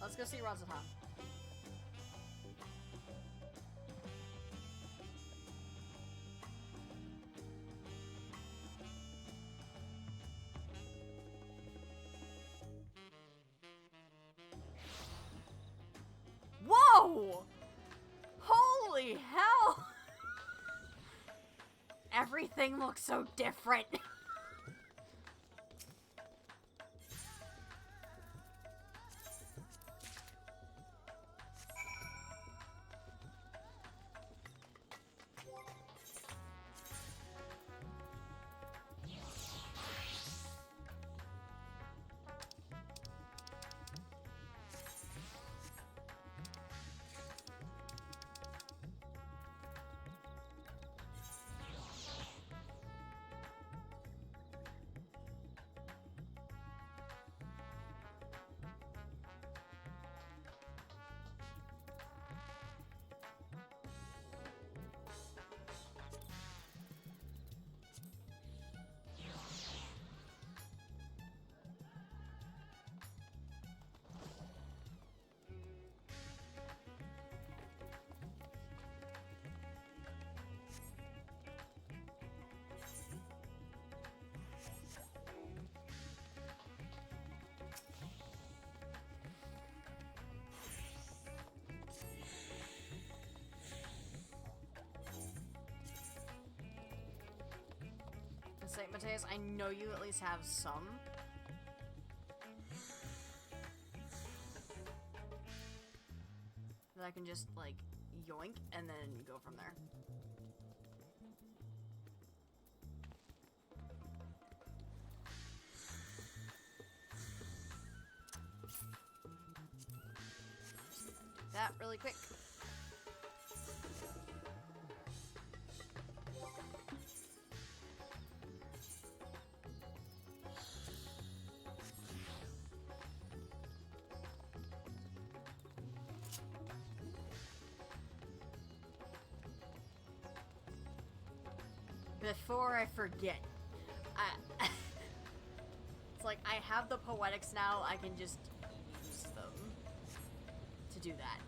Let's go see Razatan. Whoa! Holy hell! Everything looks so different. Mateus, I know you at least have some. That I can just, like, yoink and then go from there. Do that really quick. Before I forget, it's like I have the poetics now, I can just use them to do that.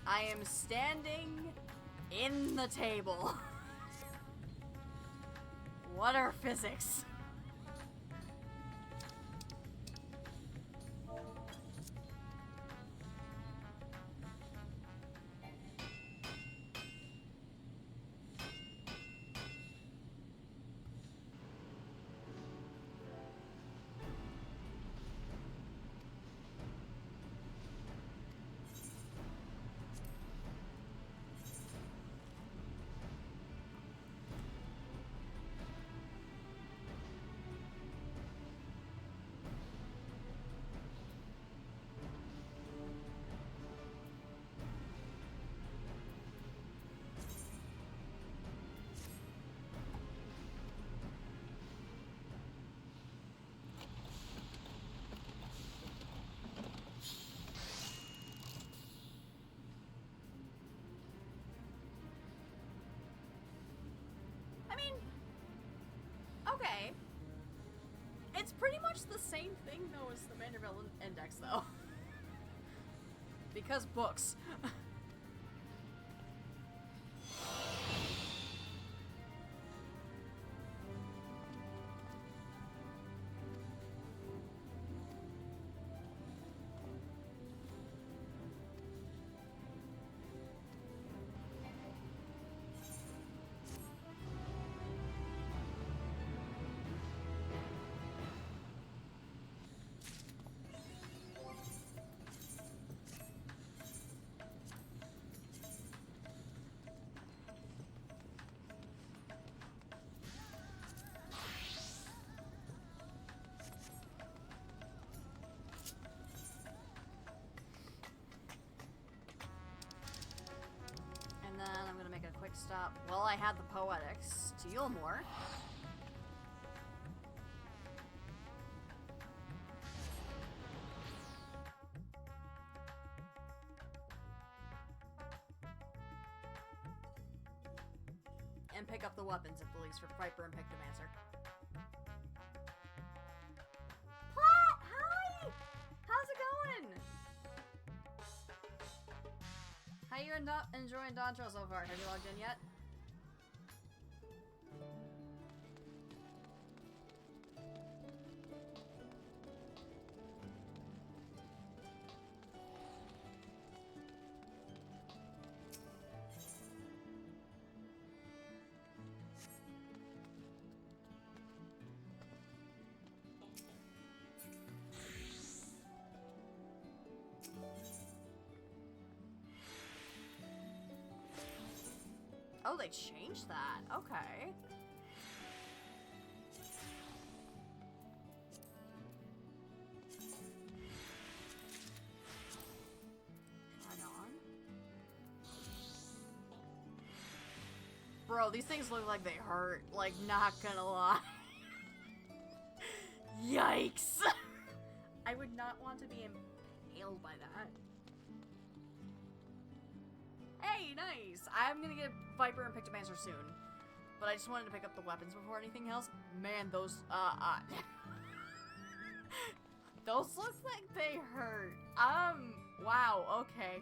I am standing in the table. What are physics? Okay. It's pretty much the same thing, though, as the Vanderbilt Index, though. Because books. Stop. Well, I had the poetics to Yulmore. And pick up the weapons at the least for Viper and Pictomancer. What? Hi! How's it going? How you enjoying DAWNTRAIL so far? Have you logged in yet? Oh, they changed that. Okay. Try on. Bro, these things look like they hurt. Like, not gonna lie. Yikes! I would not want to be impaled by that. Hey, nice! I'm gonna get Viper and Pictomancer soon. But I just wanted to pick up the weapons before anything else. Man, those, those look like they hurt. Wow, okay.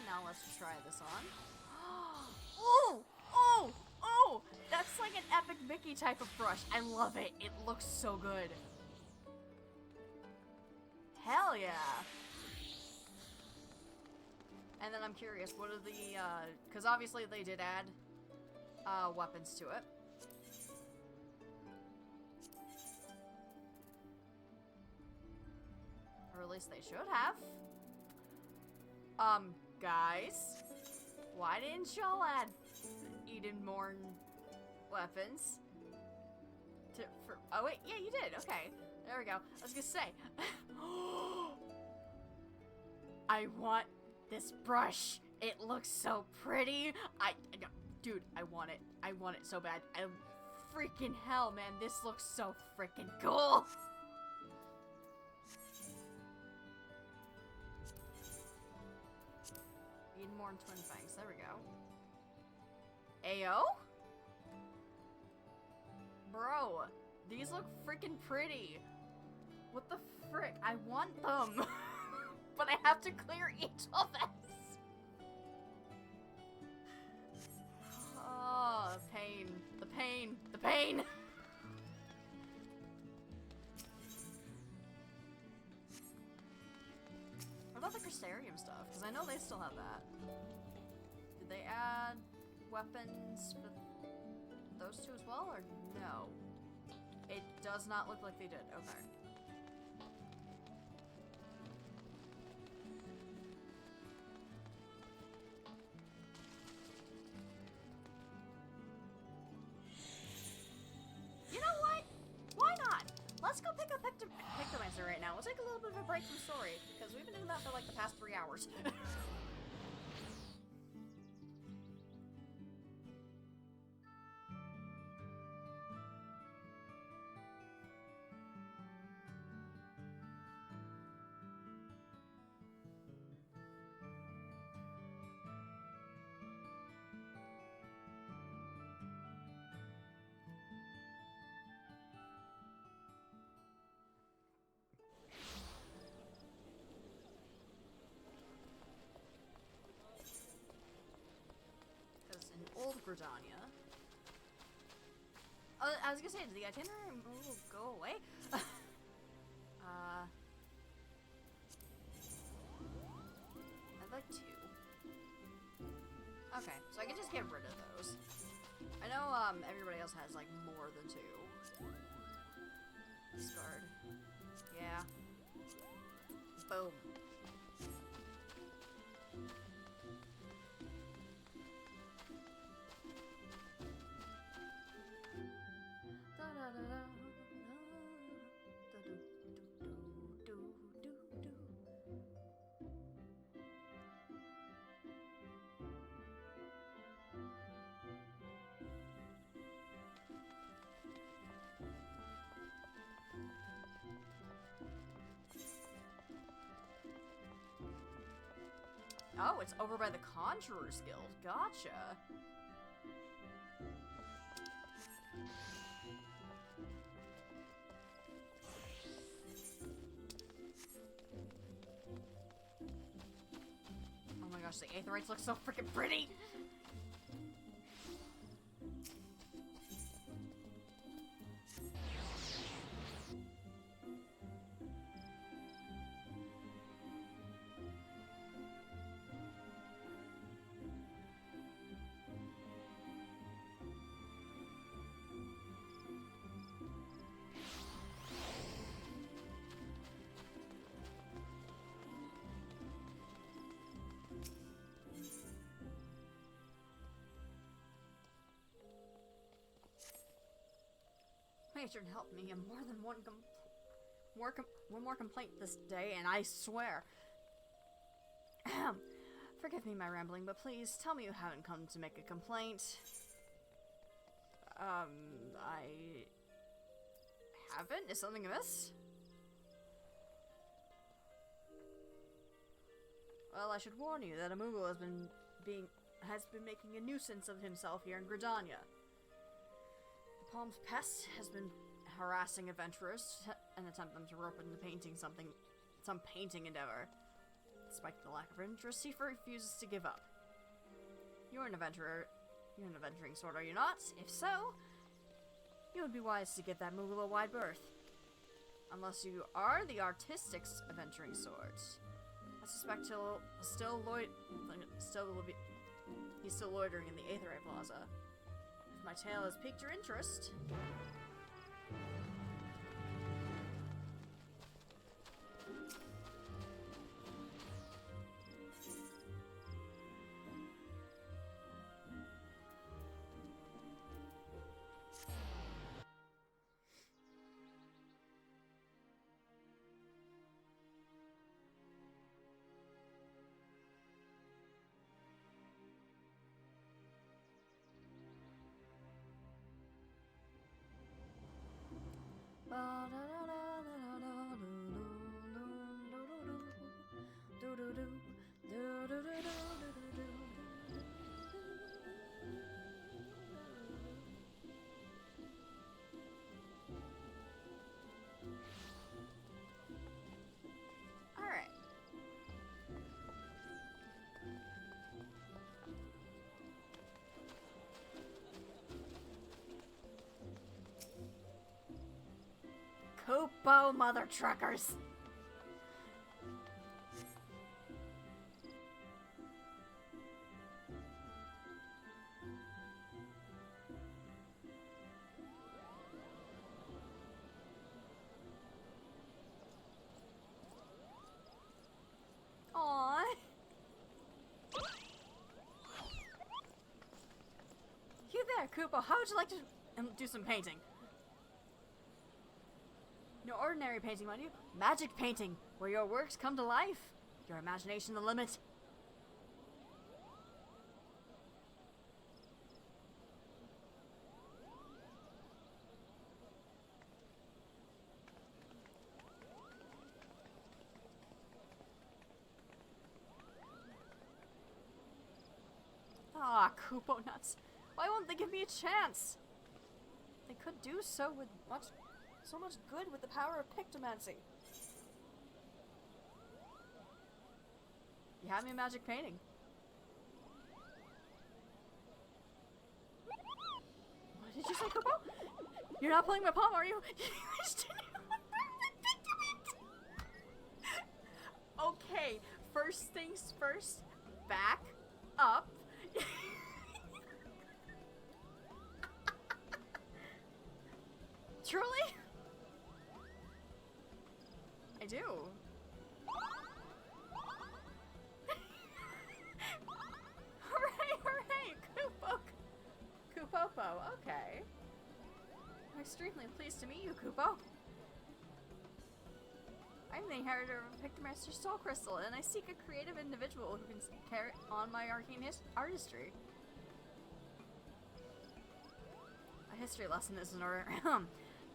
now let's try this on. Oh! Oh! Oh! That's like an Epic Mickey type of brush. I love it. It looks so good. Hell yeah! And then I'm curious, what are the, because obviously they did add, weapons to it. Or at least they should have. Guys, why didn't y'all add Edenmorn weapons? Oh wait, yeah, you did. Okay, there we go. I was gonna say, I want this brush. It looks so pretty. Dude, I want it. I want it so bad. Freaking hell, man, this looks so freaking cool. Edenmorn Twin Fangs. There we go. Ayo? Bro, these look freaking pretty. What the frick? I want them. But I have to clear each of us. Oh, the pain. The pain. The pain. What about the Crystarium stuff? Because I know they still have that. Did they add weapons for those two as well, or no? It does not look like they did. Okay. You know what? Why not? Let's go pick up Pictomancer right now. We'll take a little bit of a break from story, because we've been doing that for like the past 3 hours. Old Gridania. I was gonna say, did the itinerary will go away? I'd like 2. Okay, so I can just get rid of those. I know, everybody else has, like, more than 2. Discard. Yeah. Boom. Oh, it's over by the Conjurer's Guild. Gotcha. Oh my gosh, the Aetherites look so freaking pretty! Matron helped me in more than one more complaint this day, and I swear. Forgive me my rambling, but please tell me you haven't come to make a complaint. I haven't? Is something amiss? Well, I should warn you that Amugo has been making a nuisance of himself here in Gridania. The Palm's pest has been harassing adventurers and attempt them to rope into painting some painting endeavor. Despite the lack of interest, he refuses to give up. You're an adventurer. You're an adventuring sort, are you not? If so, you would be wise to give that move a wide berth. Unless you are the artistic adventuring sort. I suspect he's still loitering in the Aetherite Plaza. If my tale has piqued your interest... Alright. Kupo mother truckers. Aww. You there, Kupo. How would you like to do some painting? No ordinary painting, mind you. Magic painting, where your works come to life. Your imagination the limit. Ah, Kupo nuts. Why won't they give me a chance? They could do so with so much good with the power of pictomancy. You have me a magic painting. What did you say, Kupo? You're not playing my palm, are you? Okay, first things first. Back up. Truly? I do. Hooray! Kupo! Kupopo, okay. I'm extremely pleased to meet you, Kupo. I'm the inheritor of Pictomaster's Soul Crystal, and I seek a creative individual who can carry on my arcane artistry. A history lesson is in order.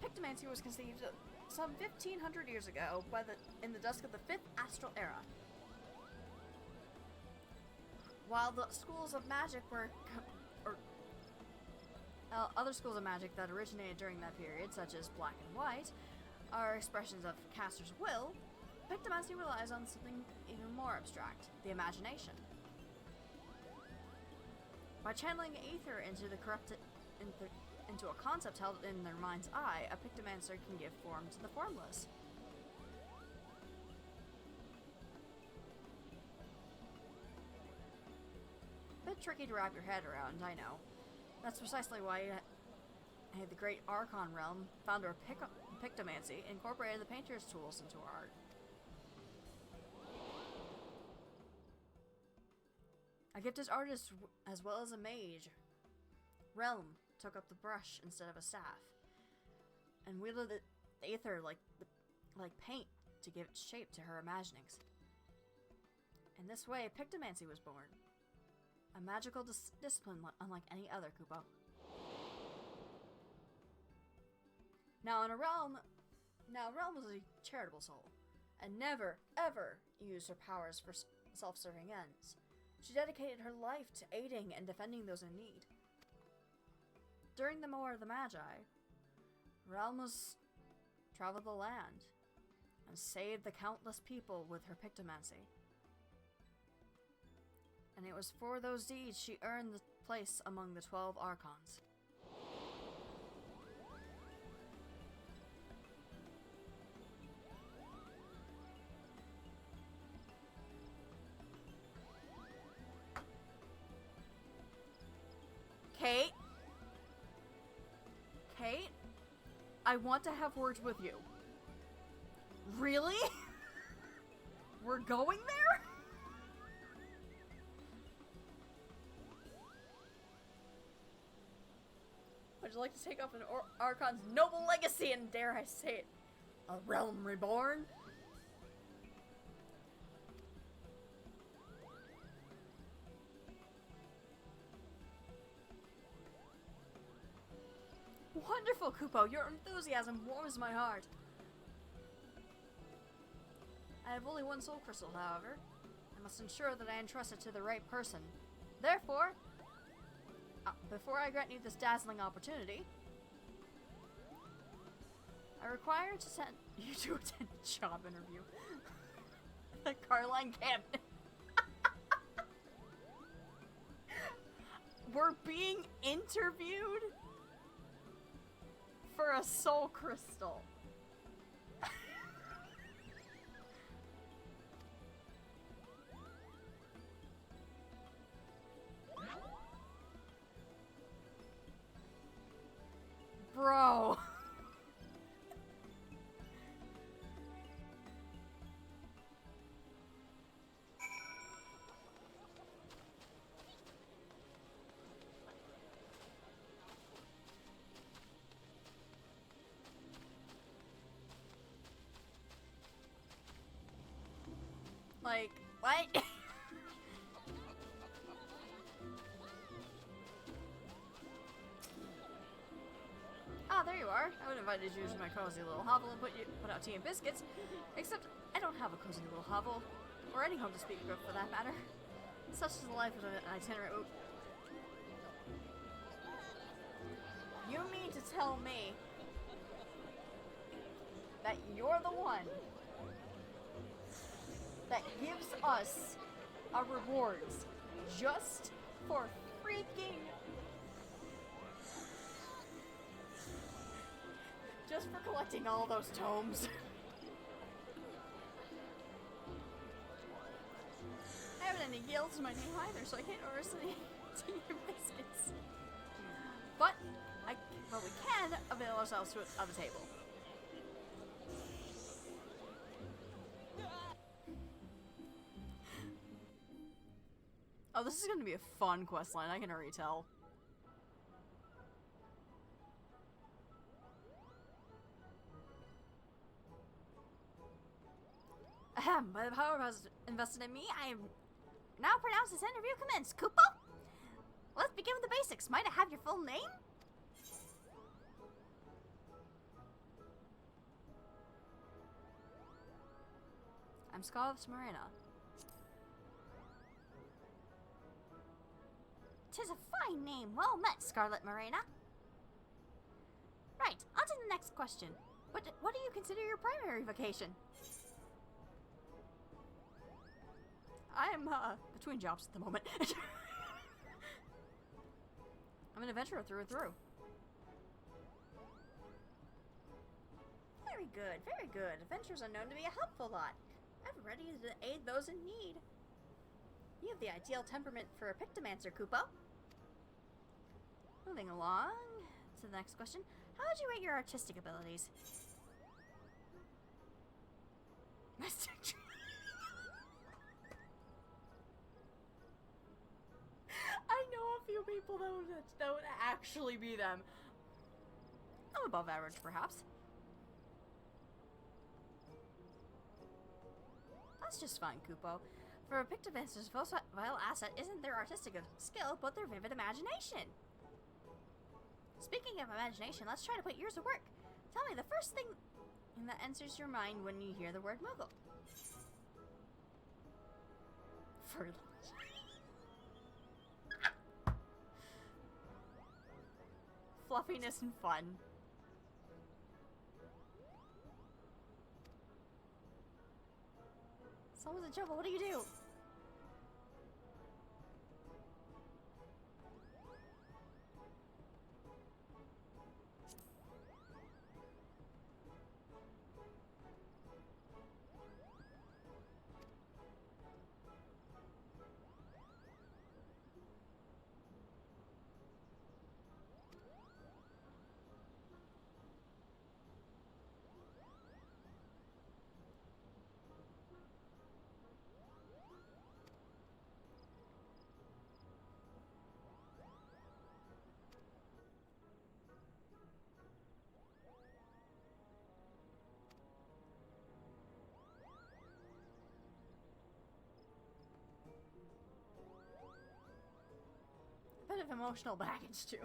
Pictomancy was conceived some 1500 years ago in the dusk of the 5th Astral Era. While the schools of magic were... other schools of magic that originated during that period, such as Black and White, are expressions of caster's will, Pictomancy relies on something even more abstract, the imagination. By channeling ether into the corrupted... into a concept held in their mind's eye, a Pictomancer can give form to the formless. Bit tricky to wrap your head around, I know. That's precisely why the great Archon realm, founder of Pictomancy, incorporated the painter's tools into art. A gifted artist as well as a mage, Realm took up the brush instead of a staff, and wielded the aether like paint to give its shape to her imaginings. In this way, Pictomancy was born. A magical discipline unlike any other, Kupo. Now, Realm was a charitable soul, and never, ever used her powers for self-serving ends. She dedicated her life to aiding and defending those in need. During the War of the Magi, Realmus traveled the land and saved the countless people with her Pictomancy. And it was for those deeds she earned the place among the 12 Archons. Kate? Kate? I want to have words with you. Really? We're going there? Would you like to take up an Archon's noble legacy and, dare I say it, a realm reborn? Wonderful, Kupo. Your enthusiasm warms my heart. I have only one soul crystal, however. I must ensure that I entrust it to the right person. Therefore, before I grant you this dazzling opportunity, I require to send you to attend a job interview. The Carline cabinet. We're being interviewed for a soul crystal. Bro. Like, what? Ah, there you are. I would invite you to my cozy little hovel and put out tea and biscuits. Except I don't have a cozy little hovel, or any home to speak of for that matter. Such is the life of an itinerant. Oop. You mean to tell me that you're the one that gives us our rewards just for freaking... just for collecting all those tomes? I haven't any guilds in my name either, so I can't order any tea or biscuits. But we can avail ourselves of the table. Oh, this is going to be a fun questline, I can already tell. Ahem, by the power has invested in me, I am now pronounce this interview commenced. Kupo? Let's begin with the basics. Might I have your full name? I'm Scarlet Marina. 'Tis a fine name. Well met, Scarlet Marina. Right, on to the next question. What do you consider your primary vocation? I'm, between jobs at the moment. I'm an adventurer through and through. Very good, very good. Adventures are known to be a helpful lot. Ever ready to aid those in need. You have the ideal temperament for a pictomancer, Kupo. Moving along to the next question. How would you rate your artistic abilities? I know a few people that would actually be them. I'm above average, perhaps. That's just fine, Kupo. For a pictomancer's most vital asset isn't their artistic skill, but their vivid imagination. Speaking of imagination, let's try to put yours to work. Tell me the first thing that enters your mind when you hear the word Moogle. Fluffiness and fun. Someone's in trouble, what do you do? of emotional baggage too.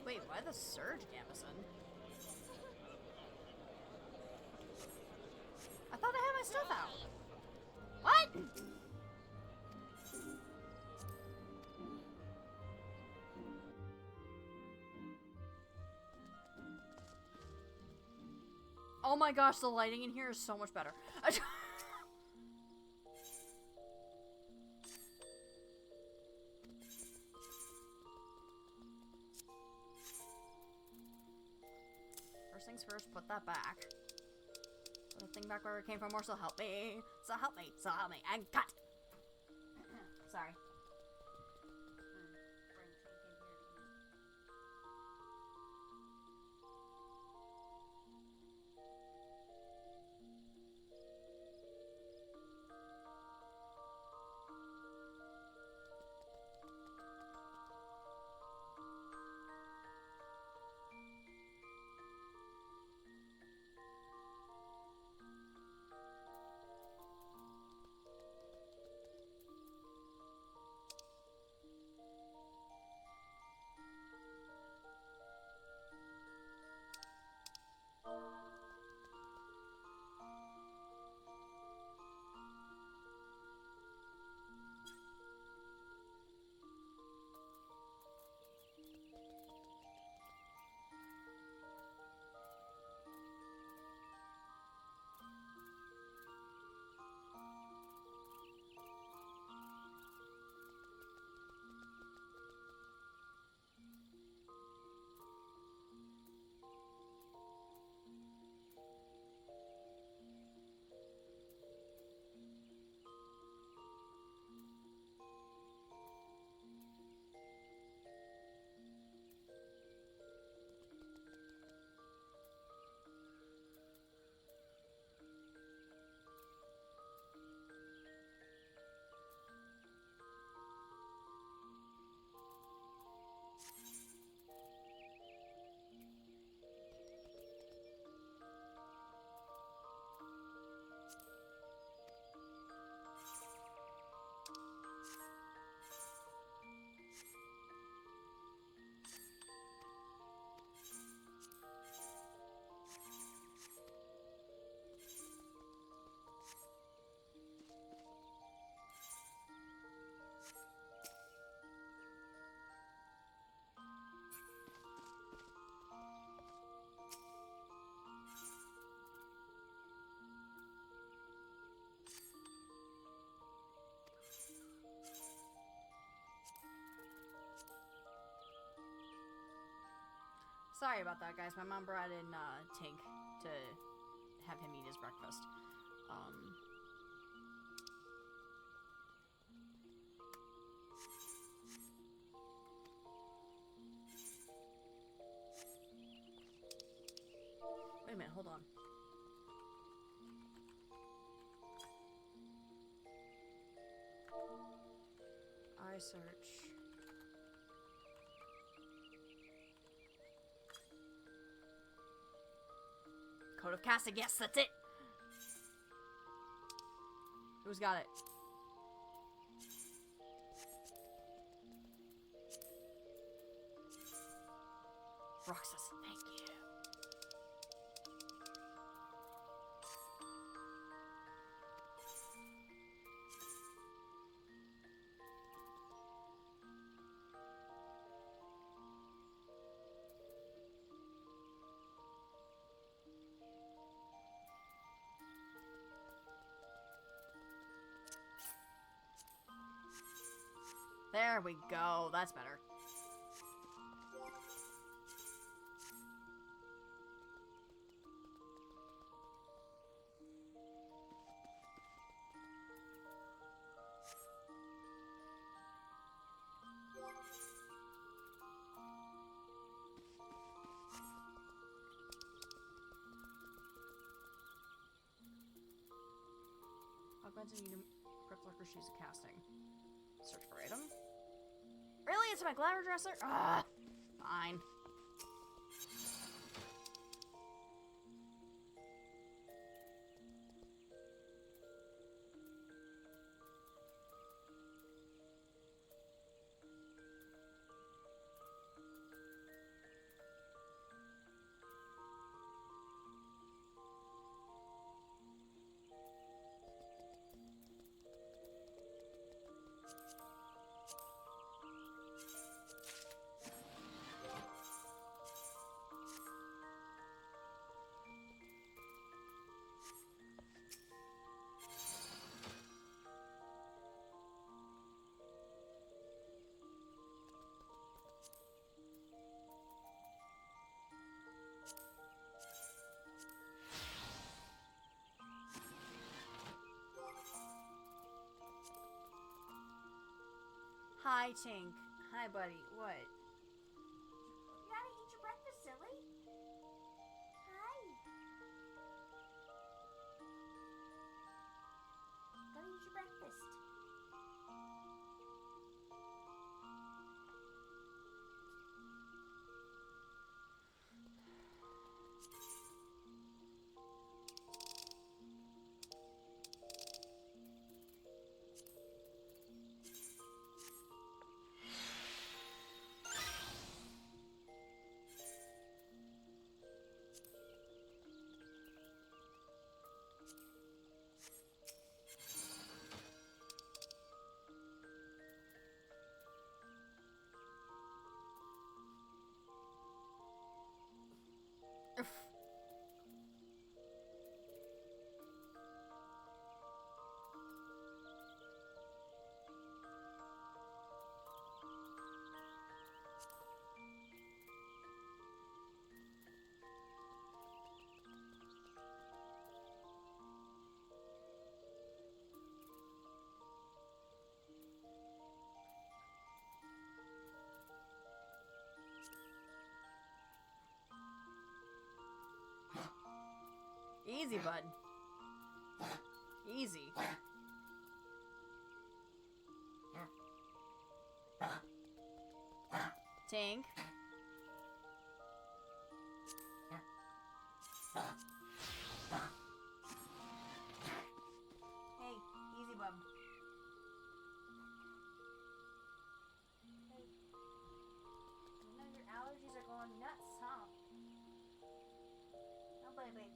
Wait, why the surge gambeson? I thought I had my stuff out. What? Oh my gosh, the lighting in here is so much better. First things first, put that back. Put the thing back where it came from, or so help me. So help me. So help me. And cut! Sorry. Sorry about that, guys. My mom brought in Tink to have him eat his breakfast. Wait a minute, hold on. I search. Code of casting, yes, that's it! Who's got it? Roxas, thank you. There we go. That's better. Augmented medium quick lurker shoes casting. Search for item. Really? It's my glamour dresser? Ah, fine. Hi, Tink. Hi, buddy. What? You gotta eat your breakfast, silly. Hi. Gotta eat your breakfast. Easy, bud. Easy. Tink. Hey, easy, bub. Hey. You know your allergies are going nuts, huh? No, baby.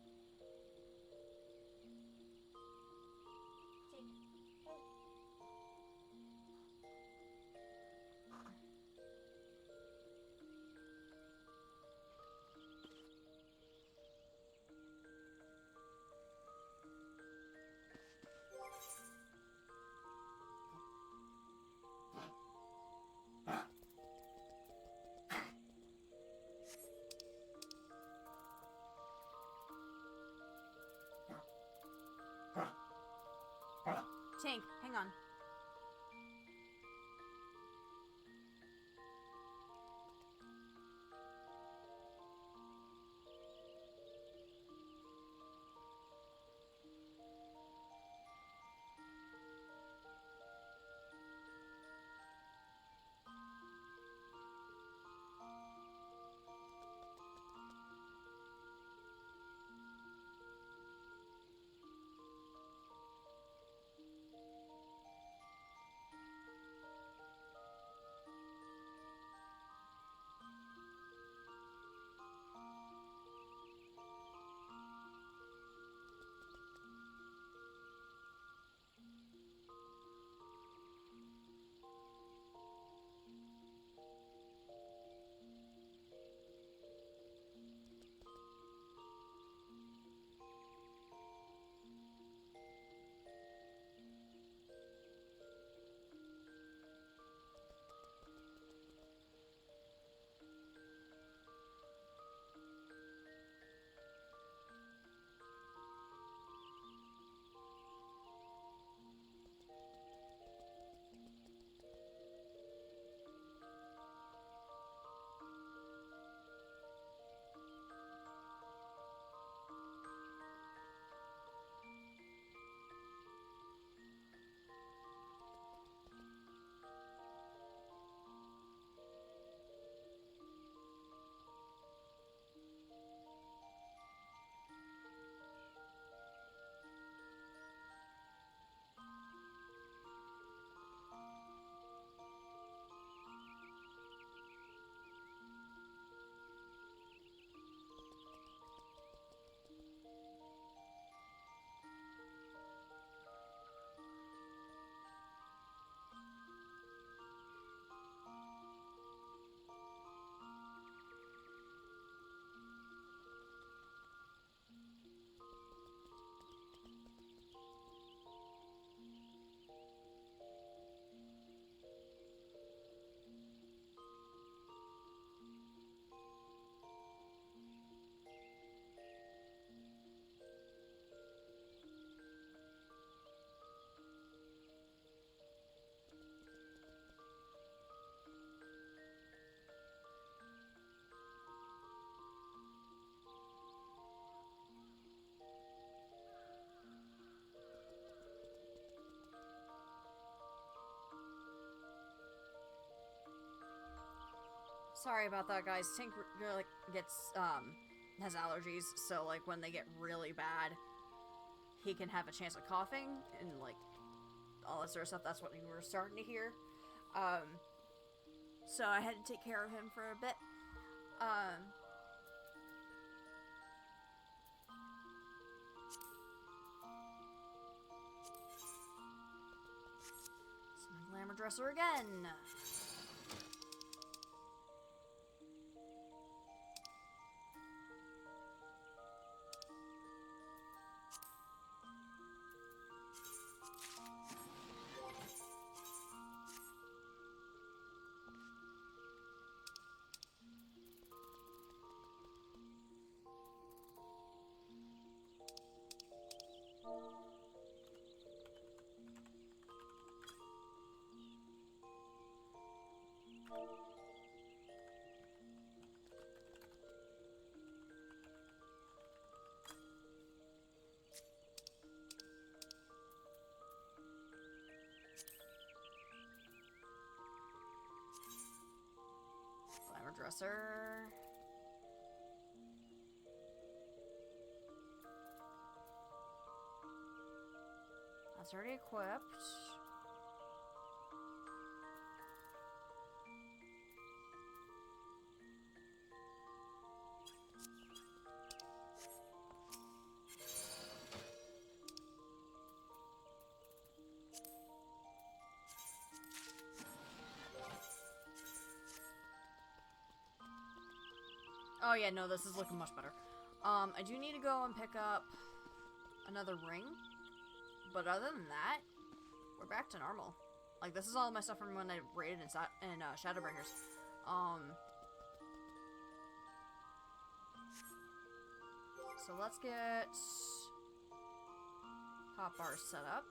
Tink, hang on. Sorry about that, guys. Tink really gets, has allergies, so, like, when they get really bad, he can have a chance of coughing, and, like, all that sort of stuff. That's what you were starting to hear. So I had to take care of him for a bit. It's my glamour dresser again. Glamour dresser. That's already equipped. Oh yeah, no, this is looking much better. I do need to go and pick up another ring, but other than that, we're back to normal. Like, this is all my stuff from when I raided in Shadowbringers. So let's get hot bars set up.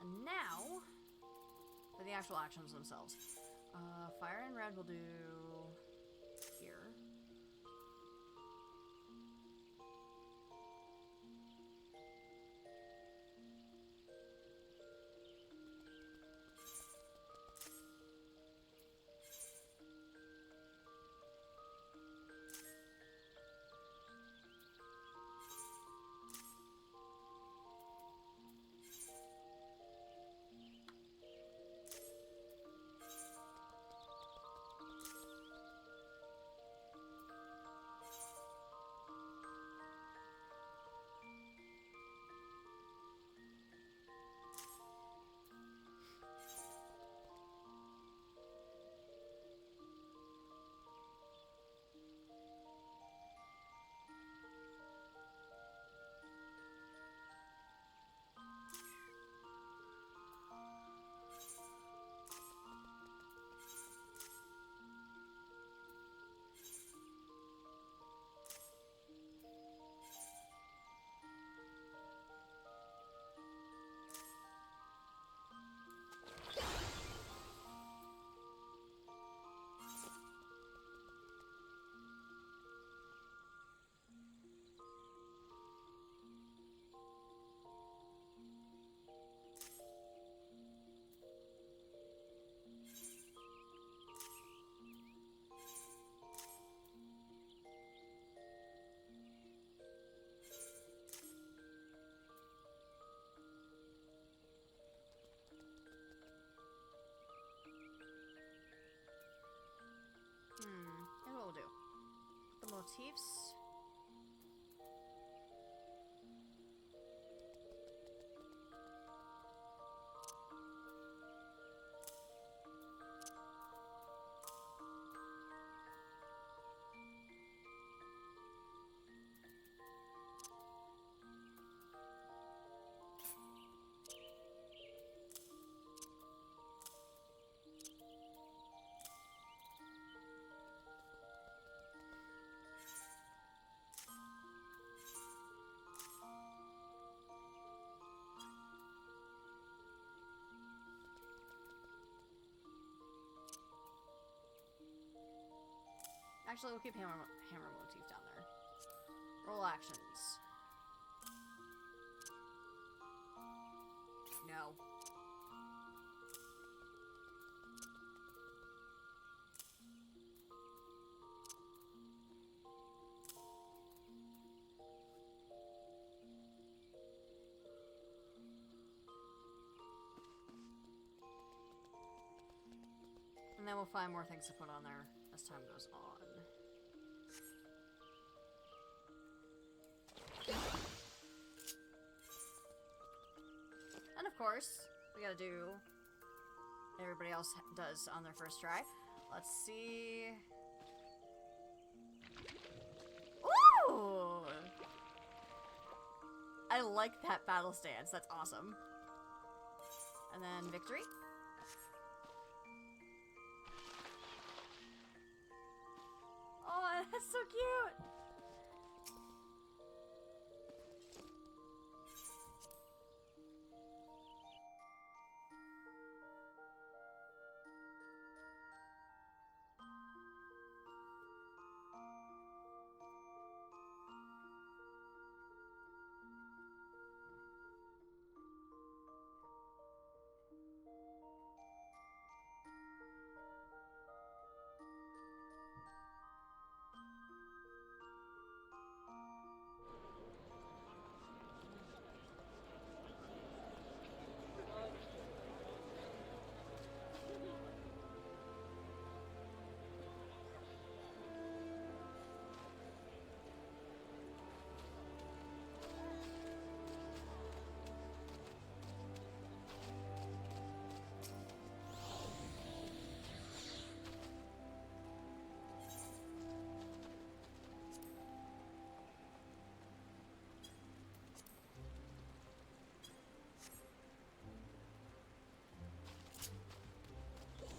And now, for the actual actions themselves. Fire and red will do here. Here's what we'll do. The motifs. Actually, we'll keep hammer motif down there. Roll actions. No. And then we'll find more things to put on there as time goes on. And of course, we gotta do everybody else does on their first try. Let's see. Ooh! I like that battle stance. That's awesome. And then victory. Oh, that's so cute.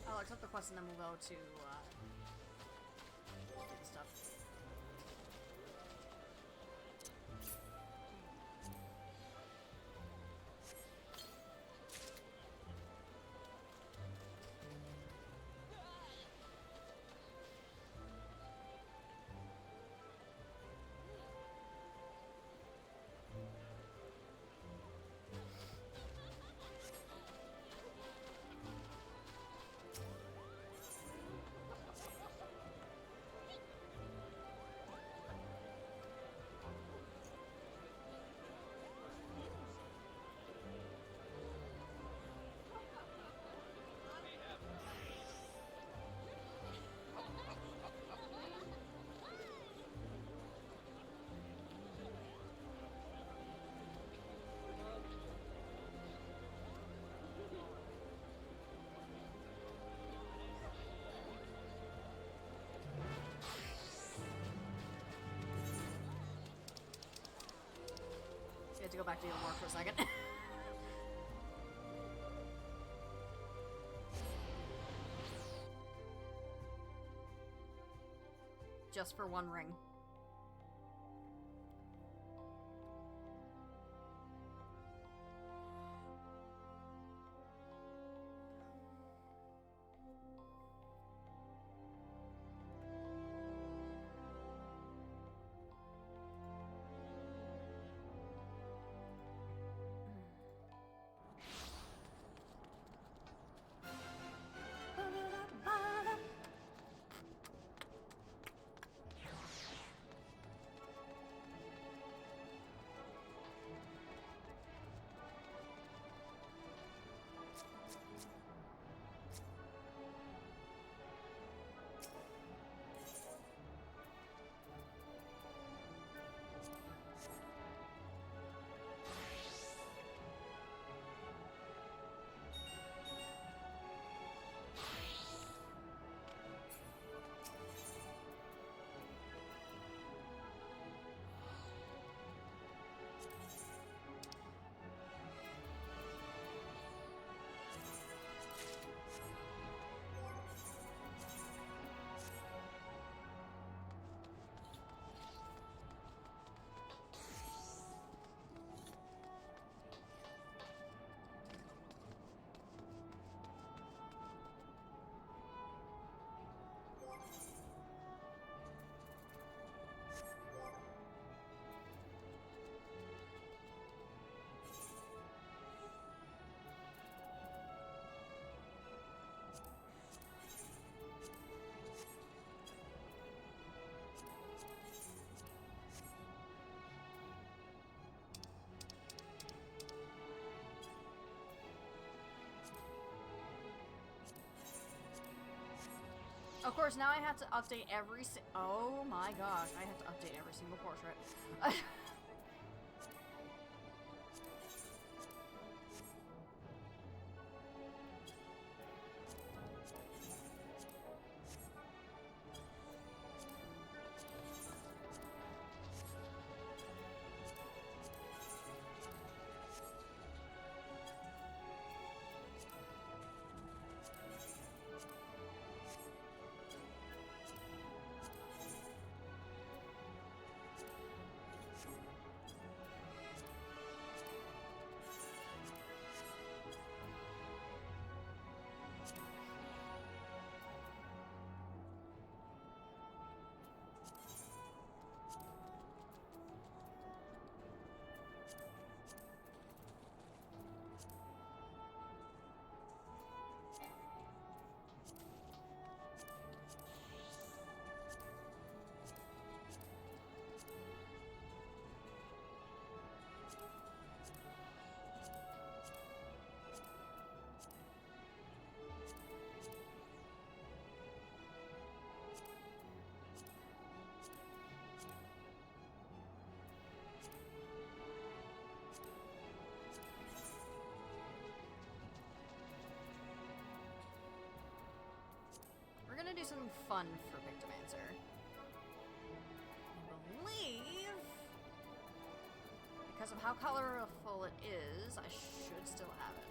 I'll accept the quest and then we'll go to, do the stuff. to go back to Gilmore for a second. Just for one ring. Of course, now I have to update every oh my gosh, I have to update every single portrait. We're gonna do something fun for Pictomancer. I believe, because of how colorful it is, I should still have it.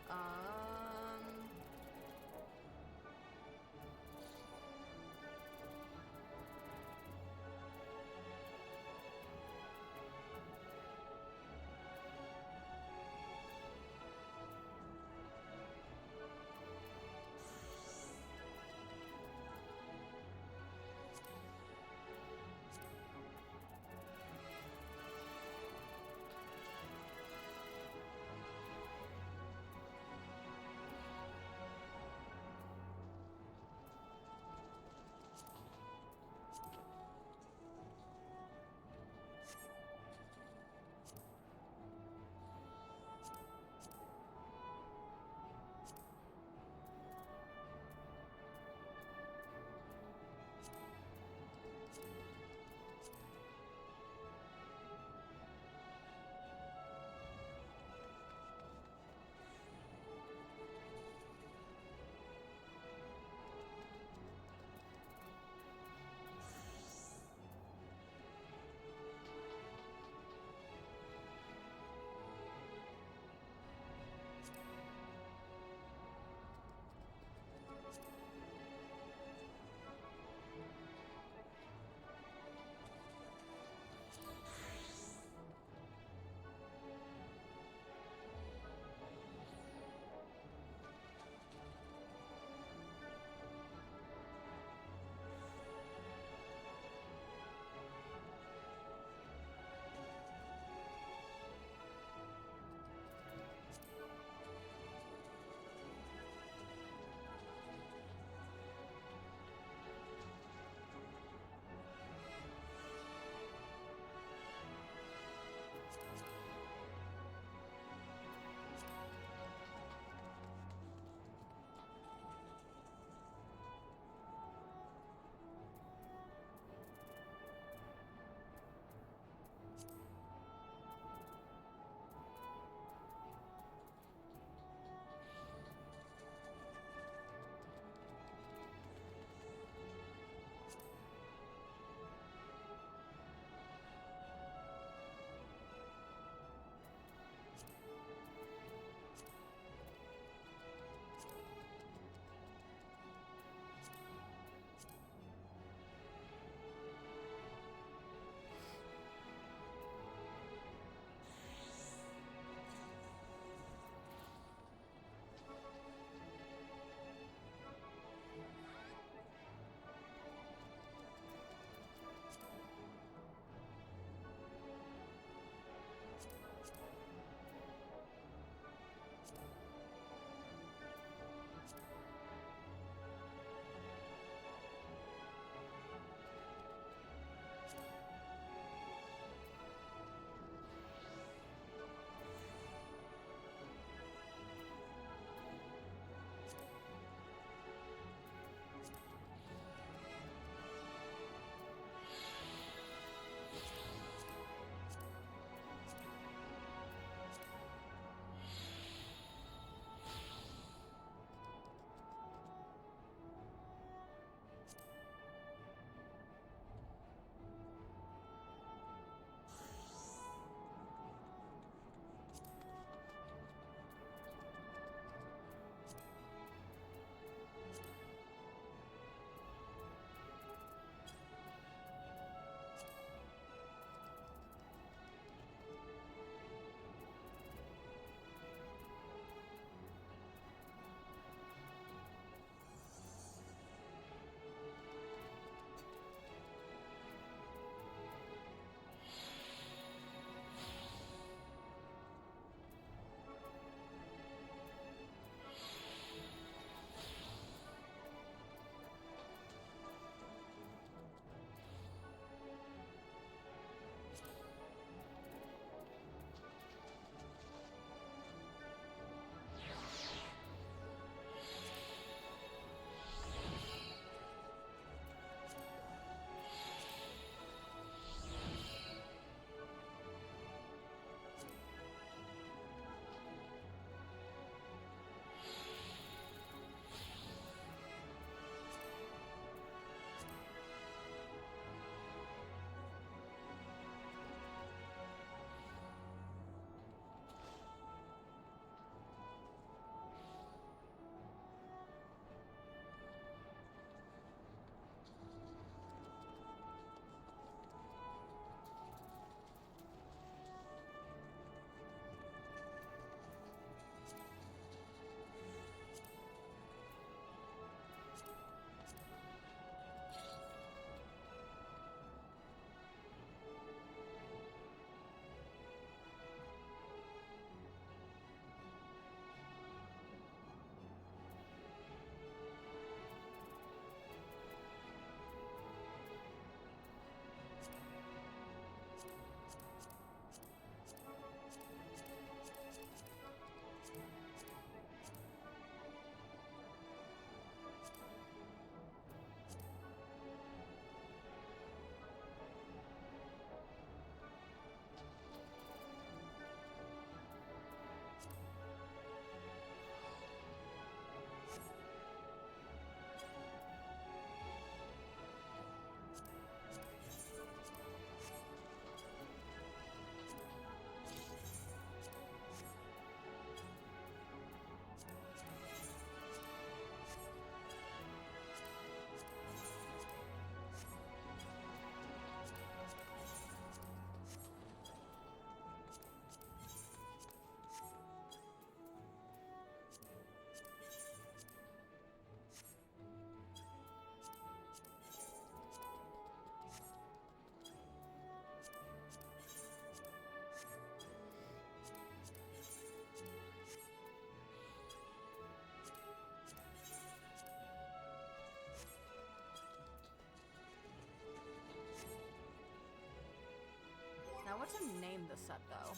this set, though.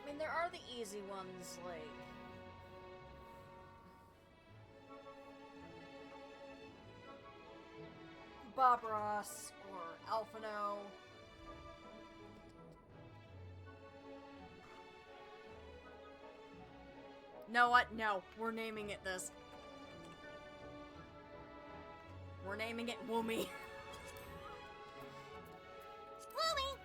I mean, there are the easy ones, like... Bob Ross, or Alphino. Know what? No, we're naming it this. We're naming it Woomy. Woomy!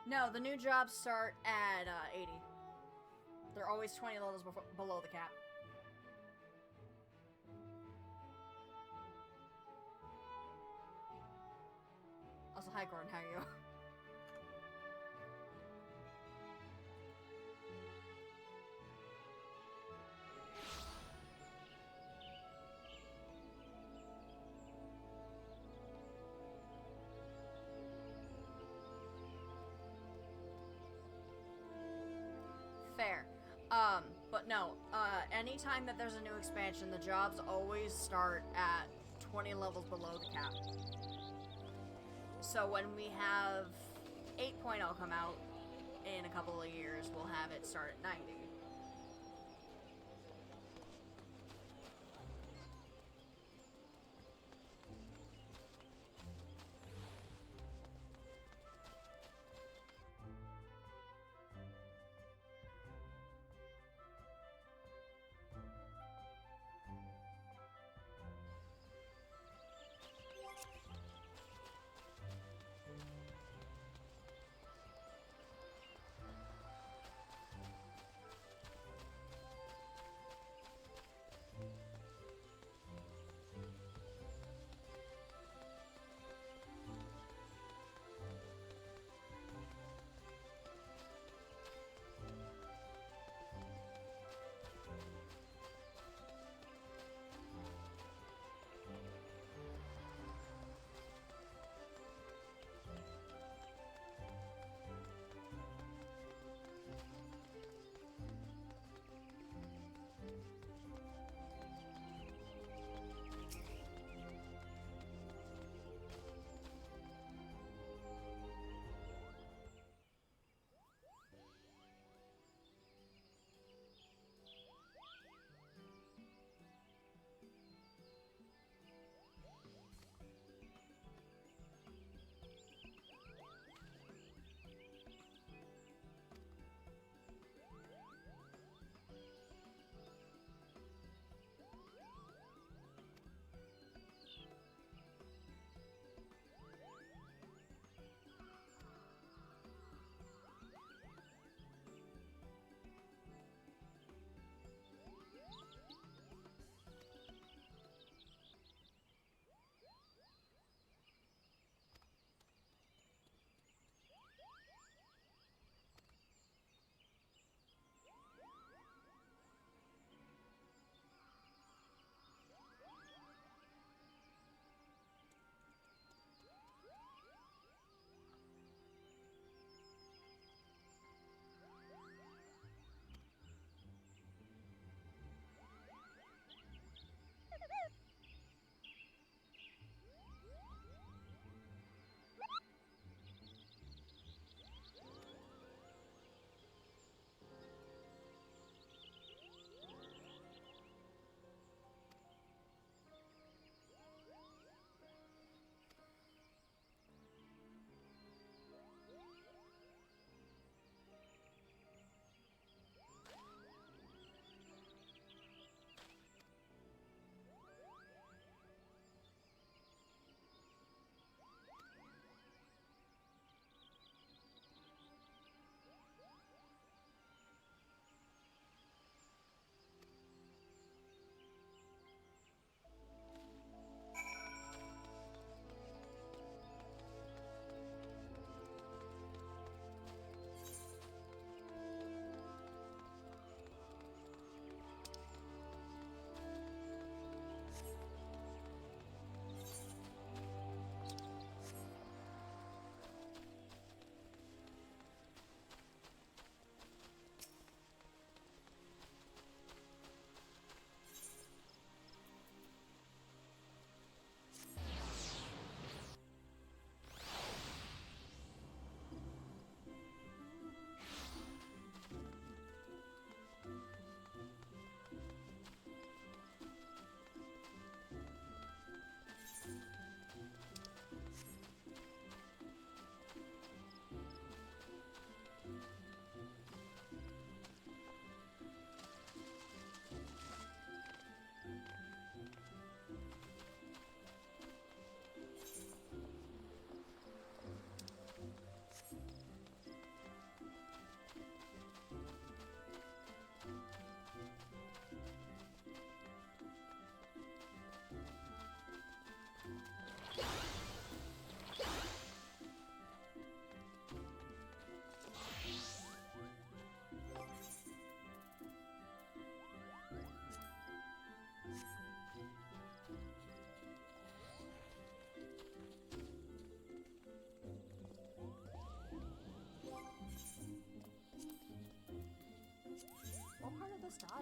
No, the new jobs start at 80. They're always 20 levels below the cap. Also, hi Gordon, how are you? Fair. But no, anytime that there's a new expansion, the jobs always start at 20 levels below the cap. So when we have 8.0 come out in a couple of years, we'll have it start at 90.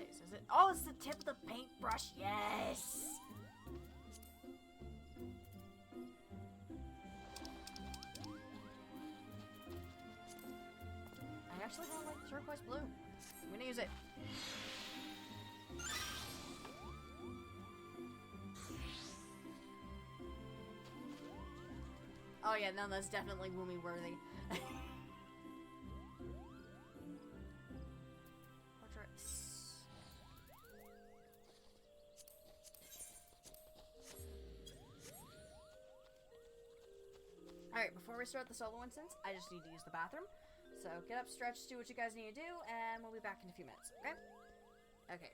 place, is it? Oh, it's the tip of the paintbrush. Yes! I actually don't like turquoise blue. I'm gonna use it. Oh yeah, no, that's definitely Woomy worthy. Portraits. Alright, before we start the solo instance, I just need to use the bathroom. So get up, stretch, do what you guys need to do, and we'll be back in a few minutes, okay? Okay.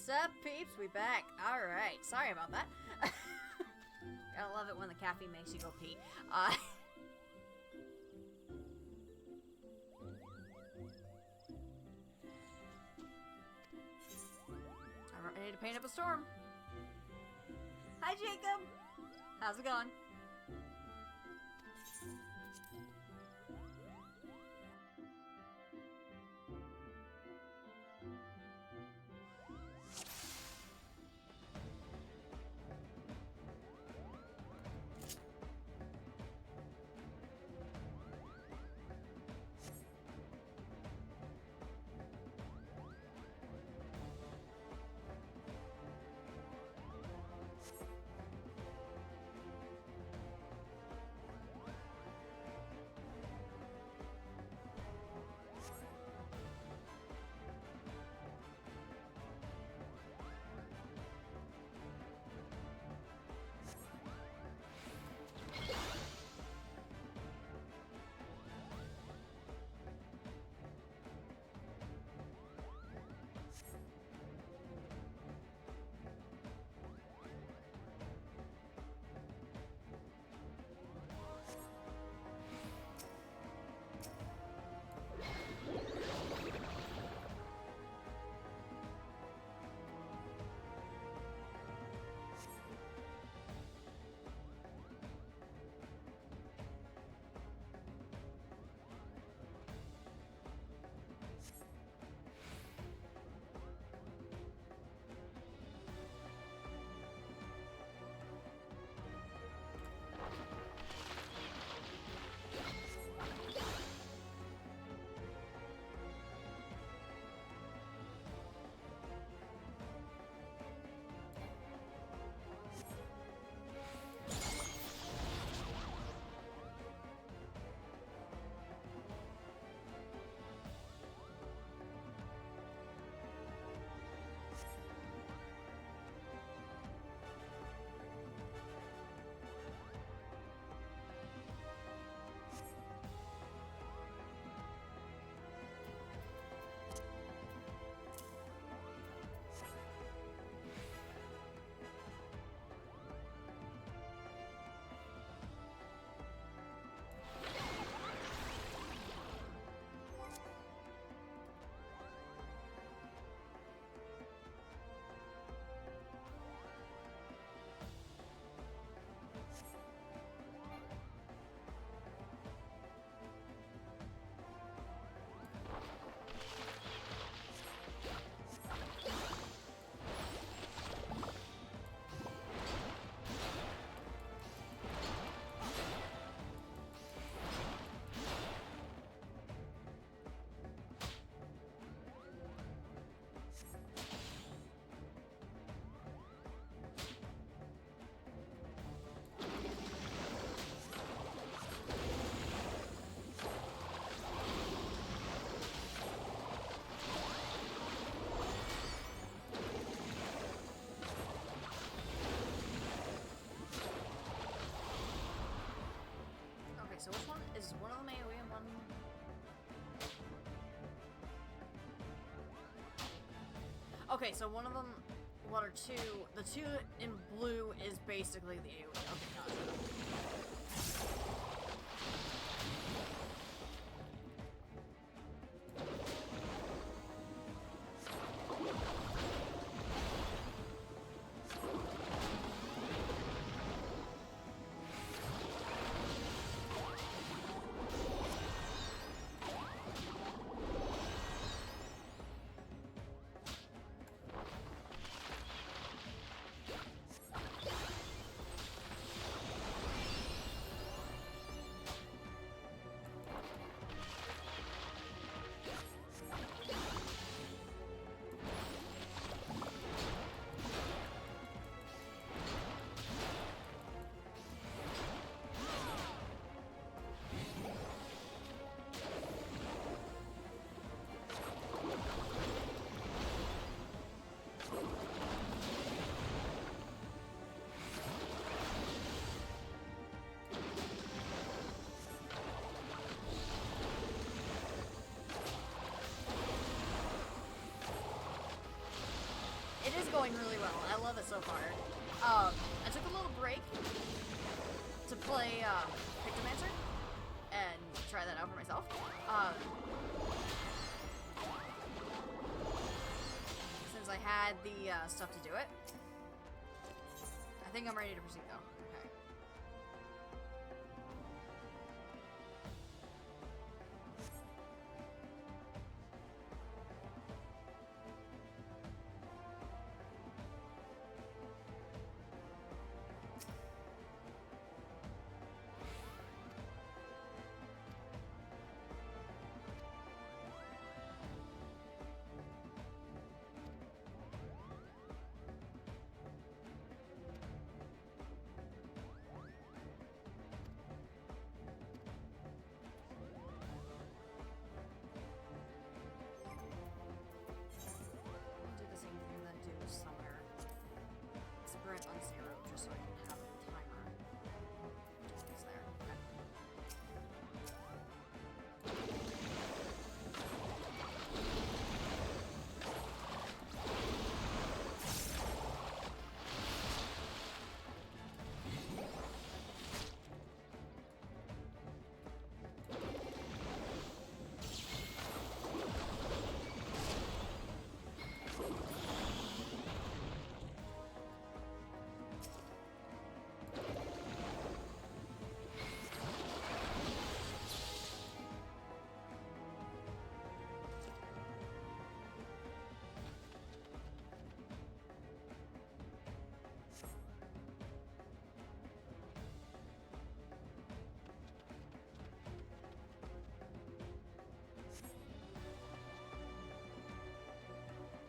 Sup, peeps? We back. Alright. Sorry about that. Gotta love it when the caffeine makes you go pee. I'm ready to paint up a storm. Hi, Jacob. How's it going? So which one is one of them AoE and one? Okay, so one of them, one or two. The two in blue is basically the AoE. Okay, gotcha. going really well. I love it so far. I took a little break to play Pictomancer and try that out for myself. Since I had the stuff to do it. I think I'm ready to proceed though. Okay. On zero, just so I can have a timer. Just is there. Okay.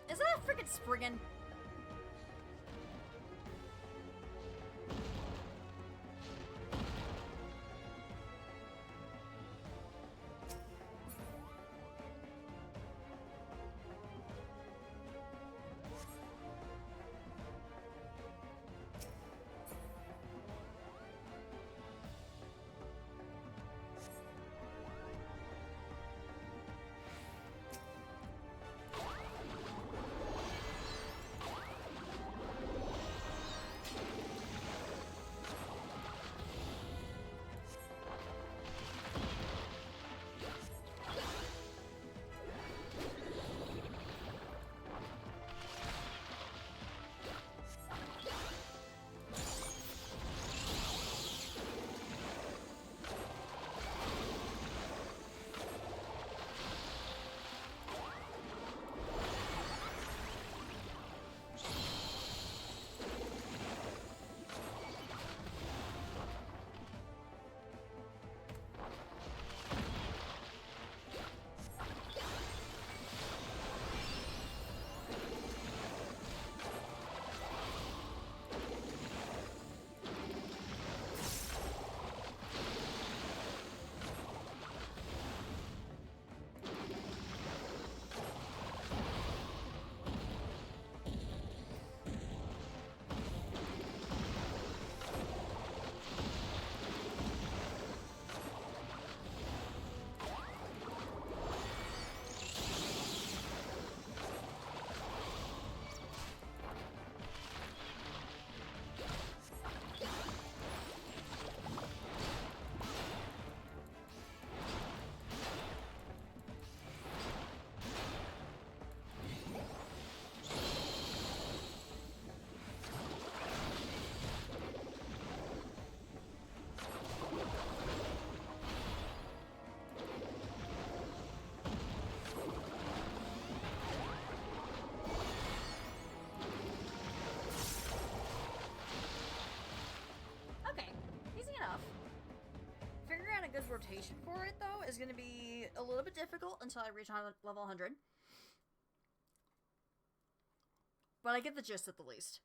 Is that a freaking Spriggan? Good rotation for it though is going to be a little bit difficult until I reach level 100. But I get the gist at the least.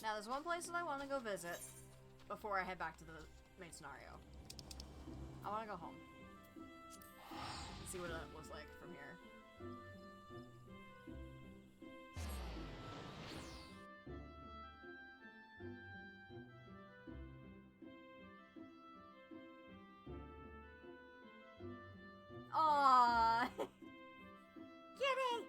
Now, there's one place that I want to go visit before I head back to the main scenario. I want to go home. See what it looks like from here. Aww! Kitty!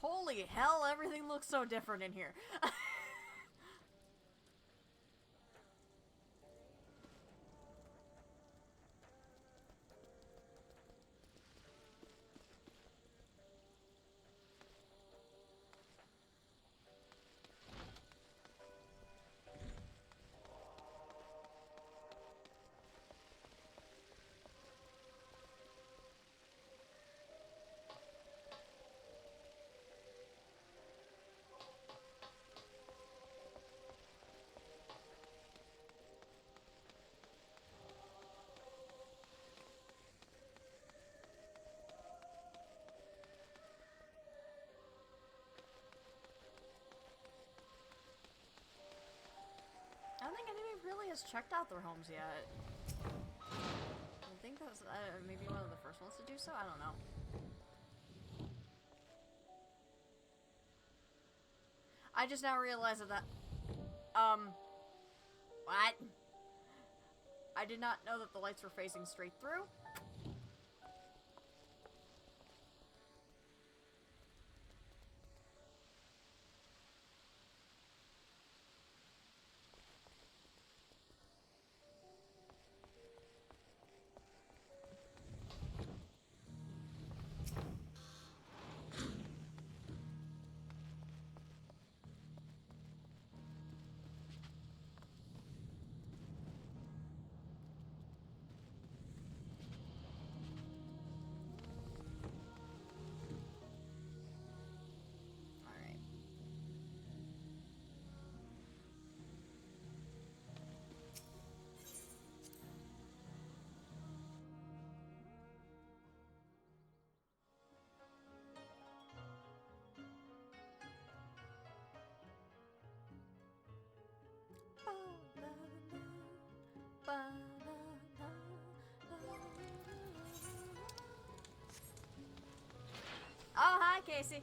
Holy hell, everything looks so different in here. I don't think anybody really has checked out their homes yet. I think that was maybe one of the first ones to do so? I don't know. I just now realized that what? I did not know that the lights were facing straight through. Oh, hi, Casey.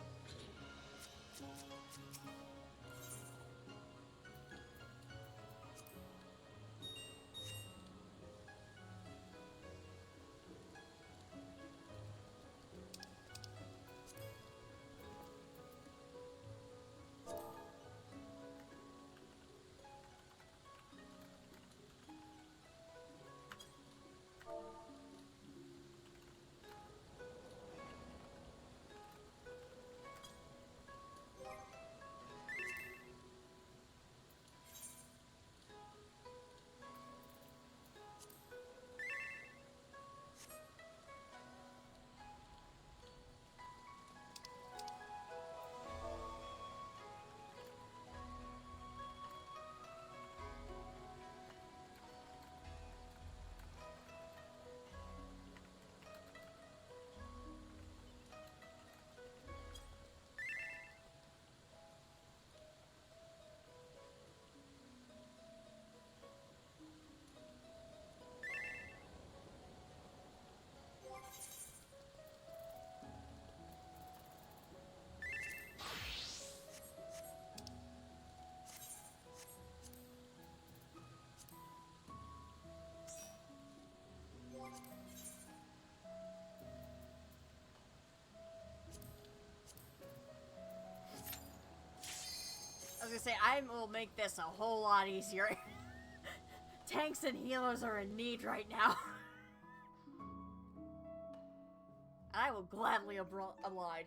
gonna say, I will make this a whole lot easier. Tanks and healers are in need right now. I will gladly oblige.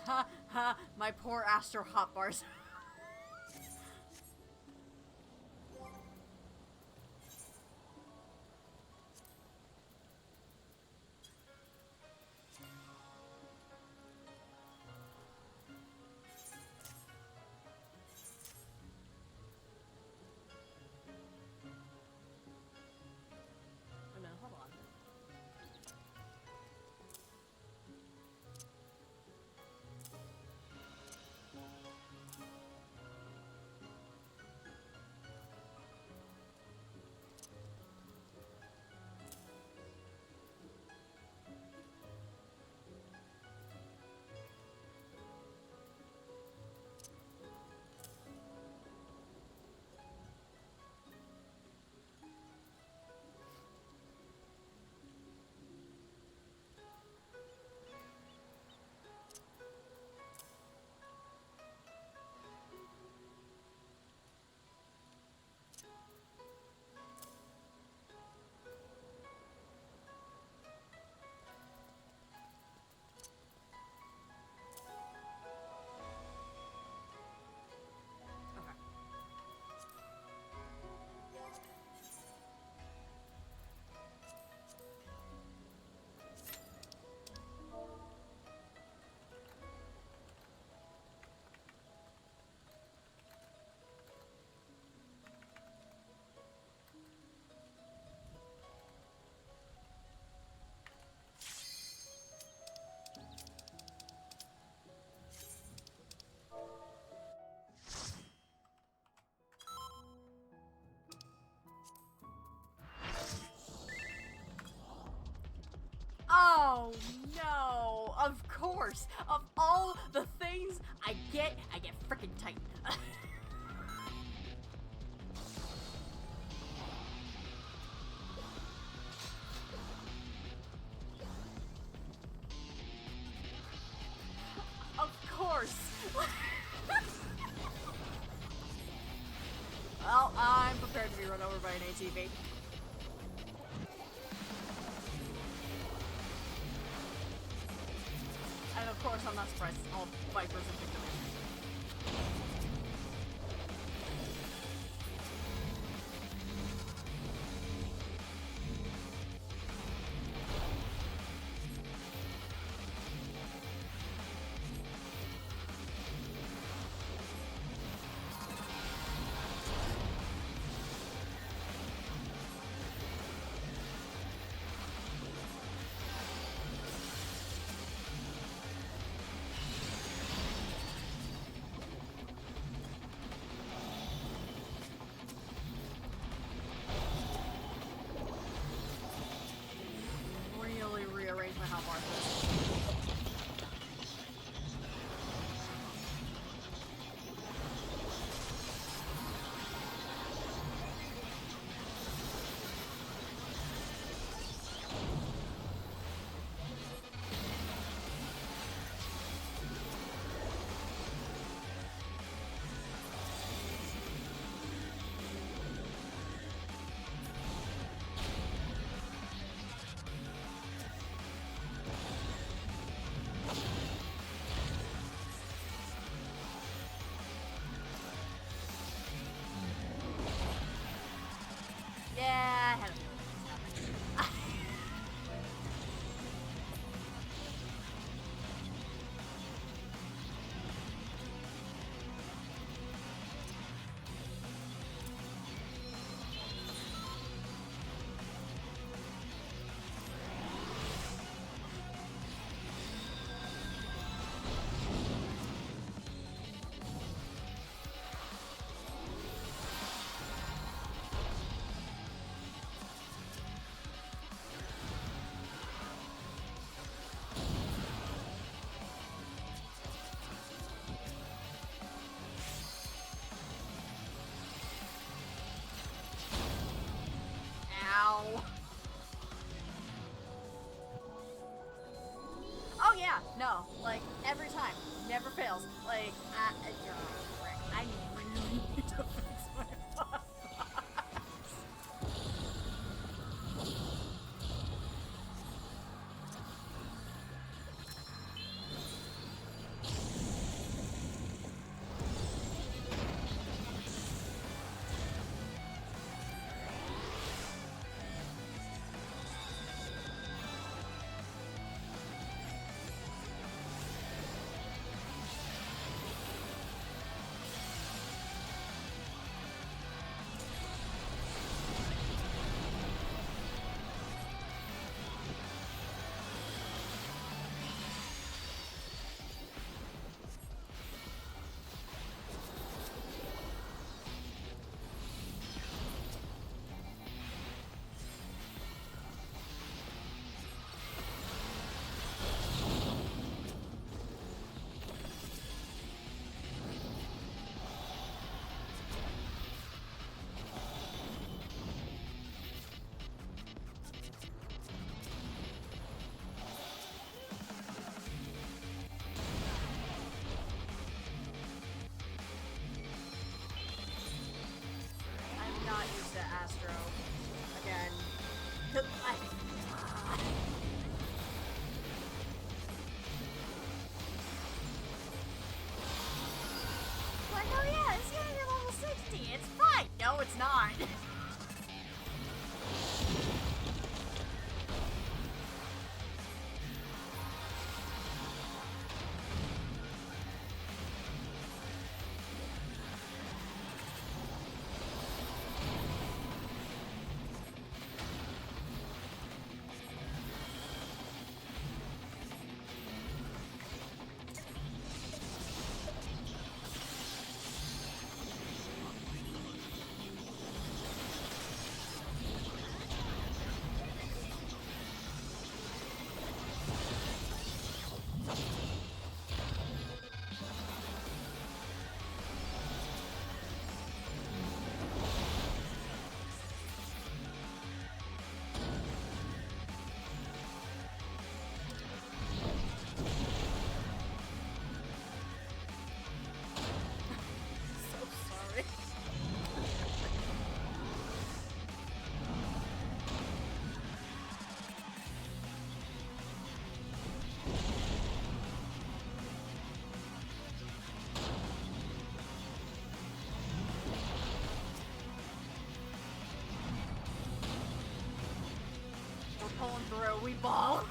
Ha ha, my poor Astro hotbars. Oh no, hold on. Oh no! Of course! Of all the things I get frickin' Titan. Of course! TV. And of course, I'm not surprised all Vipers have picked them in. Really rearrange my hotbar for this. Yeah, I had a feeling this was happening. Ow. Oh yeah, no, like every time, never fails. Like, I really need to fix my boss. throw, we ball.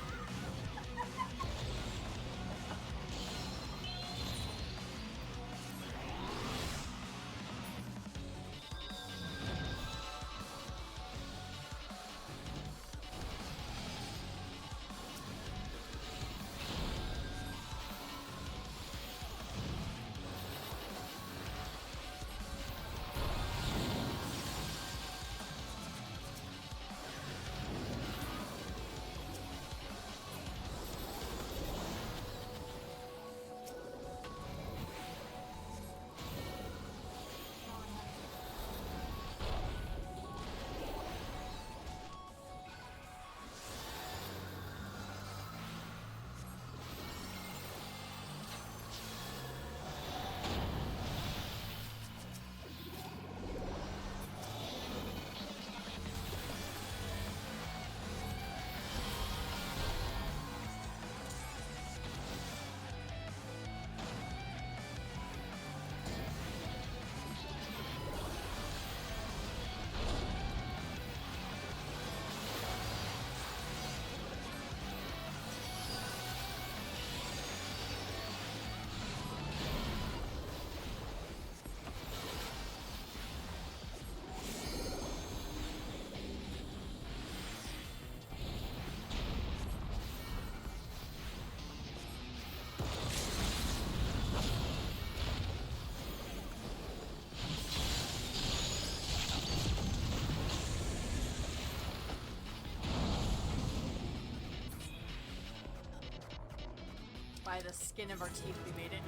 By the skin of our teeth, we made it.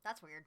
That's weird.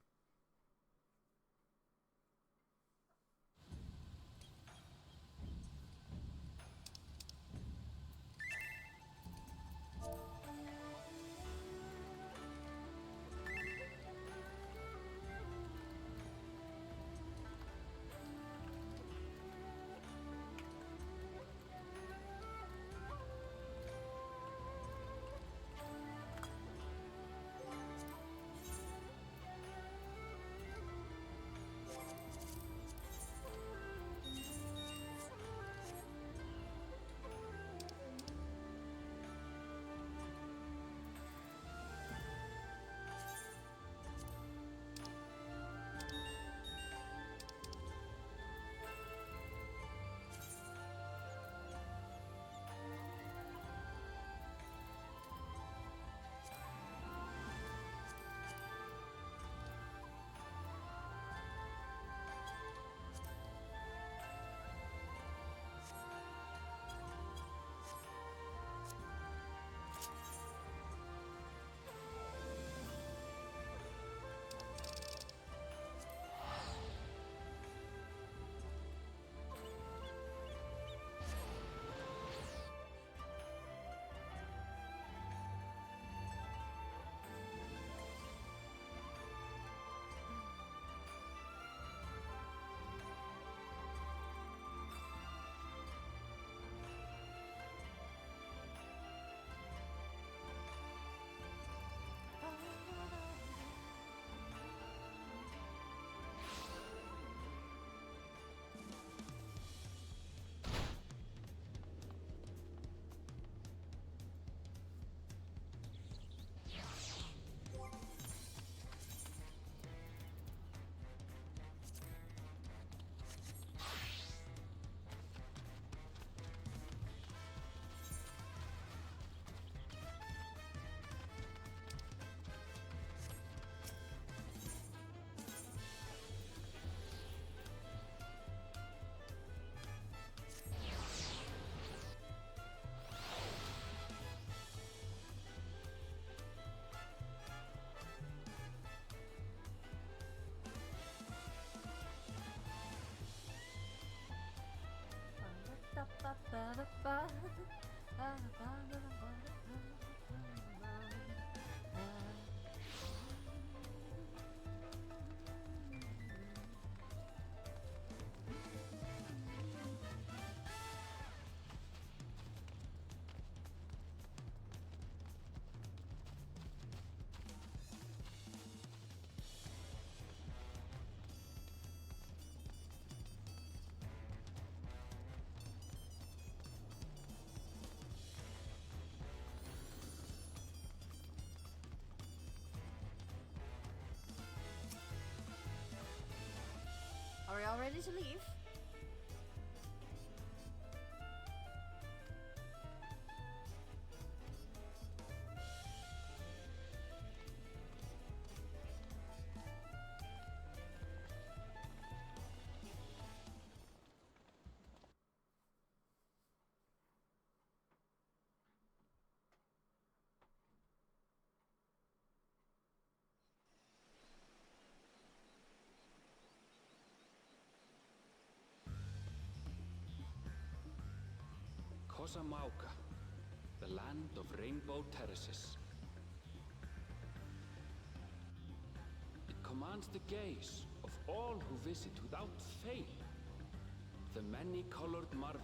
all ready to leave? Kosamauka, the land of rainbow terraces. It commands the gaze of all who visit without fail. The many-colored marvel.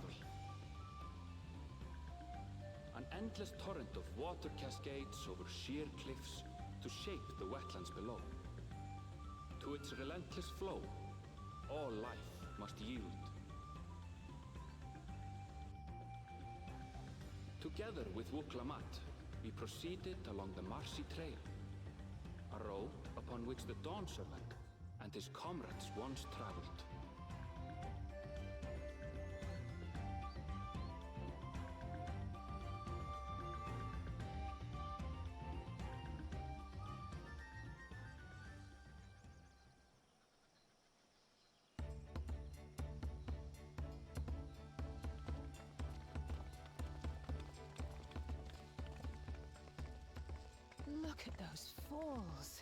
An endless torrent of water cascades over sheer cliffs to shape the wetlands below. To its relentless flow, all life must yield. Together with Wuklamat, we proceeded along the marshy trail, a road upon which the Dawn Servant and his comrades once traveled. Look at those falls.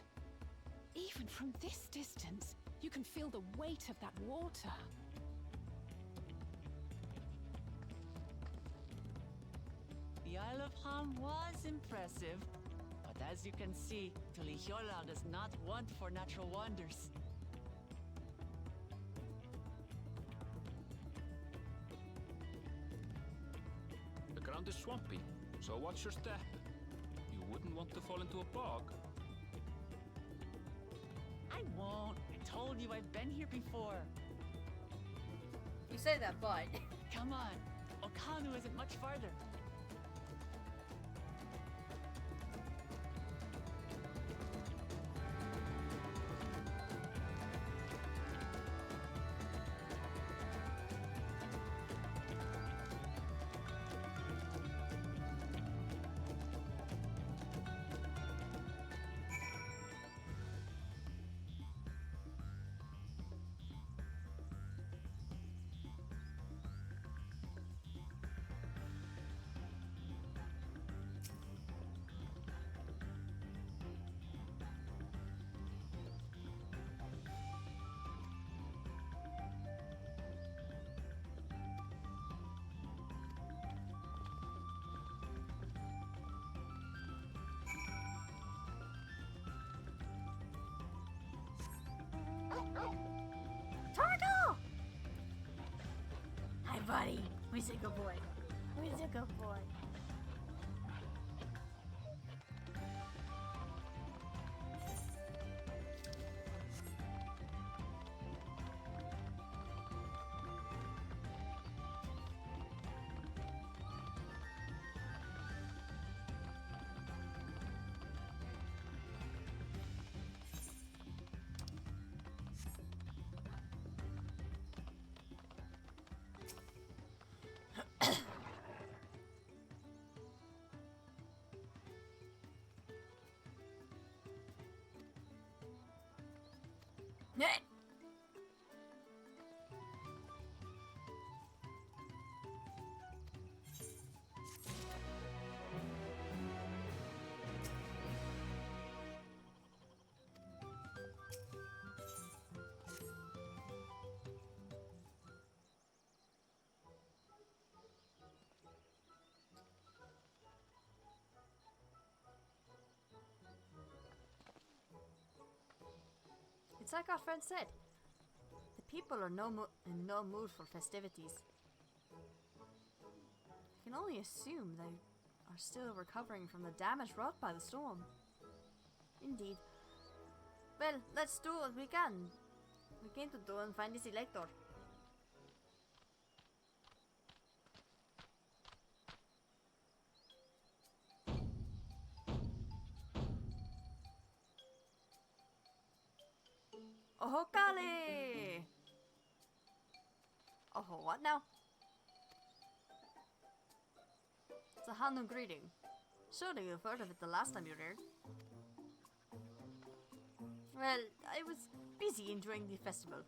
Even from this distance, you can feel the weight of that water. The Isle of Ham was impressive, but as you can see, Tulihiola does not want for natural wonders. The ground is swampy, so watch your step. You wouldn't want to fall into a bog. I won't. I told you I've been here before. You say that, but... Come on. Okanu isn't much farther. Turtle! Hi, buddy. Who's a good boy? Who's a good boy? It's like our friend said. The people are in no mood for festivities. I can only assume they are still recovering from the damage wrought by the storm. Indeed. Well, let's do what we can. We came to do and find this elector. Ohokale! Oh, what now? It's a Hanu greeting. Surely you've heard of it the last time you were here. Well, I was busy enjoying the festival.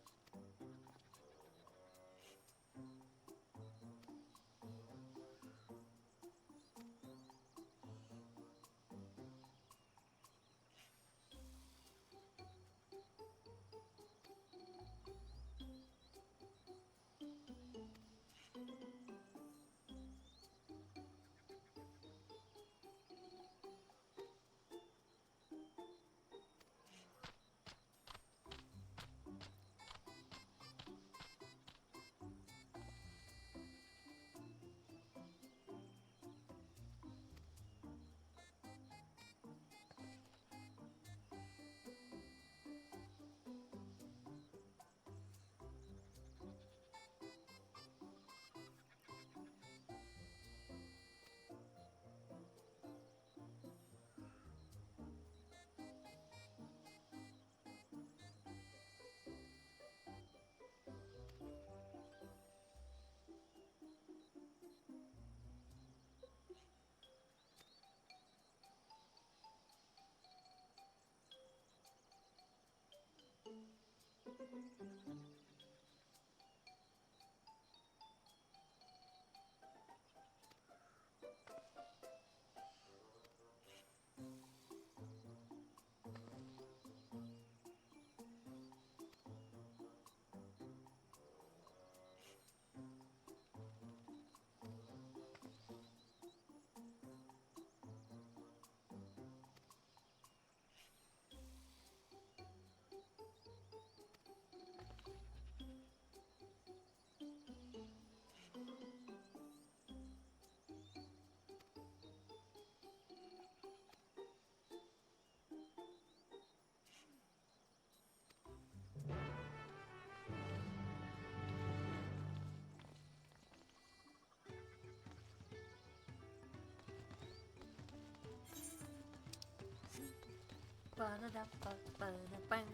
Ba-da-da-ba-ba-da-bang.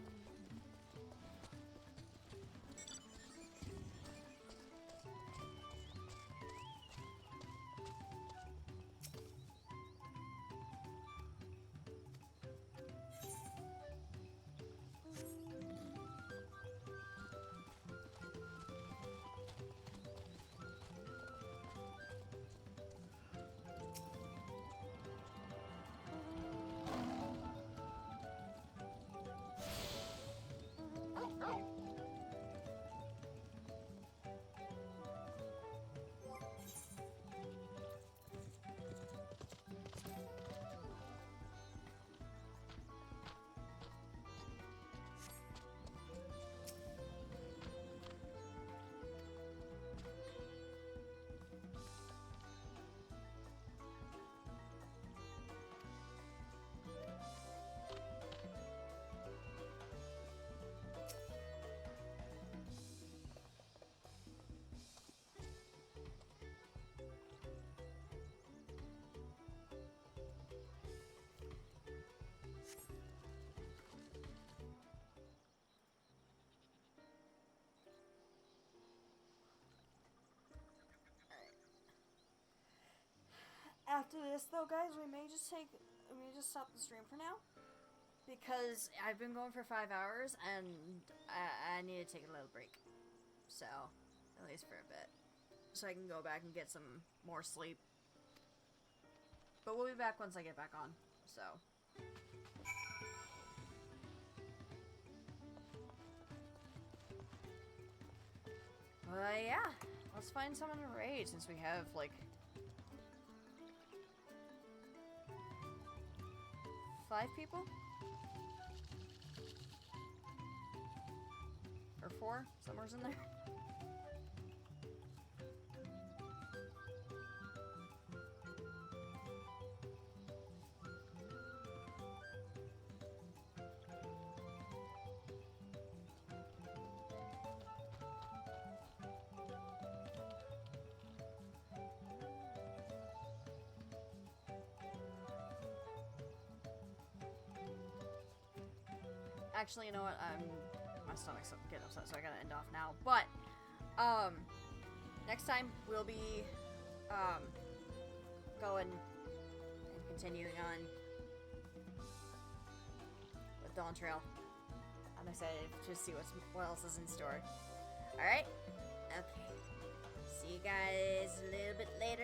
After this, though, guys, we may just stop the stream for now, because I've been going for 5 hours and I need to take a little break. So, at least for a bit, so I can go back and get some more sleep. But we'll be back once I get back on. So. Yeah, let's find someone to raid since we have like 5 people? Or 4? Somewhere's in there. Actually, you know what? My stomach's getting upset, so I gotta end off now. But, next time we'll be going and continuing on with DAWNTRAIL. I'm excited to see what else is in store. Alright? Okay. See you guys a little bit later.